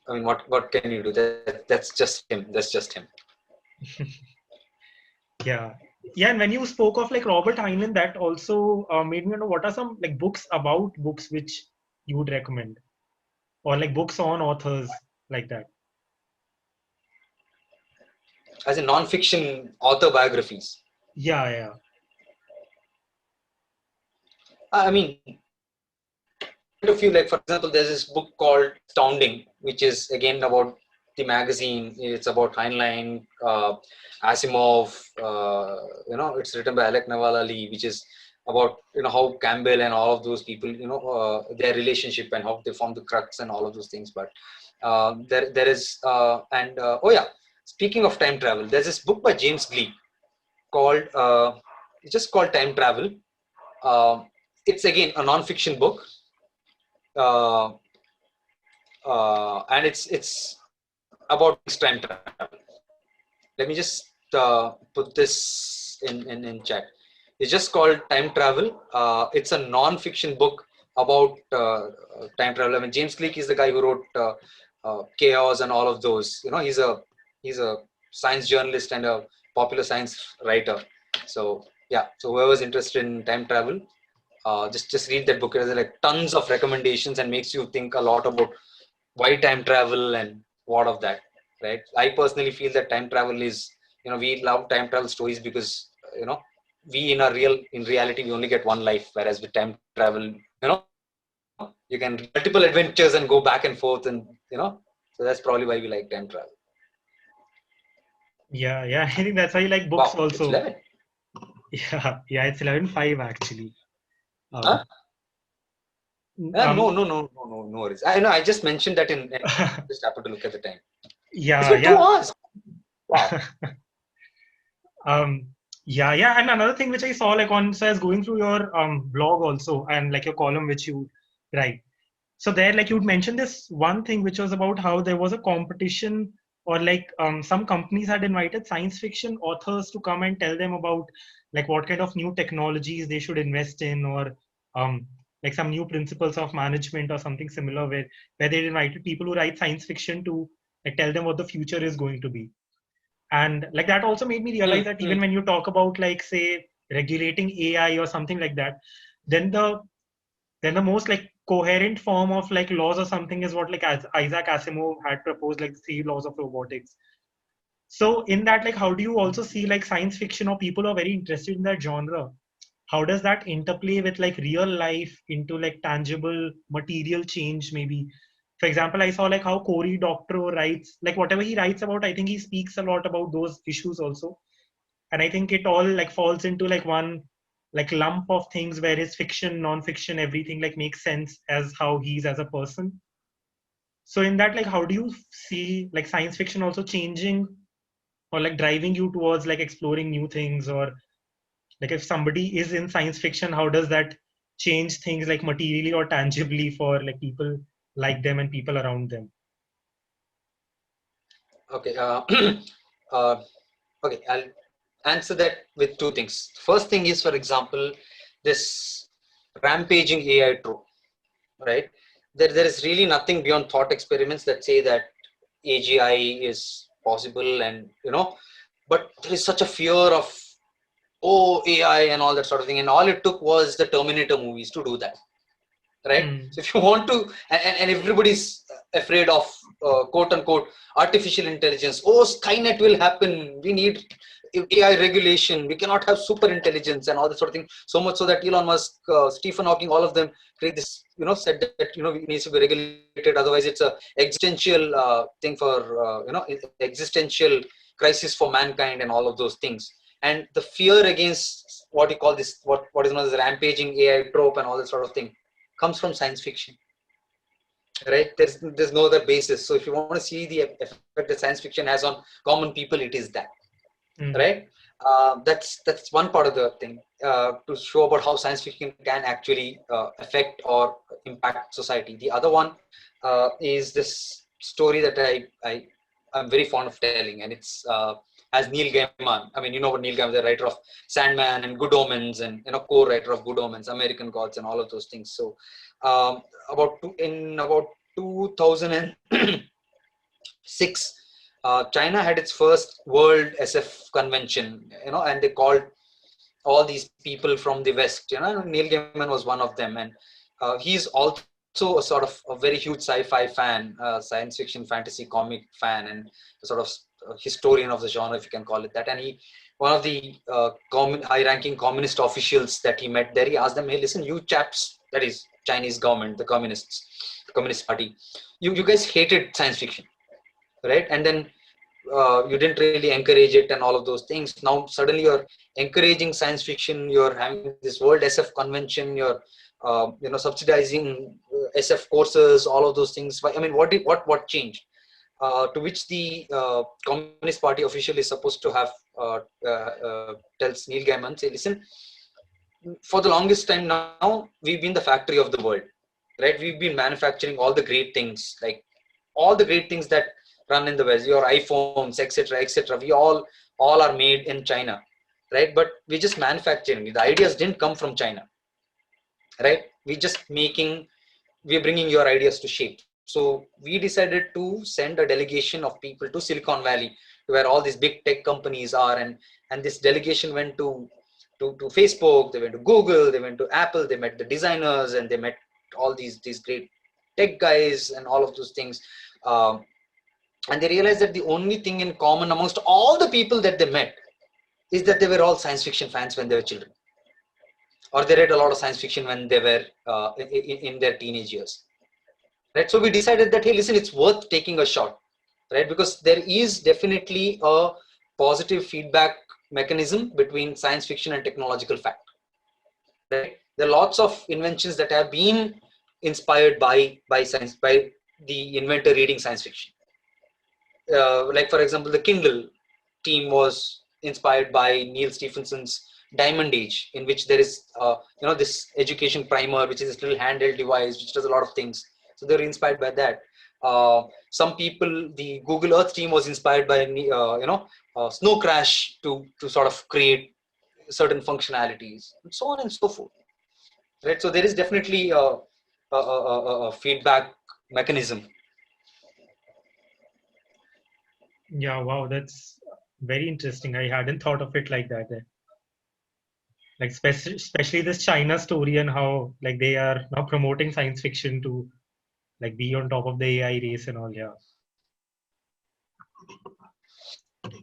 I mean, what can you do? That's just him. That's just him. Yeah. And when you spoke of Robert Heinlein, that also made me know what are some books about books which you would recommend, or books on authors like that. As in non-fiction author biographies. Yeah. I mean, a few, like for example, there's this book called Astounding, which is again about the magazine. It's about Heinlein, Asimov. It's written by Alec Navalali, which is about how Campbell and all of those people, their relationship and how they form the crux and all of those things. But there is speaking of time travel, there's this book by James Gleick called it's just called Time Travel. It's again a non-fiction book. And it's about time travel. Let me just put this in chat. It's just called Time Travel. It's a non-fiction book about time travel. I mean, James Gleick is the guy who wrote Chaos and all of those. He's a science journalist and a popular science writer. So yeah, so whoever's interested in time travel, just read that book. There's like tons of recommendations and makes you think a lot about why time travel and what of that, right? I personally feel that time travel is, we love time travel stories because, we in reality, we only get one life. Whereas with time travel, you can multiple adventures and go back and forth and, so that's probably why we like time travel. Yeah. I think that's why you like books Wow, also. It's 11. Yeah, it's 11:05 actually. Huh? No worries. I know. I just mentioned that just happened to look at the time. Yeah, it's been 2 hours. Wow. Yeah. And another thing which I saw so I was going through your blog also and like your column which you write. So there, like you'd mentioned this one thing which was about how there was a competition or some companies had invited science fiction authors to come and tell them about like what kind of new technologies they should invest in or like some new principles of management or something similar where they invited people who write science fiction to like tell them what the future is going to be. And like that also made me realize that even when you talk about like say regulating AI or something like that, then the most like coherent form of like laws or something is what like Isaac Asimov had proposed, like 3 laws of robotics. So in that, like how do you also see like science fiction or people are very interested in that genre? How does that interplay with like real life into like tangible material change maybe? For example, I saw like how Cory Doctorow writes, like whatever he writes about, I think he speaks a lot about those issues also. And I think it all like falls into like one like lump of things where his fiction, non-fiction, everything like makes sense as how he's as a person. So in that, like how do you see like science fiction also changing or like driving you towards like exploring new things? Or like if somebody is in science fiction, how does that change things like materially or tangibly for like people like them and people around them? Okay. Okay. I'll answer that with 2 things. First thing is, for example, this rampaging AI trope, right? There is really nothing beyond thought experiments that say that AGI is possible, and but there is such a fear of AI and all that sort of thing, and all it took was the Terminator movies to do that, right? So if you want to, and everybody's afraid of quote unquote artificial intelligence. Skynet will happen, we need AI regulation, we cannot have super intelligence and all that sort of thing. So much so that Elon Musk, Stephen Hawking, all of them create this, said that it needs to be regulated, otherwise it's a existential thing for existential crisis for mankind and all of those things. And the fear against what you call this, what is known as rampaging AI trope and all that sort of thing, comes from science fiction, right? There's no other basis. So if you want to see the effect that science fiction has on common people, it is that, right? That's one part of the thing, to show about how science fiction can actually affect or impact society. The other one is this story that I'm very fond of telling, and it's as Neil Gaiman. I mean, what Neil Gaiman, the writer of Sandman and Good Omens, and co-writer of Good Omens, American Gods, and all of those things. So about 2006, China had its first World SF convention, and they called all these people from the West. Neil Gaiman was one of them, and he's also a sort of a very huge sci-fi fan, science fiction, fantasy, comic fan, and a sort of historian of the genre, if you can call it that. And one of the high-ranking communist officials that he met there, he asked them, hey, listen, you chaps, that is Chinese government, the communists, the Communist Party, you guys hated science fiction, right? And then you didn't really encourage it and all of those things. Now suddenly you're encouraging science fiction, you're having this World SF convention, you're subsidizing SF courses, all of those things. I mean, what changed? To which the Communist Party official is supposed to have tells Neil Gaiman, say, listen, for the longest time now, we've been the factory of the world, right? We've been manufacturing all the great things, like all the great things that run in the West, your iPhones, etc., etc. We all are made in China, right? But we're just manufacturing. The ideas didn't come from China, right? We're bringing your ideas to shape. So we decided to send a delegation of people to Silicon Valley, where all these big tech companies are, and this delegation went to Facebook, they went to Google, they went to Apple, they met the designers, and they met all these great tech guys and all of those things. And they realized that the only thing in common amongst all the people that they met is that they were all science fiction fans when they were children, or they read a lot of science fiction when they were in their teenage years. Right? So we decided that, hey, listen, it's worth taking a shot, right? Because there is definitely a positive feedback mechanism between science fiction and technological fact. Right? There are lots of inventions that have been inspired by science, by the inventor reading science fiction. Like, for example, the Kindle team was inspired by Neil Stephenson's Diamond Age, in which there is this education primer, which is this little handheld device which does a lot of things. So they're inspired by that. Some people, the Google Earth team was inspired by Snow Crash to sort of create certain functionalities, and so on and so forth. Right. So there is definitely a feedback mechanism. Yeah, wow, that's very interesting. I hadn't thought of it like that. Like especially this China story and how like they are now promoting science fiction to like be on top of the AI race and all. Yeah.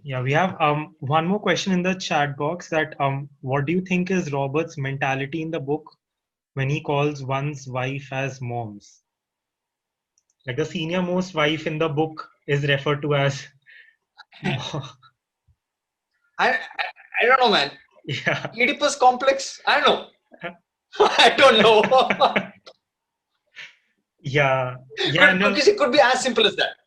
Yeah, we have one more question in the chat box that what do you think is Robert's mentality in the book when he calls one's wife as moms? Like the senior most wife in the book is referred to as I don't know, man. Yeah. Oedipus complex? I don't know. I don't know. Yeah. No. It could be as simple as that.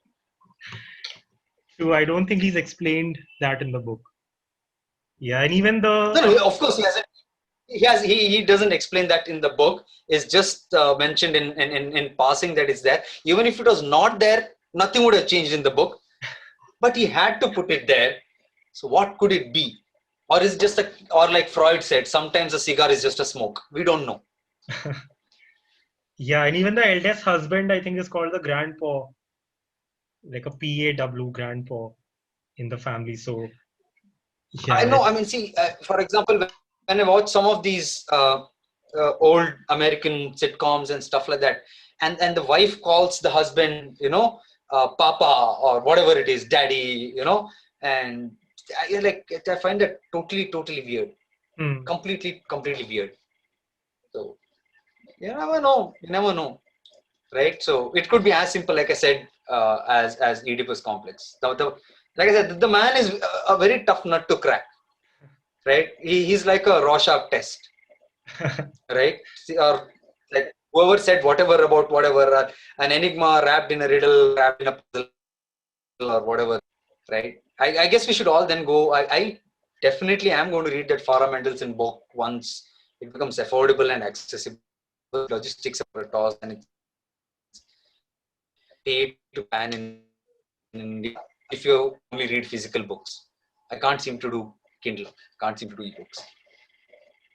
True. I don't think he's explained that in the book. Yeah, and even the no, of course he hasn't. He doesn't explain that in the book. It's just mentioned in passing that it's there. Even if it was not there, nothing would have changed in the book. But he had to put it there. So what could it be? Or is it just or like Freud said, sometimes a cigar is just a smoke. We don't know. Yeah, and even the eldest husband, I think, is called the grandpa, like a PAW, grandpa in the family. So yeah, I know. I mean, see, for example, when I watch some of these old American sitcoms and stuff like that, and the wife calls the husband, Papa or whatever it is, Daddy, and I find that totally weird, completely weird. So you never know, right? So it could be as simple, like I said, as Oedipus complex. Like I said, the man is a very tough nut to crack, right? He's like a Rorschach test, right? Or like whoever said whatever about whatever, an enigma wrapped in a riddle, wrapped in a puzzle, or whatever, right? I guess we should all then go. I definitely am going to read that Farah Mendelssohn book once it becomes affordable and accessible. Logistics are a toss, and it's paid to ban in India if you only read physical books. I can't seem to do Kindle, can't seem to do ebooks.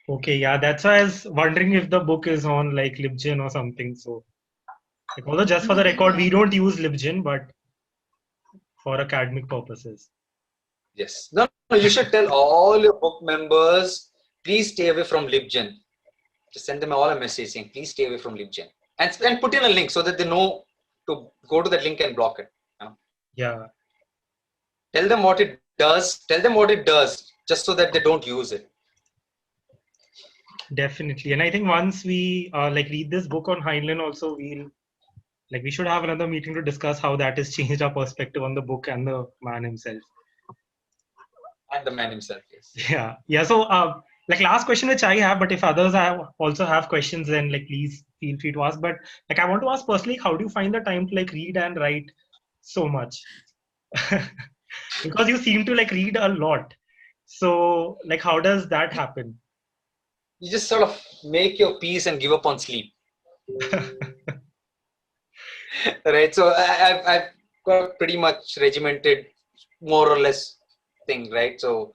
Okay, yeah, that's why I was wondering if the book is on like LibGen or something. So, like, although just for the record, we don't use LibGen, but for academic purposes. Yes. No, you should tell all your book members, please stay away from LibGen. Just send them all a message saying, please stay away from LibGen. And put in a link so that they know to go to that link and block it. Yeah. Tell them what it does. Tell them what it does. just so that they don't use it. Definitely. And I think once we like read this book on Heinlein also, we should have another meeting to discuss how that has changed our perspective on the book and the man himself. And the man himself, yes. Yeah. So like last question which I have, but if others also have questions, then like please feel free to ask. But like I want to ask personally, how do you find the time to like read and write so much? Because you seem to like read a lot. So like how does that happen? You just sort of make your peace and give up on sleep. Right. So I've got pretty much regimented, more or less thing, right? So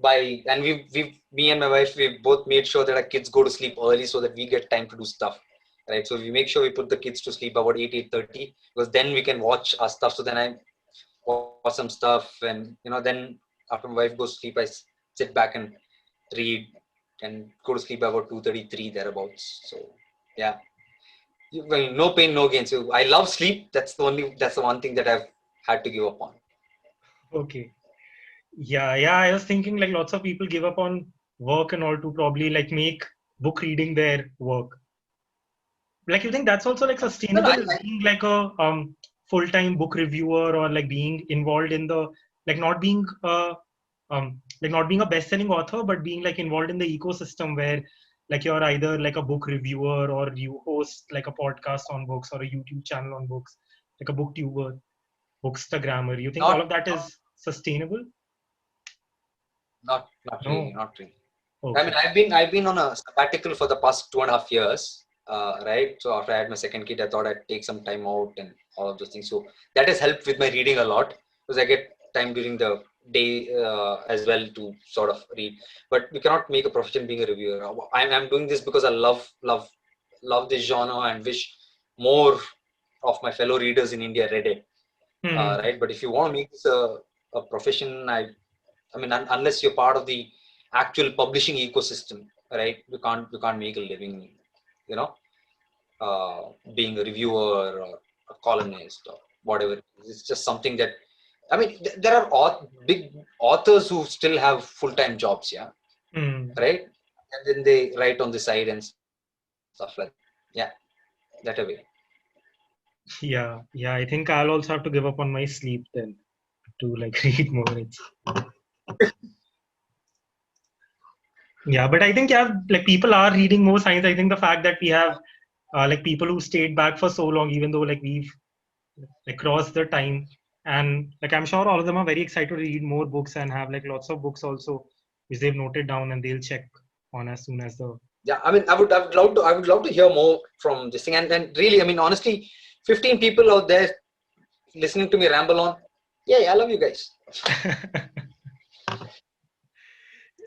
me and my wife, we've both made sure that our kids go to sleep early so that we get time to do stuff, right? So we make sure we put the kids to sleep about 8:30, because then we can watch our stuff. So then I watch some stuff, and then after my wife goes to sleep, I sit back and read and go to sleep about 2:33 thereabouts. So yeah, no pain, no gain. So I love sleep. That's the one thing that I've had to give up on. Okay. Yeah. I was thinking like lots of people give up on work and all to probably like make book reading their work. Like you think that's also like sustainable, being like a full-time book reviewer, or like being involved in the like not being a best-selling author, but being like involved in the ecosystem where like you're either like a book reviewer, or you host like a podcast on books, or a YouTube channel on books, like a booktuber, bookstagrammer. You think all of that is sustainable? Not really. Okay. I mean, I've been on a sabbatical for the past 2.5 years, right? So after I had my second kid, I thought I'd take some time out and all of those things. So that has helped with my reading a lot, because I get time during the day as well to sort of read. But we cannot make a profession being a reviewer. I'm doing this because I love this genre and wish more of my fellow readers in India read it, right? But if you want to make this a profession, I mean, unless you're part of the actual publishing ecosystem, right? You can't make a living, being a reviewer or a columnist or whatever. It's just something that, I mean, there are big authors who still have full-time jobs, yeah, right? And then they write on the side and stuff like that. Yeah, that way. Yeah. I think I'll also have to give up on my sleep then to like read more. Yeah, but I think like people are reading more science. I think the fact that we have like people who stayed back for so long, even though like we've like crossed the time, and like I'm sure all of them are very excited to read more books and have like lots of books also which they've noted down and they'll check on as soon as the. Yeah, I mean, I would love to hear more from this thing, and really, I mean, honestly, 15 people out there listening to me ramble on. Yeah, I love you guys.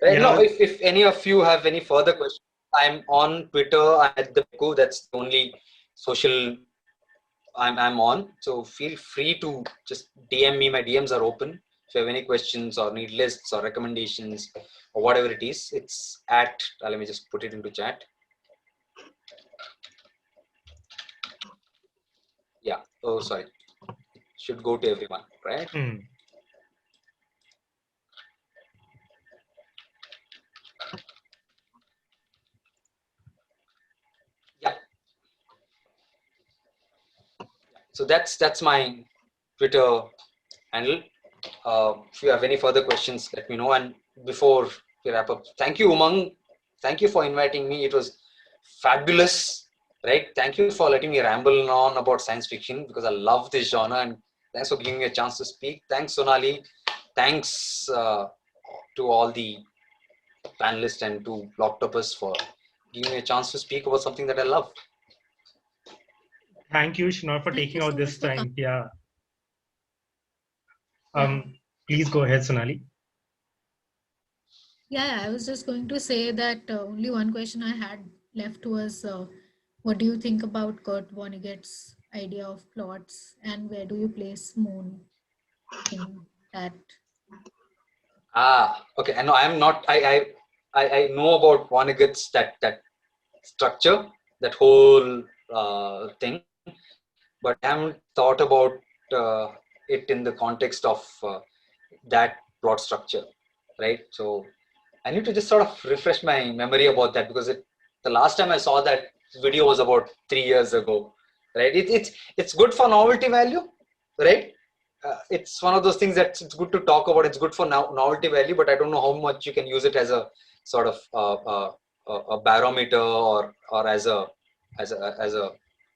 Right? No, if any of you have any further questions, I'm on Twitter at the Pico. That's the only social I'm on. So feel free to just DM me. My DMs are open. If you have any questions or need lists or recommendations or whatever it is, it's at. Let me just put it into chat. Yeah. Oh, sorry. Should go to everyone, right? So that's my Twitter handle. If you have any further questions, let me know. And before we wrap up, thank you, Umang. Thank you for inviting me. It was fabulous, right? Thank you for letting me ramble on about science fiction, because I love this genre. And thanks for giving me a chance to speak. Thanks, Sonali. Thanks to all the panelists and to Lawctopus for giving me a chance to speak about something that I love. Thank you, Shenoy, for taking out this time. Yeah. Please go ahead, Sonali. Yeah, I was just going to say that only one question I had left was, what do you think about Kurt Vonnegut's idea of plots, and where do you place Moon in that? Okay. I know I'm not. I know about Vonnegut's that structure, that whole thing, but I haven't thought about it in the context of that plot structure. right? So I need to just sort of refresh my memory about that, because the last time I saw that video was about 3 years ago, right? It's good for novelty value, right? It's one of those things that it's good to talk about. It's good for novelty value, but I don't know how much you can use it as a sort of a barometer, or as a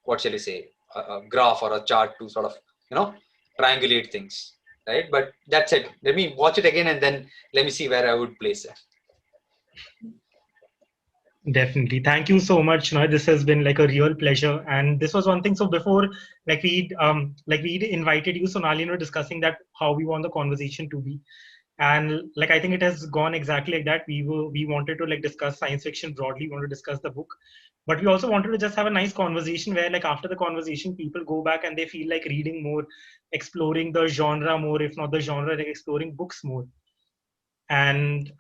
what shall you say, a graph or a chart to sort of triangulate things, right? But that's it. Let me watch it again and then let me see where I would place it. Definitely. Thank you so much. This has been like a real pleasure. And this was one thing. So before, we'd invited you, Sonali, discussing that how we want the conversation to be. And I think it has gone exactly like that. We wanted to discuss science fiction broadly. We wanted to discuss the book, but we also wanted to just have a nice conversation where after the conversation, people go back and they feel like reading more, exploring the genre more, if not the genre, exploring books more. And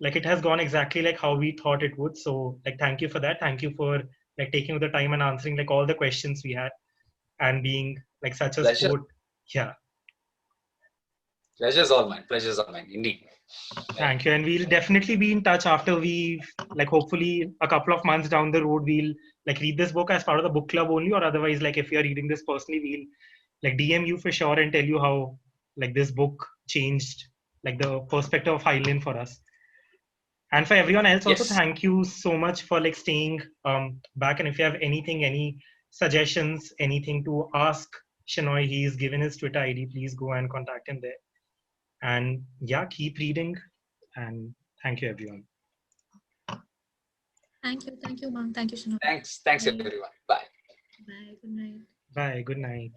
it has gone exactly like how we thought it would. So thank you for that. Thank you for taking the time and answering all the questions we had, and being such a Pleasure. sport. Yeah. Pleasure's all mine. Pleasure's all mine, indeed. Thank you. And we'll definitely be in touch after we hopefully a couple of months down the road, we'll read this book as part of the book club only, or otherwise if you're reading this personally, we'll DM you for sure and tell you how this book changed the perspective of Heinlein for us. And for everyone else also, thank you so much for staying back. And if you have any suggestions, anything to ask Shenoy, he's given his Twitter ID, please go and contact him there. And yeah, keep reading, and thank you, everyone. Thank you, Umang. Thank you, Shenoy. Thanks everyone. Bye. Bye. Good night. Bye. Good night.